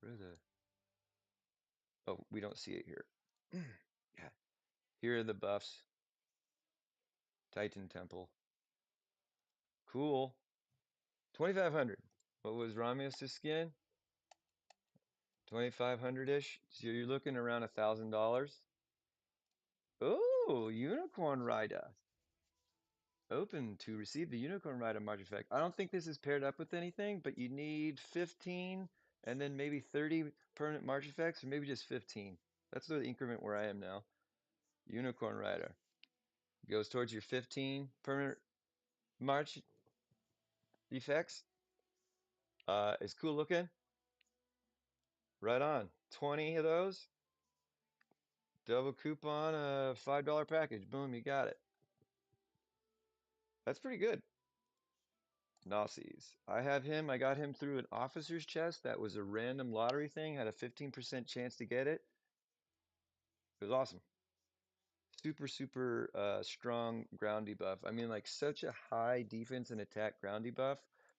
Where's the? Oh, we don't see it here. Yeah, here are the buffs. Titan Temple. Cool. 2,500. What was Romulus' skin? 2,500-ish. So you're looking around $1,000. Oh, Unicorn Rider. Open to receive the Unicorn Rider March effect. I don't think this is paired up with anything, but you need 15 and then maybe 30 permanent March effects, or maybe just 15. That's the increment where I am now. Unicorn Rider. Goes towards your 15 permanent March effects. Is cool looking. Right on. 20 of those. Double coupon, a $5 package. Boom, you got it. That's pretty good. Nazis. I have him. I got him through an officer's chest. That was a random lottery thing. Had a 15% chance to get it. It was awesome. Super, super strong ground debuff. I mean, like such a high defense and attack ground debuff.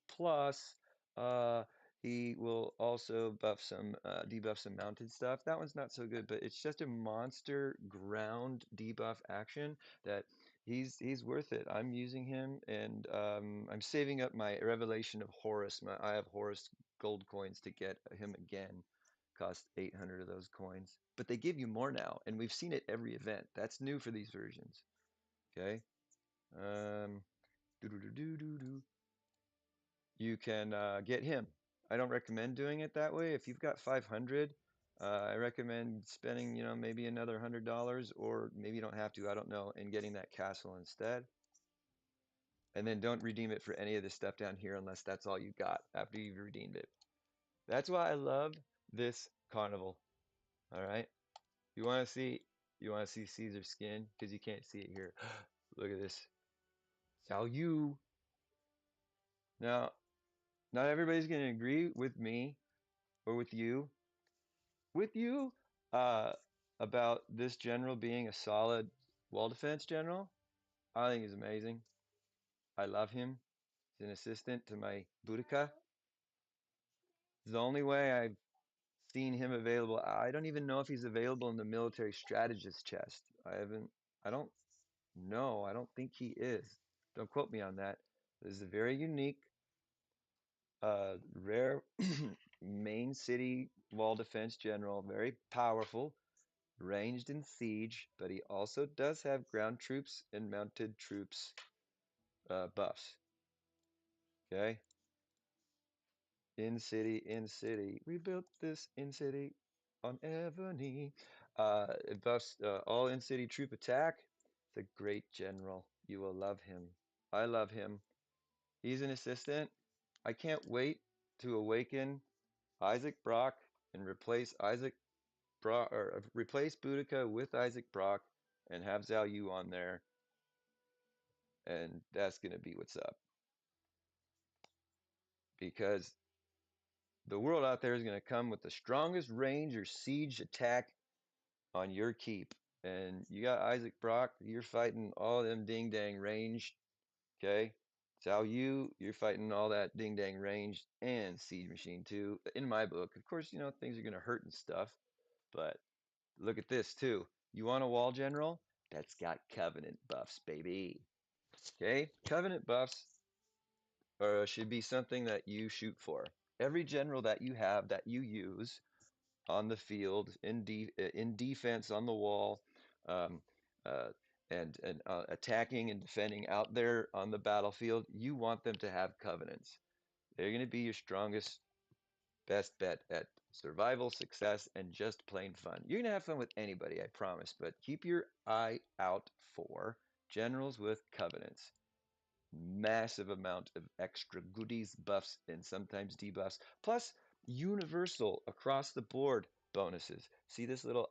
Plus, uh, he will also debuff some mounted stuff. That one's not so good, but it's just a monster ground debuff action that he's worth it. I'm using him, and I'm saving up my Revelation of Horus. I have Horus gold coins to get him again. Cost 800 of those coins. But they give you more now, and we've seen it every event. That's new for these versions. Okay. Um, doo -doo -doo -doo -doo -doo. You can get him. I don't recommend doing it that way. If you've got 500, I recommend spending, maybe another $100, or maybe you don't have to, I don't know, and getting that castle instead. And then don't redeem it for any of the stuff down here unless that's all you got after you've redeemed it. That's why I love this carnival. All right. You want to see you want to see Caesar's skin because you can't see it here. Look at this. Sao you. Now, not everybody's going to agree with me or with you uh, about this general being a solid wall defense general. I think he's amazing. I love him. He's an assistant to my Boudica. It's the only way I've seen him available. I don't even know if he's available in the military strategist chest. I don't know. I don't think he is. Don't quote me on that. This is a very unique, rare main city wall defense general, very powerful, ranged in siege, but he also does have ground troops and mounted troops buffs. Okay? In city. We built this in city on Ebony. It buffs all in city troop attack. It's a great general. You will love him. I love him. He's an assistant. I can't wait to awaken Isaac Brock and replace Isaac Brock or replace Boudica with Isaac Brock and have Zhao Yu on there, and that's gonna be what's up because the world out there is gonna come with the strongest range or siege attack on your keep. And you got Isaac Brock, you're fighting all them ding dang range, okay? Zhao Yu, you're fighting all that ding dang range and siege machine too. In my book, of course, things are gonna hurt and stuff, but look at this too. You want a wall general? That's got covenant buffs, baby. Okay? Covenant buffs should be something that you shoot for. Every general that you have that you use on the field, in defense on the wall, um, uh, and attacking and defending out there on the battlefield, you want them to have covenants. They're going to be your strongest, best bet at survival, success, and just plain fun. You're going to have fun with anybody, I promise, but keep your eye out for generals with covenants. Massive amount of extra goodies, buffs, and sometimes debuffs, plus universal across the board bonuses. See this little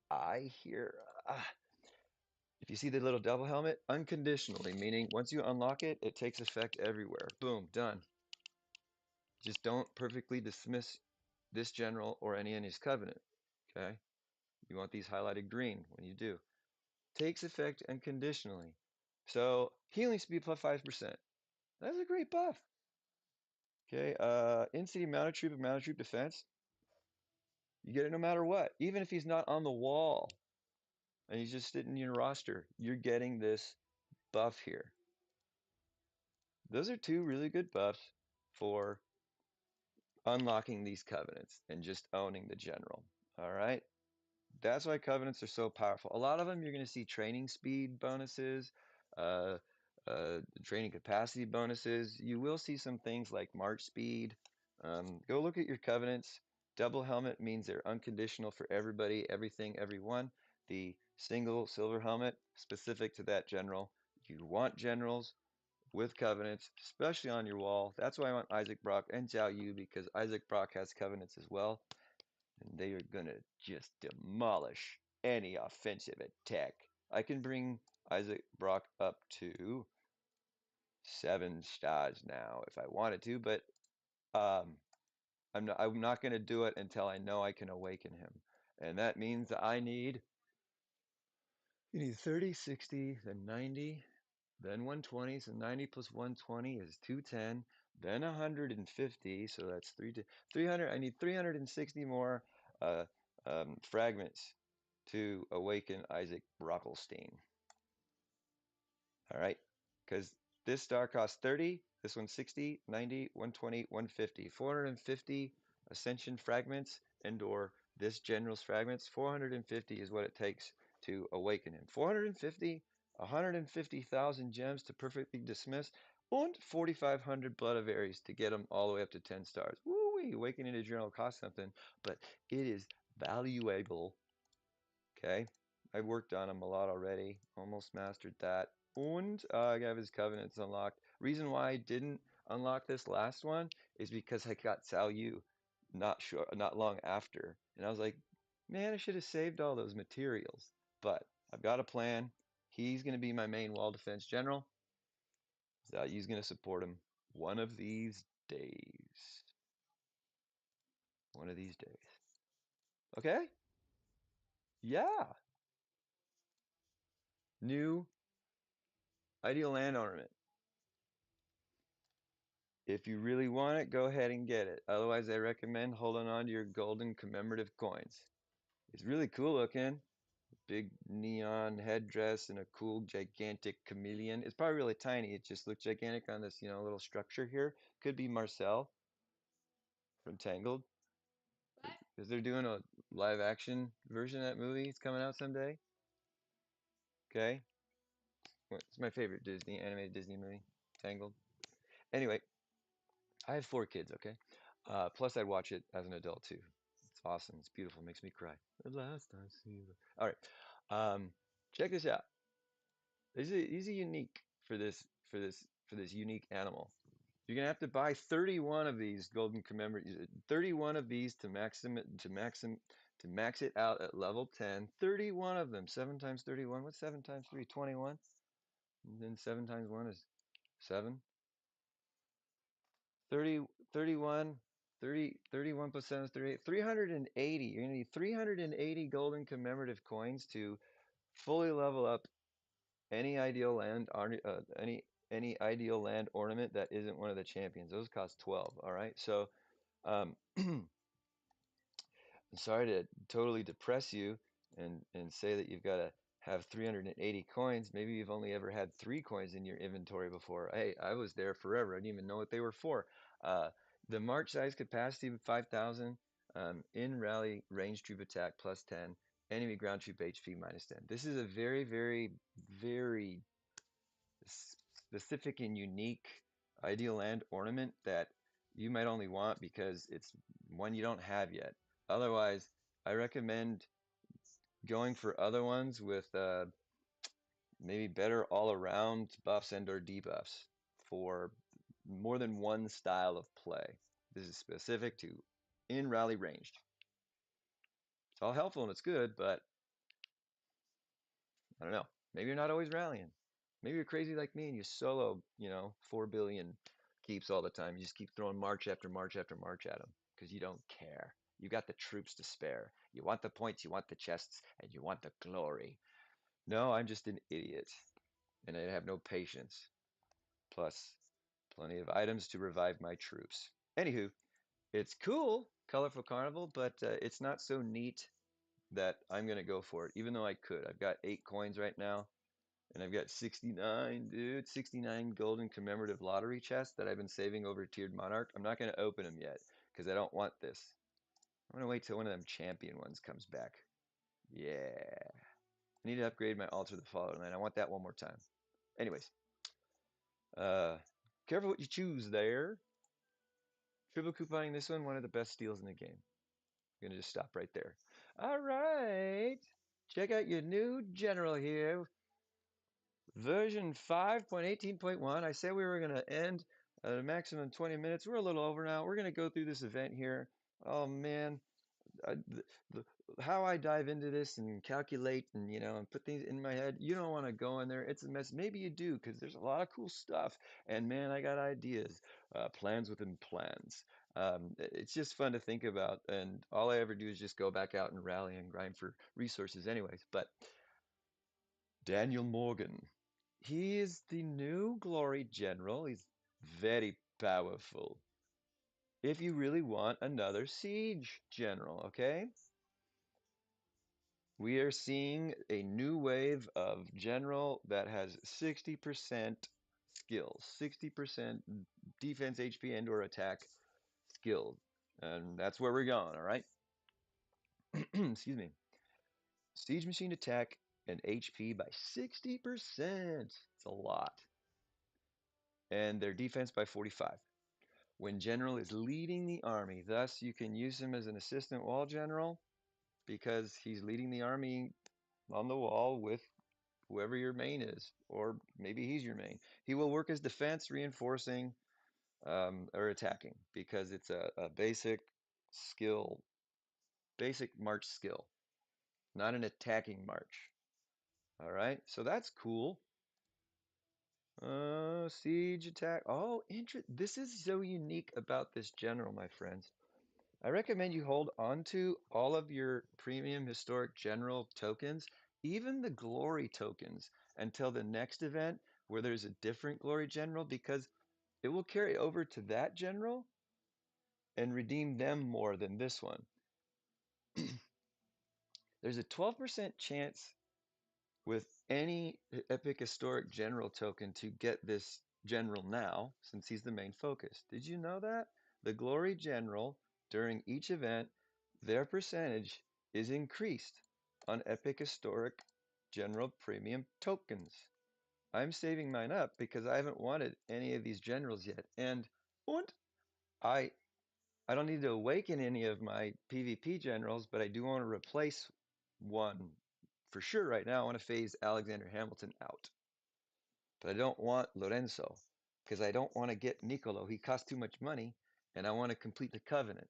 eye here? If you see the little double helmet, unconditionally, meaning once you unlock it, it takes effect everywhere. Boom, done. Just don't perfectly dismiss this general or any in his covenant. Okay? You want these highlighted green when you do. Takes effect unconditionally. So healing speed plus 5%. That's a great buff. Okay, in-city mounted troop defense. You get it no matter what. Even if he's not on the wall and he's just sitting in your roster, you're getting this buff here. Those are two really good buffs for unlocking these covenants and just owning the general. All right. That's why covenants are so powerful. A lot of them you're going to see training speed bonuses, uh, training capacity bonuses. You will see some things like march speed. Go look at your covenants. Double helmet means they're unconditional for everybody, everything, everyone. The single silver helmet, specific to that general. You want generals with covenants, especially on your wall. That's why I want Isaac Brock and Zhao Yu, because Isaac Brock has covenants as well and they are gonna just demolish any offensive attack. I can bring Isaac Brock up to 7 stars now if I wanted to, but um, I'm not gonna do it until I know I can awaken him. And that means that you need 30, 60, then 90, then 120. So 90 plus 120 is 210, then 150. So that's 300. I need 360 more uh, fragments to awaken Isaac Brockelstein. All right, because this star costs 30, this one's 60, 90, 120, 150. 450 ascension fragments and or this general's fragments. 450 is what it takes to awaken him. 450, 150,000 gems to perfectly dismiss, and 4,500 blood of Ares to get him all the way up to 10 stars. Woo awakening a journal costs something, but it is valuable. Okay, I've worked on them a lot already. Almost mastered that. And I have his covenants unlocked. Reason why I didn't unlock this last one is because I got Cao Yu not long after, and I was like, man, I should have saved all those materials. But I've got a plan. He's going to be my main wall defense general. Zhao Yu's going to support him one of these days. One of these days. Okay? Yeah. New ideal land ornament. If you really want it, go ahead and get it. Otherwise, I recommend holding on to your golden commemorative coins. It's really cool looking. Big neon headdress and a cool gigantic chameleon. It's probably really tiny. It just looks gigantic on this, little structure here. Could be Marcel from Tangled, because they're doing a live action version of that movie. It's coming out someday. Okay. Well, it's my favorite Disney animated Disney movie, Tangled. Anyway, I have 4 kids, okay? Plus, I'd watch it as an adult too. It's awesome. It's beautiful. Makes me cry. The last I see you. All right. Check this out. These are unique for this unique animal. You're gonna have to buy 31 of these golden commemorate 31 of these to max it out at level 10. 31 of them. 7 times 31. What's 7 times 3? 21. And then 7 times 1 is 7. 30, 31, 30, 31 plus 7 is 38. 380. You're going to need 380 golden commemorative coins to fully level up any ideal any ideal land ornament that isn't one of the champions. Those cost 12. All right. So um, I'm sorry to totally depress you and say that you've got to have 380 coins. Maybe you've only ever had 3 coins in your inventory before. Hey, I was there forever. I didn't even know what they were for. Uh, the March size capacity 5,000. In rally range troop attack plus 10. Enemy ground troop HP minus 10. This is a very, very, very specific and unique ideal land ornament that you might only want because it's one you don't have yet. Otherwise, I recommend going for other ones with maybe better all-around buffs and or debuffs for more than one style of play. This is specific to in rally ranged. It's all helpful and it's good, but I don't know. Maybe you're not always rallying. Maybe you're crazy like me and you solo, 4 billion keeps all the time. You just keep throwing march after march after march at them because you don't care. You got the troops to spare. You want the points, you want the chests, and you want the glory. No, I'm just an idiot and I have no patience. Plus, plenty of items to revive my troops. Anywho, it's cool, colorful carnival, but it's not so neat that I'm gonna go for it, even though I could. I've got 8 coins right now. And I've got 69, dude, 69 golden commemorative lottery chests that I've been saving over Tiered Monarch. I'm not going to open them yet because I don't want this. I'm going to wait till one of them champion ones comes back. Yeah. I need to upgrade my Altar the Fallen, and I want that one more time. Anyways, uh, careful what you choose there. Triple couponing this one of the best steals in the game. I'm going to just stop right there. All right. Check out your new general here. Version 5.18.1. I said we were going to end at a maximum 20 minutes. We're a little over now. We're going to go through this event here. Oh man, the, how I dive into this and calculate and and put things in my head. You don't want to go in there. It's a mess. Maybe you do because there's a lot of cool stuff. And man, I got ideas, plans within plans. It's just fun to think about. And all I ever do is just go back out and rally and grind for resources, anyways. But Daniel Morgan. He is the new Glory General. He's very powerful. If you really want another Siege General, okay? We are seeing a new wave of General that has 60% skills, 60% defense, HP, and or attack skills. And that's where we're going, all right? Excuse me. Siege Machine attack and HP by 60%. It's a lot. And their defense by 45. when general is leading the army. Thus, you can use him as an assistant wall general because he's leading the army on the wall with whoever your main is, or maybe he's your main. He will work as defense, reinforcing, or attacking because it's a basic skill, basic march skill, not an attacking march. All right, so that's cool. Siege attack. Oh, this is so unique about this general, my friends. I recommend you hold on to all of your premium historic general tokens, even the glory tokens, until the next event where there's a different glory general, because it will carry over to that general and redeem them more than this one. There's a 12% chance with any epic historic general token to get this general now, since he's the main focus. Did you know that? The glory general, during each event, their percentage is increased on epic historic general premium tokens. I'm saving mine up because I haven't wanted any of these generals yet. And I I don't need to awaken any of my PvP generals, but I do want to replace one for sure right now. I want to phase Alexander Hamilton out. But I don't want Lorenzo because I don't want to get Niccolo. He costs too much money, and I want to complete the Covenant.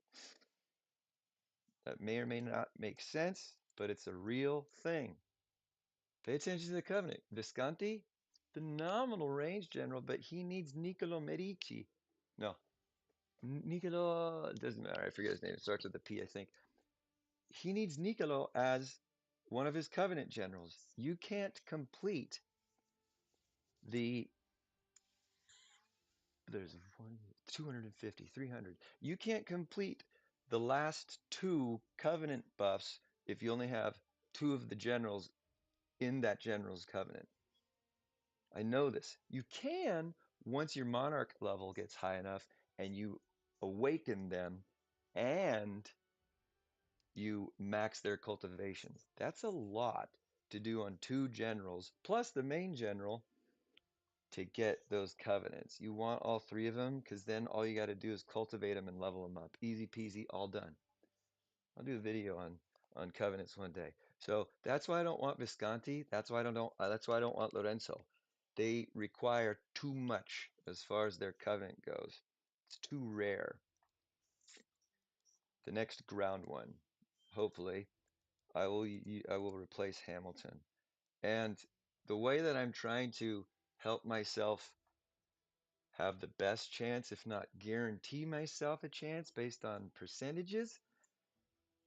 That may or may not make sense, but it's a real thing. Pay attention to the Covenant. Visconti, phenomenal range general, but he needs Niccolo Medici. No, Niccolo, it doesn't matter. I forget his name. It starts with a P, I think. He needs Niccolo as one of his Covenant generals. You can't complete the there's one 250, 300. You can't complete the last two Covenant buffs if you only have two of the generals in that general's Covenant. I know this. You can once your Monarch level gets high enough and you awaken them and you max their cultivations. That's a lot to do on two generals, plus the main general, to get those covenants. You want all three of them because then all you got to do is cultivate them and level them up. Easy peasy, all done. I'll do a video on covenants one day. So that's why I don't want Visconti. That's why I don't want Lorenzo. They require too much as far as their covenant goes. It's too rare. The next ground one, hopefully, I will replace Hamilton. And the way that I'm trying to help myself have the best chance, if not guarantee myself a chance based on percentages,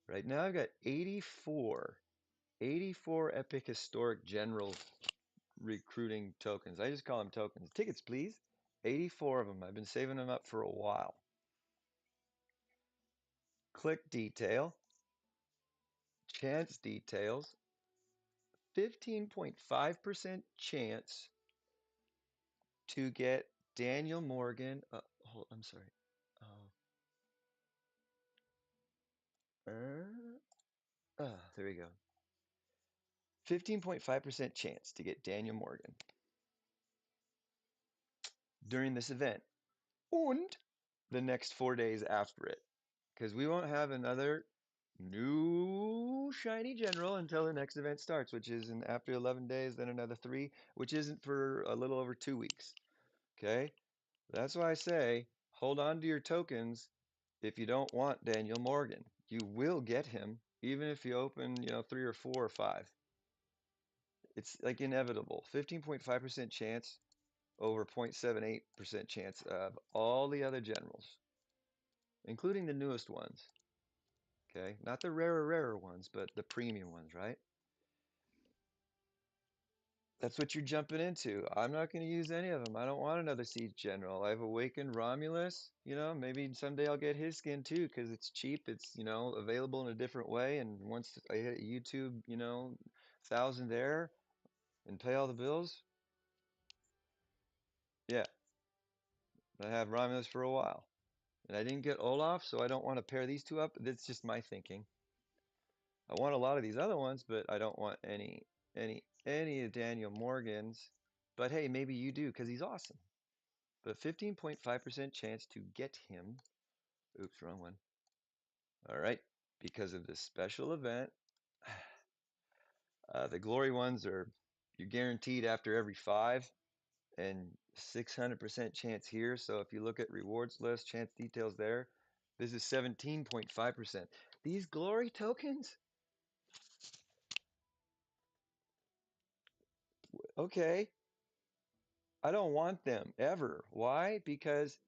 right now I've got 84 epic historic general recruiting tokens. I just call them tokens. Tickets, please. 84 of them. I've been saving them up for a while. Click detail, chance details, 15.5% chance to get Daniel Morgan. I'm sorry. Uh, there we go. 15.5% chance to get Daniel Morgan during this event and the next 4 days after it. Because we won't have another new shiny general until the next event starts, which is after 11 days, then another three, which isn't for a little over 2 weeks. Okay? That's why I say hold on to your tokens if you don't want Daniel Morgan. You will get him even if you open, 3 or 4 or 5. It's like inevitable. 15.5% chance over 0.78% chance of all the other generals, including the newest ones. Okay, not the rarer ones, but the premium ones, right? That's what you're jumping into. I'm not going to use any of them. I don't want another siege general. I've awakened Romulus. Maybe someday I'll get his skin too because it's cheap. It's, available in a different way. And once I hit YouTube, 1,000 there and pay all the bills, yeah, I have Romulus for a while. And I didn't get Olaf, so I don't want to pair these two up. That's just my thinking. I want a lot of these other ones, but I don't want any of Daniel Morgan's. But hey, maybe you do because he's awesome. but 15.5% chance to get him. Oops, wrong one. All right, because of this special event, the glory ones are you're guaranteed after every 5 and 600% chance here. So if you look at rewards list, chance details there, this is 17.5%. These glory tokens, okay, I don't want them ever. Why? Because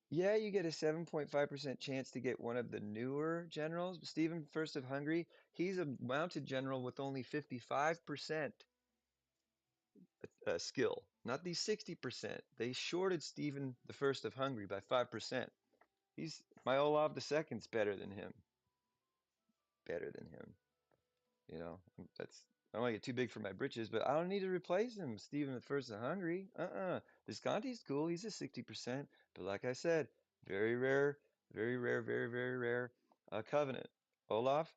yeah, you get a 7.5% chance to get one of the newer generals. Stephen First of Hungary, he's a mounted general with only 55% skill, not these 60%. They shorted Stephen the First of Hungary by 5%. He's my Olaf the Second's better than him. Better than him. You know, that's I don't want to get too big for my britches, but I don't need to replace him. Stephen the First of Hungary. Visconti's cool. He's a 60%, but like I said, very rare, very rare, very, very rare. Covenant. Olaf,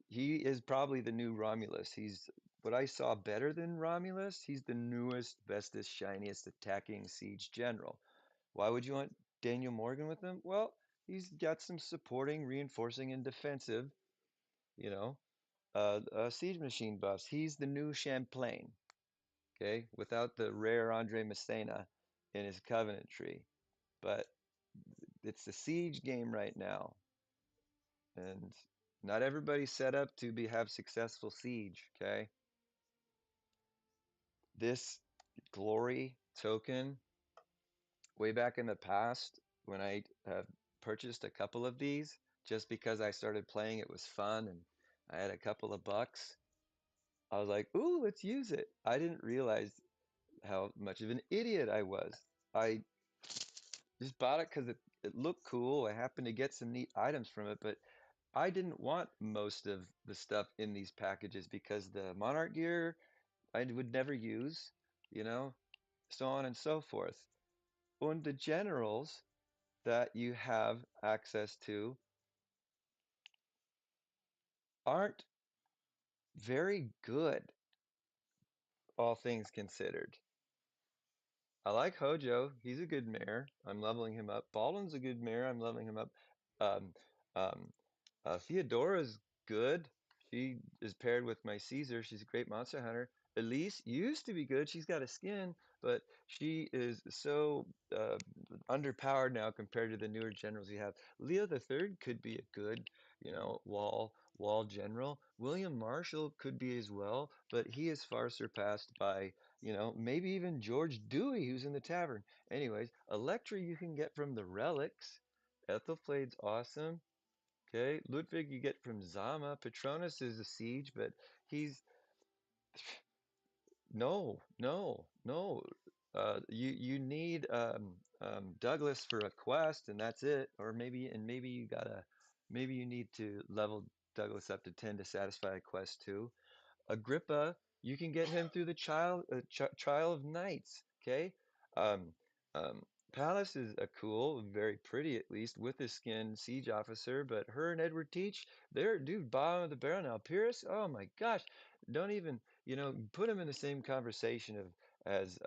he is probably the new Romulus. He's what I saw better than Romulus. He's the newest, bestest, shiniest attacking siege general. Why would you want Daniel Morgan with him? Well, he's got some supporting, reinforcing, and defensive, you know, siege machine buffs. He's the new Champlain, okay, without the rare Andre Messina in his Covenant tree. But it's the siege game right now, and not everybody's set up to have successful siege, okay? This glory token, way back in the past, when I purchased a couple of these, just because I started playing, it was fun, and I had a couple of bucks. I was like, "Ooh, let's use it." I didn't realize how much of an idiot I was. I just bought it because it looked cool. I happened to get some neat items from it, but I didn't want most of the stuff in these packages because the Monarch gear I would never use, you know, so on and so forth. And the generals that you have access to aren't very good, all things considered. I like Hojo. He's a good mare. I'm leveling him up. Baldwin's a good mare. I'm leveling him up. Um, um, Theodora's good. She is paired with my Caesar. She's a great monster hunter. Elise used to be good. She's got a skin, but she is so underpowered now compared to the newer generals you have. Leo the Third could be a good, wall general. William Marshall could be as well, but he is far surpassed by maybe even George Dewey, who's in the tavern. Anyways, Electra you can get from the relics. Ethelflade's awesome. Okay, Ludwig you get from Zama. Patronus is a siege, but he's no, no, no. You need Douglas for a quest, and that's it. Or maybe maybe you need to level Douglas up to 10 to satisfy a quest too. Agrippa, you can get him through the Trial of Knights. Okay, um, Palace is a cool, very pretty at least, with his skin siege officer. But her and Edward Teach, they're dude bottom of the barrel now. Pyrrhus, oh my gosh, don't even put him in the same conversation of as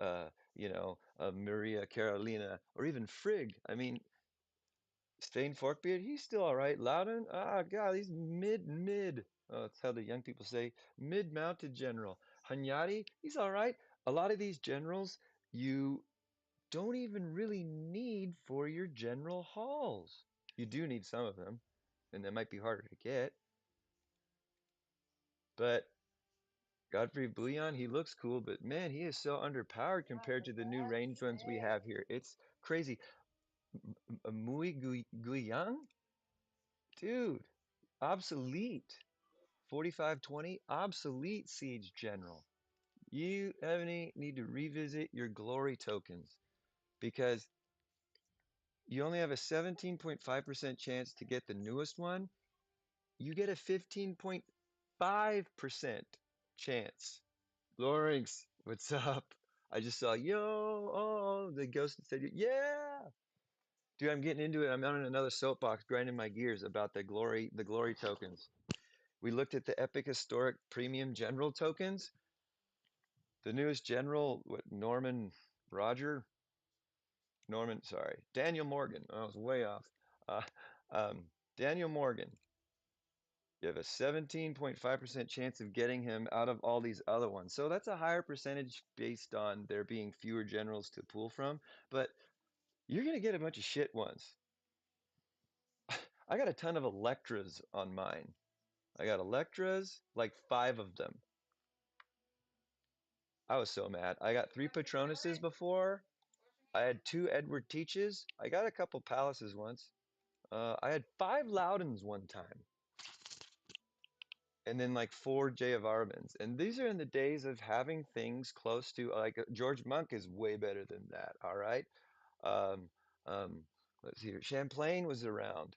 Maria Carolina or even Frigg. I mean, Stain Forkbeard, he's still all right. Loudon, God, he's mid. Oh, that's how the young people say mid-mounted general. Hunyadi, he's all right. A lot of these generals you don't even really need for your general halls. You do need some of them, and they might be harder to get. But Godfrey Bouillon, he looks cool, but man, he is so underpowered compared to the new ranged ones we have here. It's crazy. Mui Guiyang? Dude, obsolete. 4520, obsolete siege general. You, Ebony, need to revisit your glory tokens because you only have a 17.5% chance to get the newest one. You get a 15.5% chance. Lorinx, what's up? I just saw, the ghost said, yeah. Dude, I'm getting into it. I'm on another soapbox, grinding my gears about the glory tokens. We looked at the epic historic premium general tokens. The newest general, what, Norman Roger? Norman, sorry, Daniel Morgan. I was way off. Uh, Daniel Morgan. You have a 17.5% chance of getting him out of all these other ones. So that's a higher percentage based on there being fewer generals to pull from. But you're going to get a bunch of shit ones. I got a ton of Electras on mine. I got Electras, like five of them. I was so mad. I got three Patronuses before. I had two Edward Teaches. I got a couple Palaces once. I had five Loudons one time. And then like four J of Armins. And these are in the days of having things close to like George Monk is way better than that. All right. Um, let's see here. Champlain was around.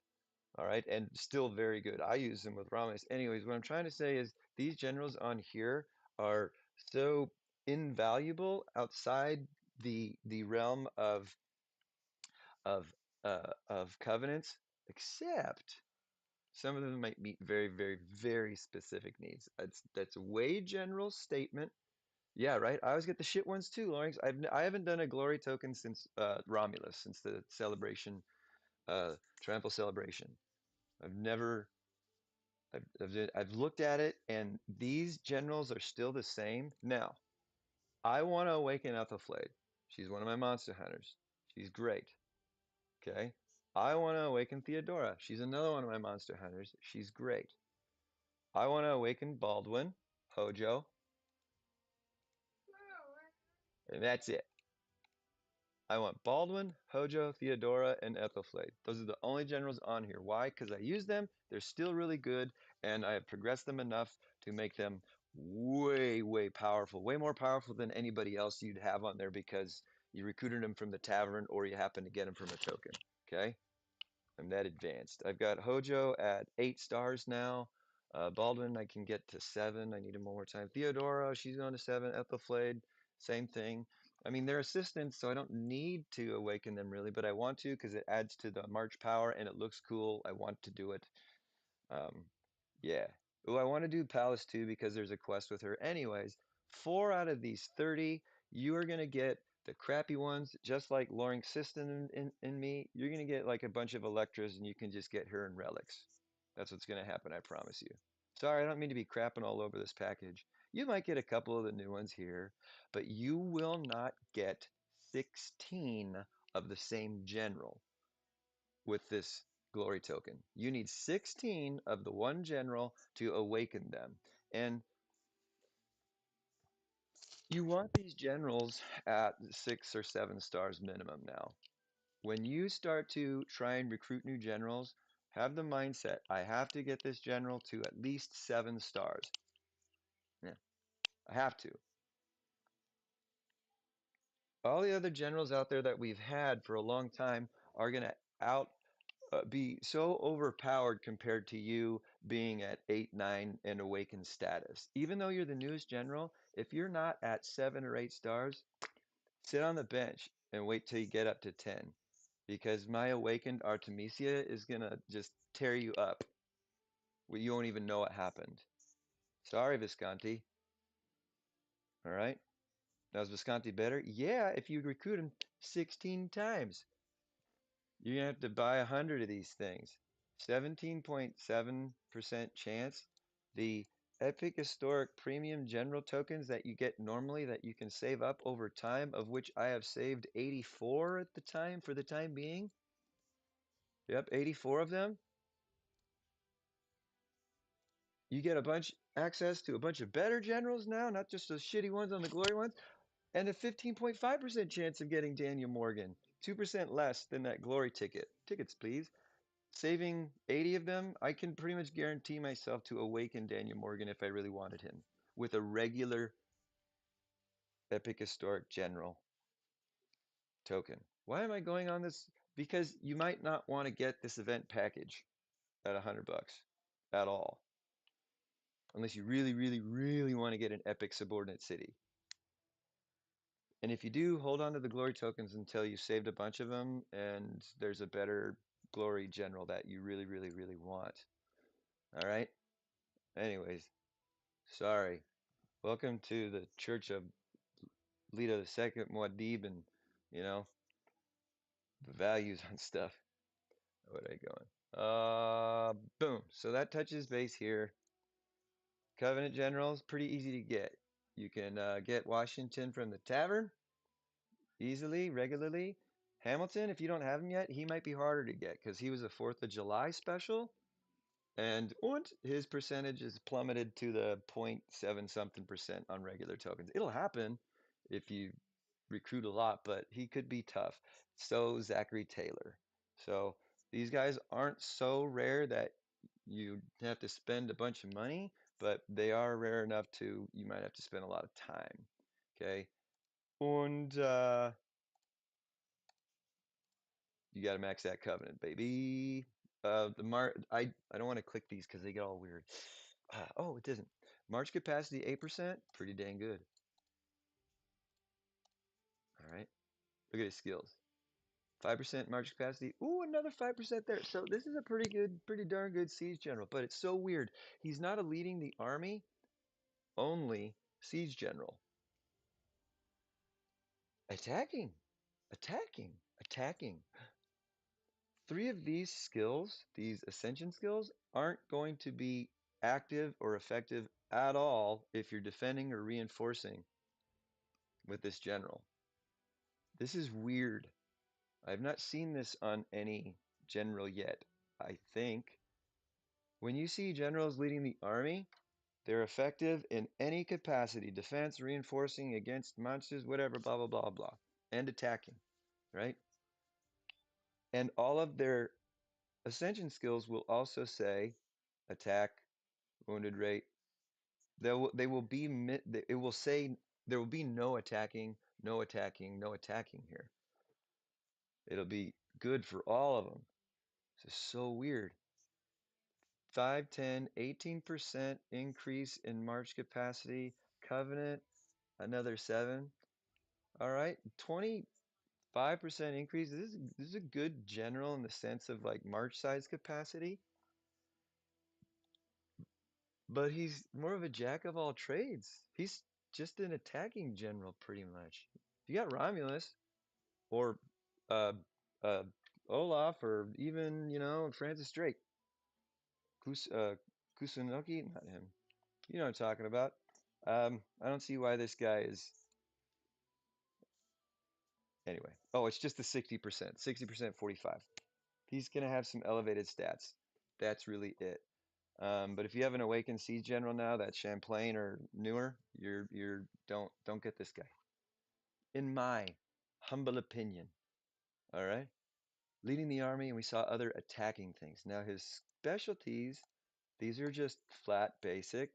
All right. And still very good. I use them with Ramos. Anyways, what I'm trying to say is these generals on here are so invaluable outside the realm of covenants, except some of them might meet very, very, very specific needs. That's a way general statement. Yeah, right. I always get the shit ones too, Lawrence. I haven't done a glory token since Romulus, since the celebration, triumphal celebration. I've never. I've looked at it, and these generals are still the same. Now, I want to awaken Ethelflaed. She's one of my monster hunters. She's great. Okay. I want to awaken Theodora. She's another one of my monster hunters. She's great. I want to awaken Baldwin, Hojo, and that's it. I want Baldwin, Hojo, Theodora, and Ethelflaed. Those are the only generals on here. Why? Because I use them, they're still really good, and I have progressed them enough to make them way, way powerful, way more powerful than anybody else you'd have on there because you recruited them from the tavern or you happen to get them from a token. Okay? I'm that advanced. I've got Hojo at 8 stars now. Baldwin, I can get to 7. I need him one more time. Theodora, she's going to 7. Ethelflaed, same thing. I mean, they're assistants, so I don't need to awaken them really, but I want to because it adds to the march power and it looks cool. I want to do it. Um, yeah. Oh, I want to do Palace too because there's a quest with her. Anyways, 4 out of these 30, you are going to get the crappy ones, just like Loring System in me. You're going to get like a bunch of Electras and you can just get her in relics. That's what's going to happen, I promise you. Sorry, I don't mean to be crapping all over this package. You might get a couple of the new ones here, but you will not get 16 of the same general with this glory token. You need 16 of the one general to awaken them. And you want these generals at 6 or 7 stars minimum now. When you start to try and recruit new generals, have the mindset, I have to get this general to at least 7 stars. Yeah, I have to. All the other generals out there that we've had for a long time are going to out be so overpowered compared to you being at 8, 9, and awakened status. Even though you're the newest general, if you're not at 7 or 8 stars, sit on the bench and wait till you get up to 10. Because my awakened Artemisia is gonna just tear you up. You won't even know what happened. Sorry, Visconti. All right. Now is Visconti better? Yeah, if you recruit him 16 times. You're gonna have to buy 100 of these things. 17.7% chance. The Epic Historic Premium General tokens that you get normally that you can save up over time, of which I have saved 84 at the time for the time being. Yep, 84 of them. You get a bunch access to a bunch of better generals now, not just those shitty ones on the glory ones, and a 15.5% chance of getting Daniel Morgan. 2% less than that glory ticket. Tickets, please. Saving 80 of them, I can pretty much guarantee myself to awaken Daniel Morgan if I really wanted him with a regular Epic Historic General token. Why am I going on this? Because you might not want to get this event package at $100 at all, unless you really, really, really want to get an epic subordinate city. And if you do, hold on to the glory tokens until you saved a bunch of them and there's a better glory general that you really, really, really want. All right? Anyways, sorry. Welcome to the Church of Leto II Muad'Dib, and you know, values on stuff. What are I going? Boom. So that touches base here. Covenant Generals, pretty easy to get. You can get Washington from the tavern easily, regularly. Hamilton, if you don't have him yet, he might be harder to get because he was a 4th of July special. And his percentage is plummeted to the point 0.7 something percent on regular tokens. It'll happen if you recruit a lot, but he could be tough. So Zachary Taylor. So these guys aren't so rare that you have to spend a bunch of money, but they are rare enough to you might have to spend a lot of time. Okay. And you got to max that covenant, baby. I don't want to click these because they get all weird. Oh, it doesn't. March capacity 8%, pretty dang good. All right. Look at his skills. 5% March capacity. Ooh, another 5% there. So this is a pretty good, pretty darn good siege general. But it's so weird. He's not a leading the army, only siege general. Attacking, attacking, attacking. 3 of these skills, these ascension skills, aren't going to be active or effective at all if you're defending or reinforcing with this general. This is weird. I've not seen this on any general yet. I think when you see generals leading the army, they're effective in any capacity, defense, reinforcing against monsters, whatever, blah, blah, blah, blah, and attacking, right? And all of their ascension skills will also say attack, wounded rate. They will be, it will say there will be no attacking, no attacking, no attacking here. It'll be good for all of them. This is so weird. 5, 10, 18% increase in March capacity. Covenant, another 7. All right, 25% increase. This is a good general in the sense of like March size capacity, but he's more of a jack of all trades. He's just an attacking general pretty much. If you got Romulus or uh, uh, Olaf or even, Francis Drake, Kusunoki, not him. You know what I'm talking about. I don't see why this guy is. Anyway, oh, it's just the 60%. 60%, 45. He's gonna have some elevated stats. That's really it. But if you have an Awakened Siege General now that's Champlain or newer, you're don't get this guy. In my humble opinion. All right? Leading the army, and we saw other attacking things. Now his specialties, these are just flat basic.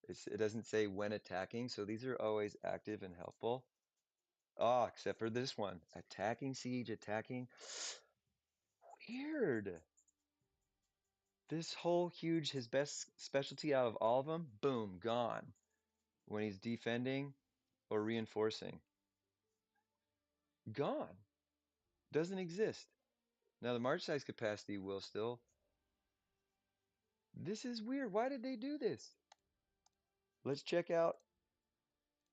It doesn't say when attacking, so these are always active and helpful. Ah, except for this one. Attacking siege, attacking. Weird. This whole huge, his best specialty out of all of them, boom, gone. When he's defending or reinforcing. Gone. Doesn't exist. Now the march size capacity will still. This is weird. Why did they do this? Let's check out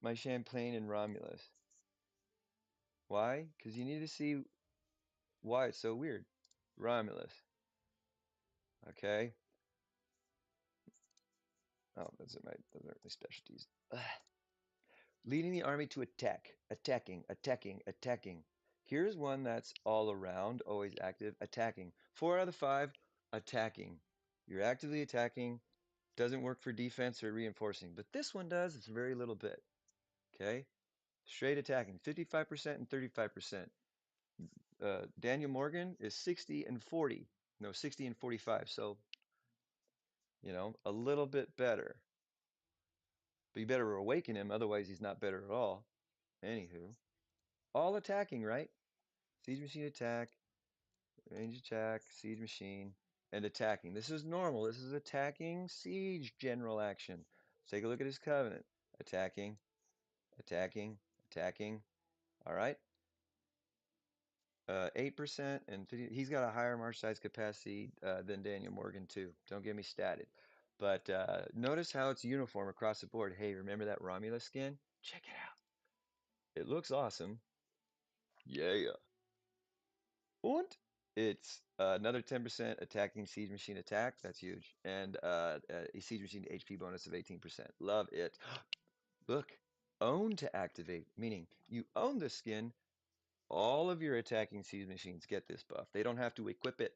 my Champlain and Romulus. Why? Because you need to see why it's so weird. Romulus. Okay. Oh, those are my specialties. Ugh. Leading the army to attack, attacking, attacking, attacking. Here's one that's all around, always active, attacking. 4 out of the 5, attacking. You're actively attacking, doesn't work for defense or reinforcing, but this one does, it's very little bit. Okay? Straight attacking, 55% and 35%. Daniel Morgan is 60 and 40. No, 60 and 45, so, a little bit better. But you better awaken him, otherwise he's not better at all. Anywho. All attacking, right? Siege machine attack, range attack, siege machine, and attacking. This is normal. This is attacking siege general action. Let's take a look at his covenant. Attacking, attacking, attacking. All right. 8% and 50, he's got a higher march size capacity than Daniel Morgan too. Don't get me statted. But notice how it's uniform across the board. Hey, remember that Romulus skin? Check it out. It looks awesome. Yeah. And it's another 10% attacking siege machine attack. That's huge. And a siege machine HP bonus of 18%. Love it. Look, own to activate, meaning you own the skin. All of your attacking siege machines get this buff. They don't have to equip it.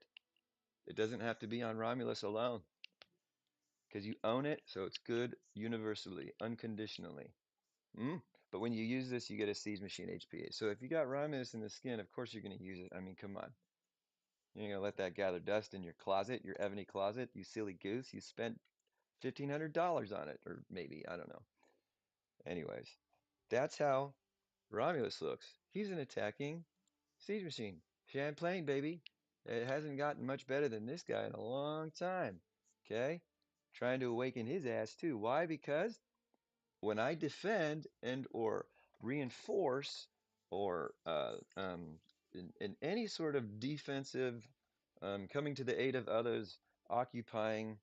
It doesn't have to be on Romulus alone because you own it, so it's good universally, unconditionally. Mm. But when you use this, you get a siege machine HP. So if you got Romulus in the skin, of course you're going to use it. I mean, come on. You're going to let that gather dust in your closet, your Ebony closet, you silly goose. You spent $1,500 on it, or maybe, I don't know. Anyways, that's how Romulus looks. He's an attacking siege machine. Champlain, baby. It hasn't gotten much better than this guy in a long time. Okay? Trying to awaken his ass too. Why? Because when I defend and or reinforce or in any sort of defensive coming to the aid of others occupying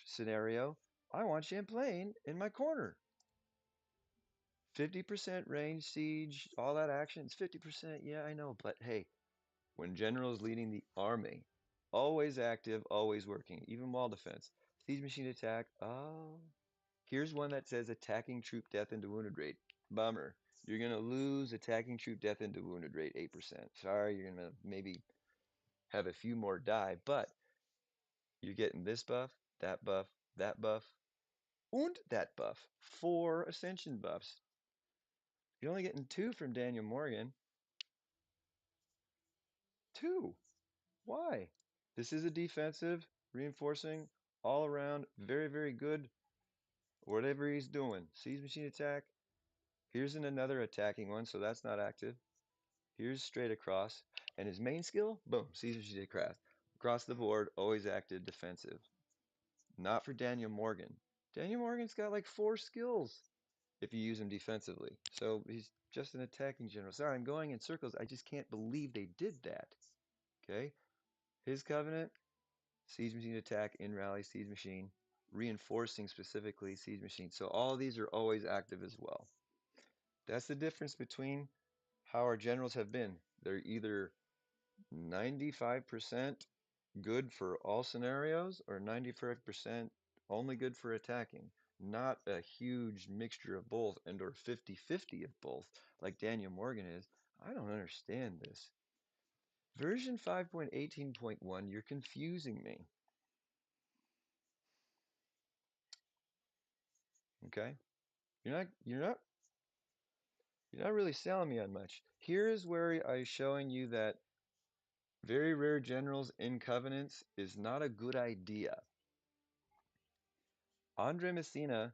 scenario, I want Champlain in my corner. 50% range siege, all that action, it's 50%. Yeah, I know, but hey, when general's leading the army, always active, always working, even wall defense. Siege machine attack. Oh, here's one that says attacking troop death into wounded rate. Bummer. You're gonna lose attacking troop death into wounded rate 8%. Sorry, you're gonna maybe have a few more die, but you're getting this buff, that buff, that buff, and that buff. 4 ascension buffs. You're only getting 2 from Daniel Morgan. 2. Why? This is a defensive, reinforcing, all around, very, very good, whatever he's doing. Siege machine attack. Here's another attacking one, so that's not active. Here's straight across. And his main skill, boom, siege machine attack. Across the board, always active defensive. Not for Daniel Morgan. Daniel Morgan's got like 4 skills if you use him defensively. So he's just an attacking general. Sorry, I'm going in circles. I just can't believe they did that. Okay? His covenant, siege machine attack, in rally, siege machine, reinforcing specifically siege machine. So all of these are always active as well. That's the difference between how our generals have been. They're either 95% good for all scenarios or 95% only good for attacking. Not a huge mixture of both and or 50-50 of both like Daniel Morgan is. I don't understand this. Version 5.18.1, you're confusing me. Okay? You're not really selling me on much. Here is where I'm showing you that very rare generals in covenants is not a good idea. Andre Messina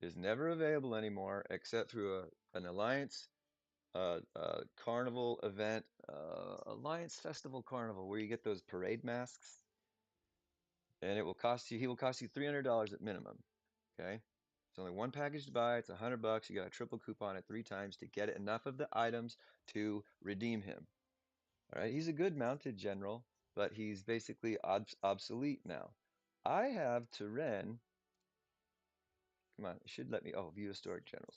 is never available anymore except through an Alliance Carnival event, Alliance Festival Carnival, where you get those parade masks, and he will cost you $300 at minimum. Okay, it's only one package to buy. It's $100. You got a triple coupon it 3 times to get enough of the items to redeem him. All right, he's a good mounted general, but he's basically obsolete now. I have Turenne. Come on, it should let me. Oh, view historic generals.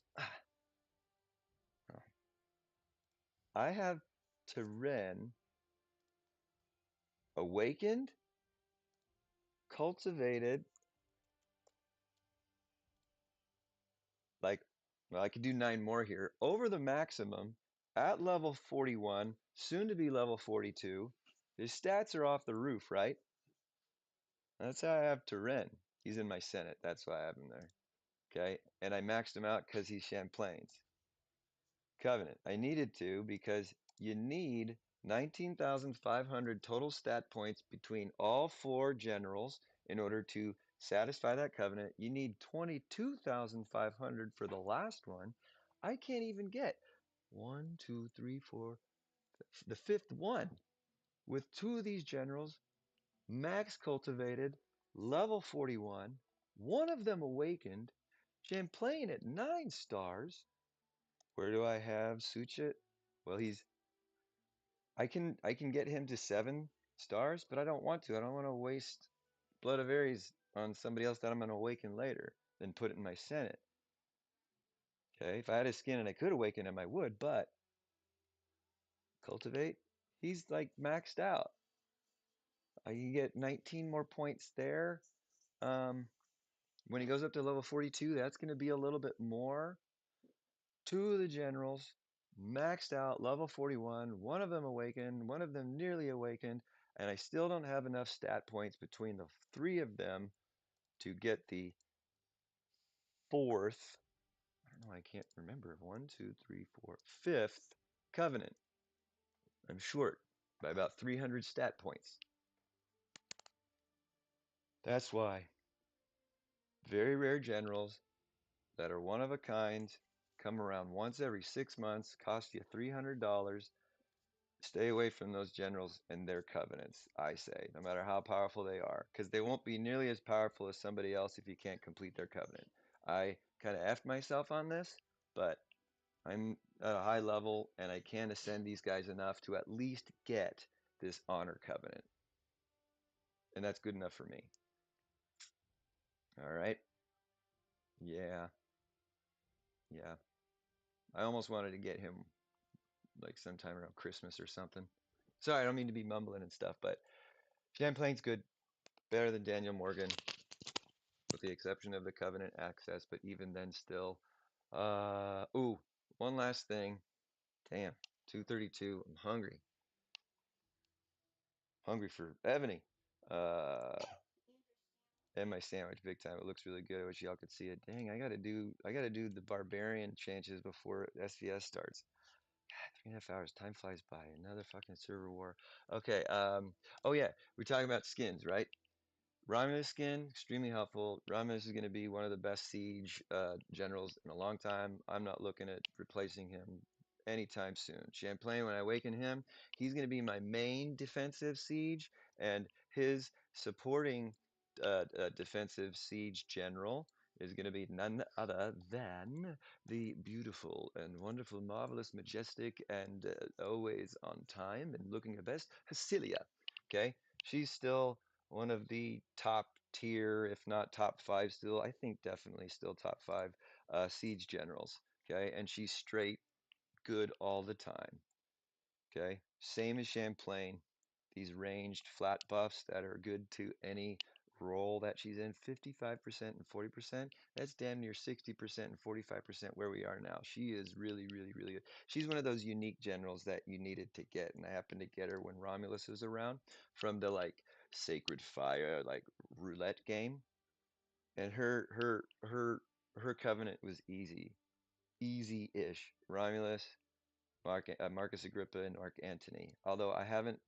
I have Turenne awakened, cultivated, like, well, I could do 9 more here, over the maximum at level 41, soon to be level 42. His stats are off the roof, right? That's how I have Turenne. He's in my Senate. That's why I have him there. Okay. And I maxed him out because he's Champlain's. Covenant. I needed to because you need 19,500 total stat points between all 4 generals in order to satisfy that covenant. You need 22,500 for the last one. I can't even get 1, 2, 3, 4, the 5th one with 2 of these generals, max cultivated, level 41, one of them awakened, Champlain at 9 stars. Where do I have Suchet? Well, I can get him to 7 stars, but I don't want to. I don't want to waste Blood of Ares on somebody else that I'm gonna awaken later, then put it in my Senate. Okay, if I had a skin and I could awaken him, I would, but Cultivate. He's like maxed out. You get 19 more points there. Um, when he goes up to level 42, that's going to be a little bit more. Two of the generals maxed out, level 41. One of them awakened, one of them nearly awakened, and I still don't have enough stat points between the three of them to get the fourth. I don't know, I can't remember. One, two, three, four, fifth covenant. I'm short by about 300 stat points. That's why very rare generals that are one of a kind come around once every 6 months, cost you $300. Stay away from those generals and their covenants, I say, no matter how powerful they are, because they won't be nearly as powerful as somebody else if you can't complete their covenant. I kind of effed myself on this, but I'm at a high level and I can ascend these guys enough to at least get this honor covenant. And that's good enough for me. All right. Yeah. Yeah. I almost wanted to get him like sometime around Christmas or something. Sorry, I don't mean to be mumbling and stuff, but Champlain's good. Better than Daniel Morgan, with the exception of the Covenant access, but even then still. Ooh, one last thing. Damn, 232. I'm hungry. Hungry for Ebony. Uh, and my sandwich big time. It looks really good. I wish y'all could see it. Dang, I gotta do the barbarian changes before SVS starts. God, 3.5 hours. Time flies by. Another fucking server war. Okay, oh yeah, we're talking about skins, right? Romulus skin, extremely helpful. Romulus is going to be one of the best siege generals in a long time. I'm not looking at replacing him anytime soon. Champlain, when I awaken him, he's going to be my main defensive siege, and his supporting defensive siege general is going to be none other than the beautiful and wonderful, marvelous, majestic, and always on time and looking her best, Hasilia. Okay, she's still one of the top tier, if not top five, still, I think definitely still top five siege generals. Okay, and she's straight good all the time. Okay, same as Champlain. These ranged flat buffs that are good to any role that she's in, 55% and 40%. That's damn near 60% and 45% where we are now. She is really, really, really good. She's one of those unique generals that you needed to get, and I happened to get her when Romulus was around from the like Sacred Fire like roulette game, and her covenant was easy, easy-ish. Romulus, Marcus Agrippa, and Mark Antony. Although I haven't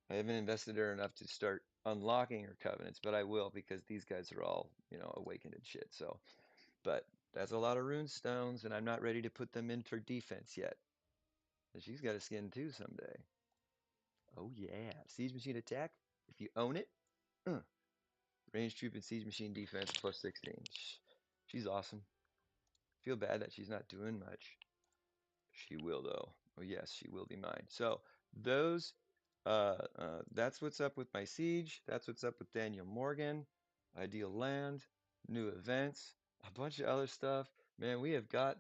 invested her enough to start unlocking her covenants, but I will because these guys are all, awakened and shit. So, but that's a lot of rune stones, and I'm not ready to put them in for defense yet. And she's got a skin too someday. Oh yeah, siege machine attack. If you own it, uh, range troop and siege machine defense plus 16. She's awesome. Feel bad that she's not doing much. She will, though. Oh, yes, she will be mine. So those, that's what's up with my siege. That's what's up with Daniel Morgan. Ideal land, new events, a bunch of other stuff. Man, we have got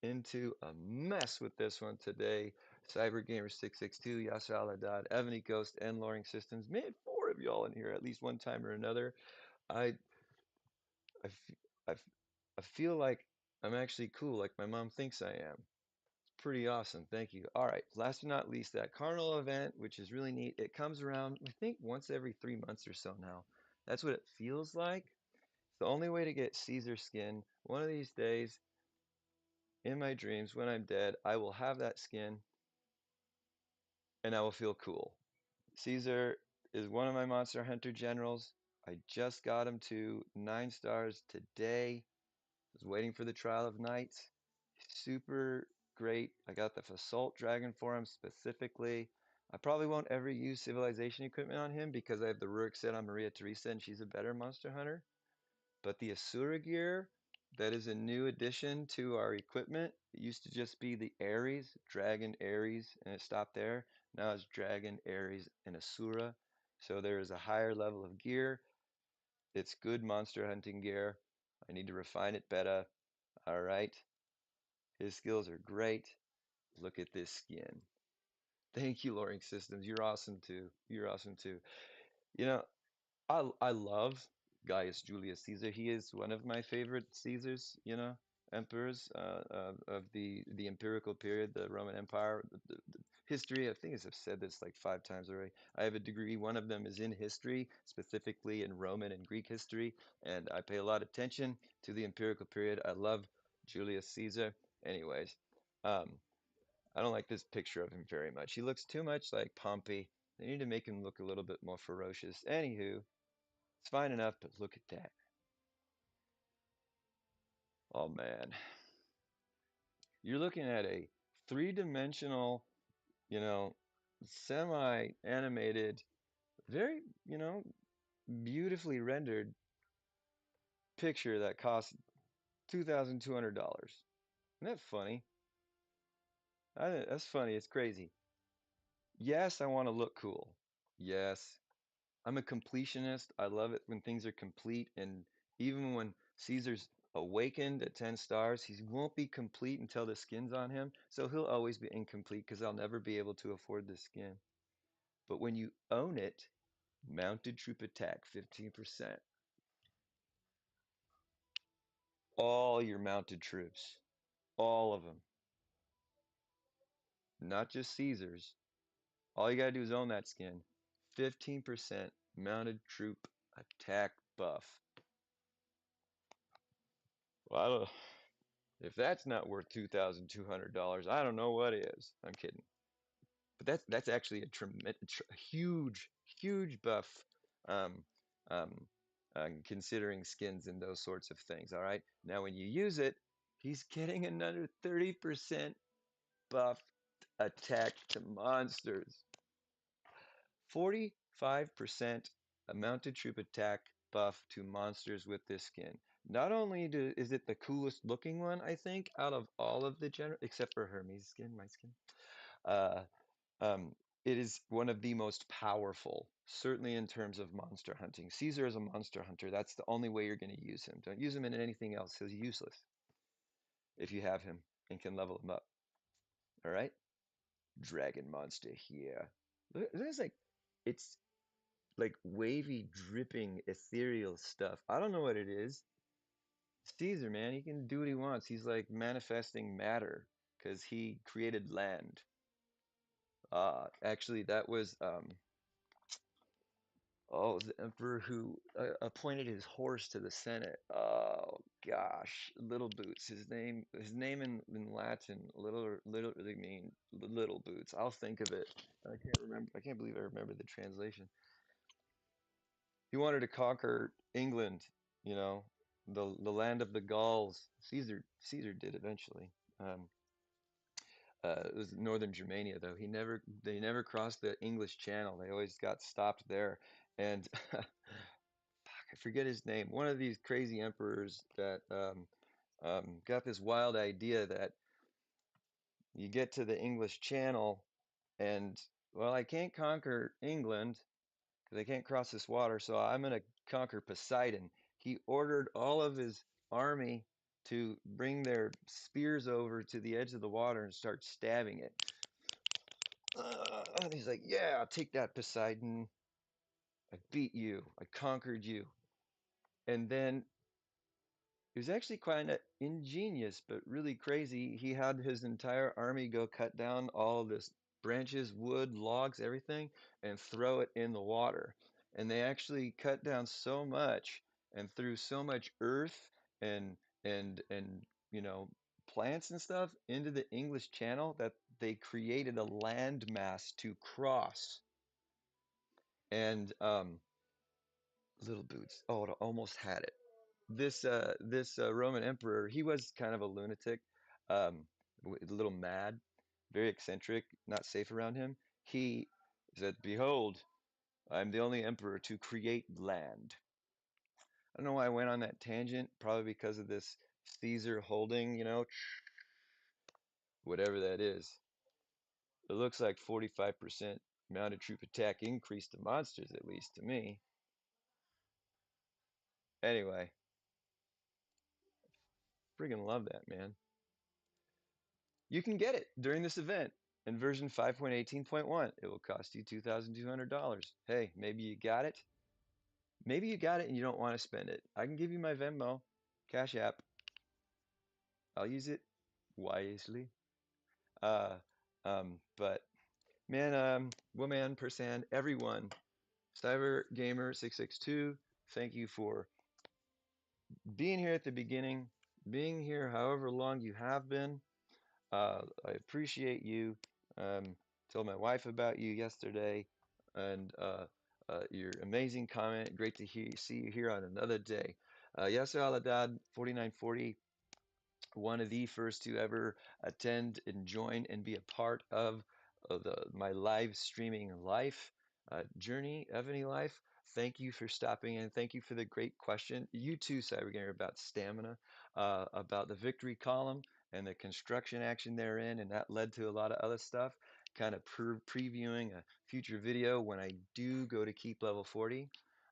into a mess with this one today. CyberGamer662, Yasser Aladdad, Ebony Ghost, and Loring Systems. Man, four of y'all in here at least one time or another. I, I, I, I feel like I'm actually cool, like my mom thinks I am. Pretty awesome. Thank you. All right. Last but not least, that Carnival event, which is really neat. It comes around, I think, once every 3 months or so now. That's what it feels like. It's the only way to get Caesar skin. One of these days, in my dreams, when I'm dead, I will have that skin and I will feel cool. Caesar is one of my Monster Hunter generals. I just got him to 9 stars today. Was waiting for the Trial of Knights. Super great. I got the Assault Dragon for him specifically. I probably won't ever use Civilization equipment on him because I have the Rurik set on Maria Theresa and she's a better Monster Hunter. But the Asura gear, that is a new addition to our equipment. It used to just be the Ares, Dragon Ares, and it stopped there. Now it's Dragon, Ares, and Asura. So there is a higher level of gear. It's good monster hunting gear. I need to refine it better. All right. His skills are great. Look at this skin. Thank you, Loring Systems. You're awesome too. You're awesome too. You know, I love Gaius Julius Caesar. He is one of my favorite Caesars, emperors of the imperial period, the Roman Empire, the history. I think I've said this like 5 times already. I have a degree. One of them is in history, specifically in Roman and Greek history, and I pay a lot of attention to the imperial period. I love Julius Caesar. Anyways, um, I don't like this picture of him very much. He looks too much like Pompey. They need to make him look a little bit more ferocious. Anywho, it's fine enough, but look at that. Oh man. You're looking at a three-dimensional, you know, semi-animated, very, beautifully rendered picture that costs $2,200. Isn't that funny? That's funny. It's crazy. Yes, I want to look cool. Yes, I'm a completionist. I love it when things are complete. And even when Caesar's awakened at 10 stars, he won't be complete until the skin's on him. So he'll always be incomplete because I'll never be able to afford the skin. But when you own it, mounted troop attack, 15%. All your mounted troops, all of them, not just Caesar's. All you gotta do is own that skin. 15% mounted troop attack buff. Well, I don't, if that's not worth $2,200, I don't know what is. I'm kidding. But that's actually a tremendous, huge, huge buff, um, um, considering skins and those sorts of things. All right. Now, when you use it, he's getting another 30% buff attack to monsters. 45% a mounted troop attack buff to monsters with this skin. Not only is it the coolest looking one, I think, out of all of the general, except for Hermes' skin, my skin. Uh, um, it is one of the most powerful, certainly in terms of monster hunting. Caesar is a monster hunter. That's the only way you're going to use him. Don't use him in anything else. He's useless if you have him and can level him up. All right? Dragon monster here. Look, it's like wavy, dripping, ethereal stuff. I don't know what it is. Caesar, man, he can do what he wants. He's like manifesting matter because he created land. Actually, that was the emperor who appointed his horse to the Senate. Oh gosh, Little Boots. His name in Latin, literally mean little boots. I'll think of it. I can't remember. I can't believe I remember the translation. He wanted to conquer England, you know, the land of the Gauls. Caesar did eventually. It was northern Germania though. They never crossed the English Channel. They always got stopped there. And I forget his name. One of these crazy emperors that got this wild idea that you get to the English Channel and well, I can't conquer England because I can't cross this water, so I'm going to conquer Poseidon. He ordered all of his army to bring their spears over to the edge of the water and start stabbing it. And he's like, yeah, I'll take that, Poseidon. I beat you. I conquered you. And then it was actually kind of ingenious, but really crazy. He had his entire army go cut down all of this branches, wood, logs, everything, and throw it in the water. And they actually cut down so much and threw so much earth and plants and stuff into the English Channel that they created a landmass to cross. And Little Boots. Oh, it almost had it. This Roman emperor, he was kind of a lunatic, a little mad, very eccentric, not safe around him. He said, "Behold, I'm the only emperor to create land." I don't know why I went on that tangent, probably because of this Caesar holding, whatever that is. It looks like 45% mounted troop attack increase to monsters, at least to me. Anyway, friggin' love that, man. You can get it during this event. In version 5.18.1, it will cost you $2,200. Hey, maybe you got it. Maybe you got it and you don't want to spend it. I can give you my Venmo, Cash App. I'll use it wisely. Uh, but man, woman, person, everyone, Cyber Gamer 662, thank you for being here at the beginning, being here however long you have been. I appreciate you. Told my wife about you yesterday, and your amazing comment. Great to see you here on another day. Yasser Aladad, 4940, one of the first to ever attend and join and be a part of my live streaming life journey, Ebony Life. Thank you for stopping in. Thank you for the great question. You too, Cybergamer, about stamina, about the victory column and the construction action therein, and that led to a lot of other stuff. Kind of previewing a future video when I do go to keep level 40.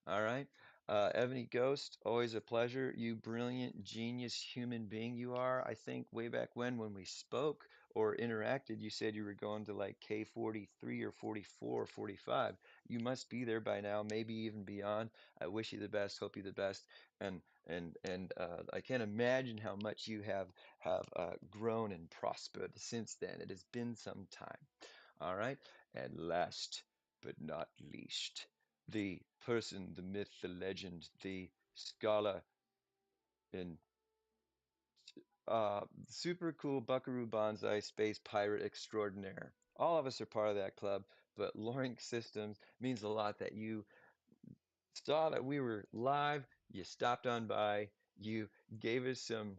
All right. Ebony Ghost, always a pleasure. You brilliant, genius human being you are. I think way back when we spoke or interacted, you said you were going to like K43 or 44 or 45. You must be there by now, maybe even beyond. I wish you the best, hope you the best, and I can't imagine how much you have grown and prospered since then. It has been some time. All right, and last but not least, the person, the myth, the legend, the scholar, and super cool Buckaroo Banzai space pirate extraordinaire. All of us are part of that club, but Loring Systems means a lot that you saw that we were live, you stopped on by, you gave us some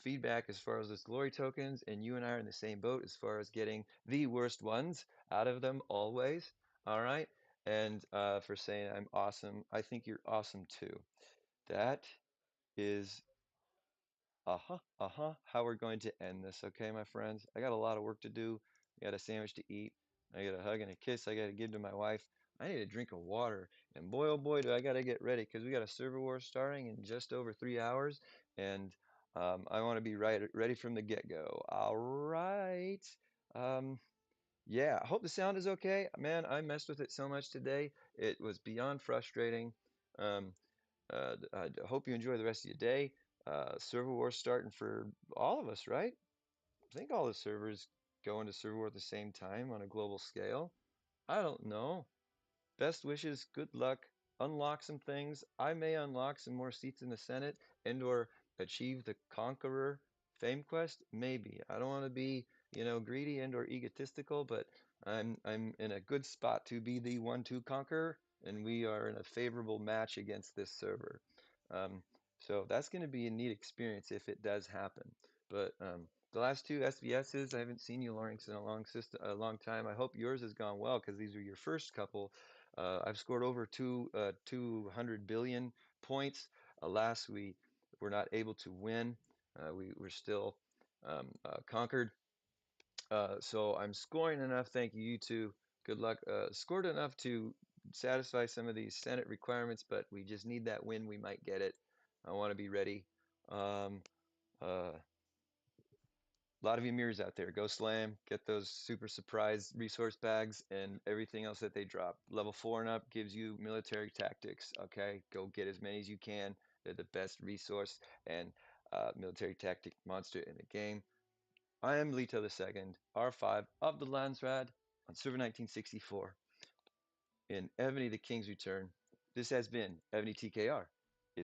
feedback as far as those glory tokens, and you and I are in the same boat as far as getting the worst ones out of them always. All right, and for saying I'm awesome, I think you're awesome too. That is how we're going to end this, okay, my friends? I got a lot of work to do. I got a sandwich to eat. I got a hug and a kiss I got to give to my wife. I need a drink of water. And boy, oh boy, do I got to get ready because we got a server war starting in just over 3 hours. And I want to be ready from the get-go. All right. Um, yeah, I hope the sound is okay. Man, I messed with it so much today. It was beyond frustrating. Um, I hope you enjoy the rest of your day. Server war starting for all of us, right? I think all the servers go into server war at the same time on a global scale. I don't know. Best wishes, good luck, unlock some things. I may unlock some more seats in the Senate and or achieve the Conqueror fame quest. Maybe. I don't want to be, greedy and or egotistical, but I'm in a good spot to be the one to conquer, and we are in a favorable match against this server. Um, so that's going to be a neat experience if it does happen. But the last two SVSs, I haven't seen you, Lawrence, in a long time. I hope yours has gone well because these are your first couple. I've scored over 200 billion points. Alas, we were not able to win. We were still conquered. So I'm scoring enough. Thank you, you two. Good luck. Scored enough to satisfy some of these Senate requirements, but we just need that win. We might get it. I want to be ready. Um, uh, a lot of you mirrors out there. Go slam, get those super surprise resource bags and everything else that they drop. Level 4 and up gives you military tactics. Okay, go get as many as you can. They're the best resource and military tactic monster in the game. I am Lito II, R5 of the Landsrad on server 1964 in Ebony the King's Return. This has been Ebony TKR.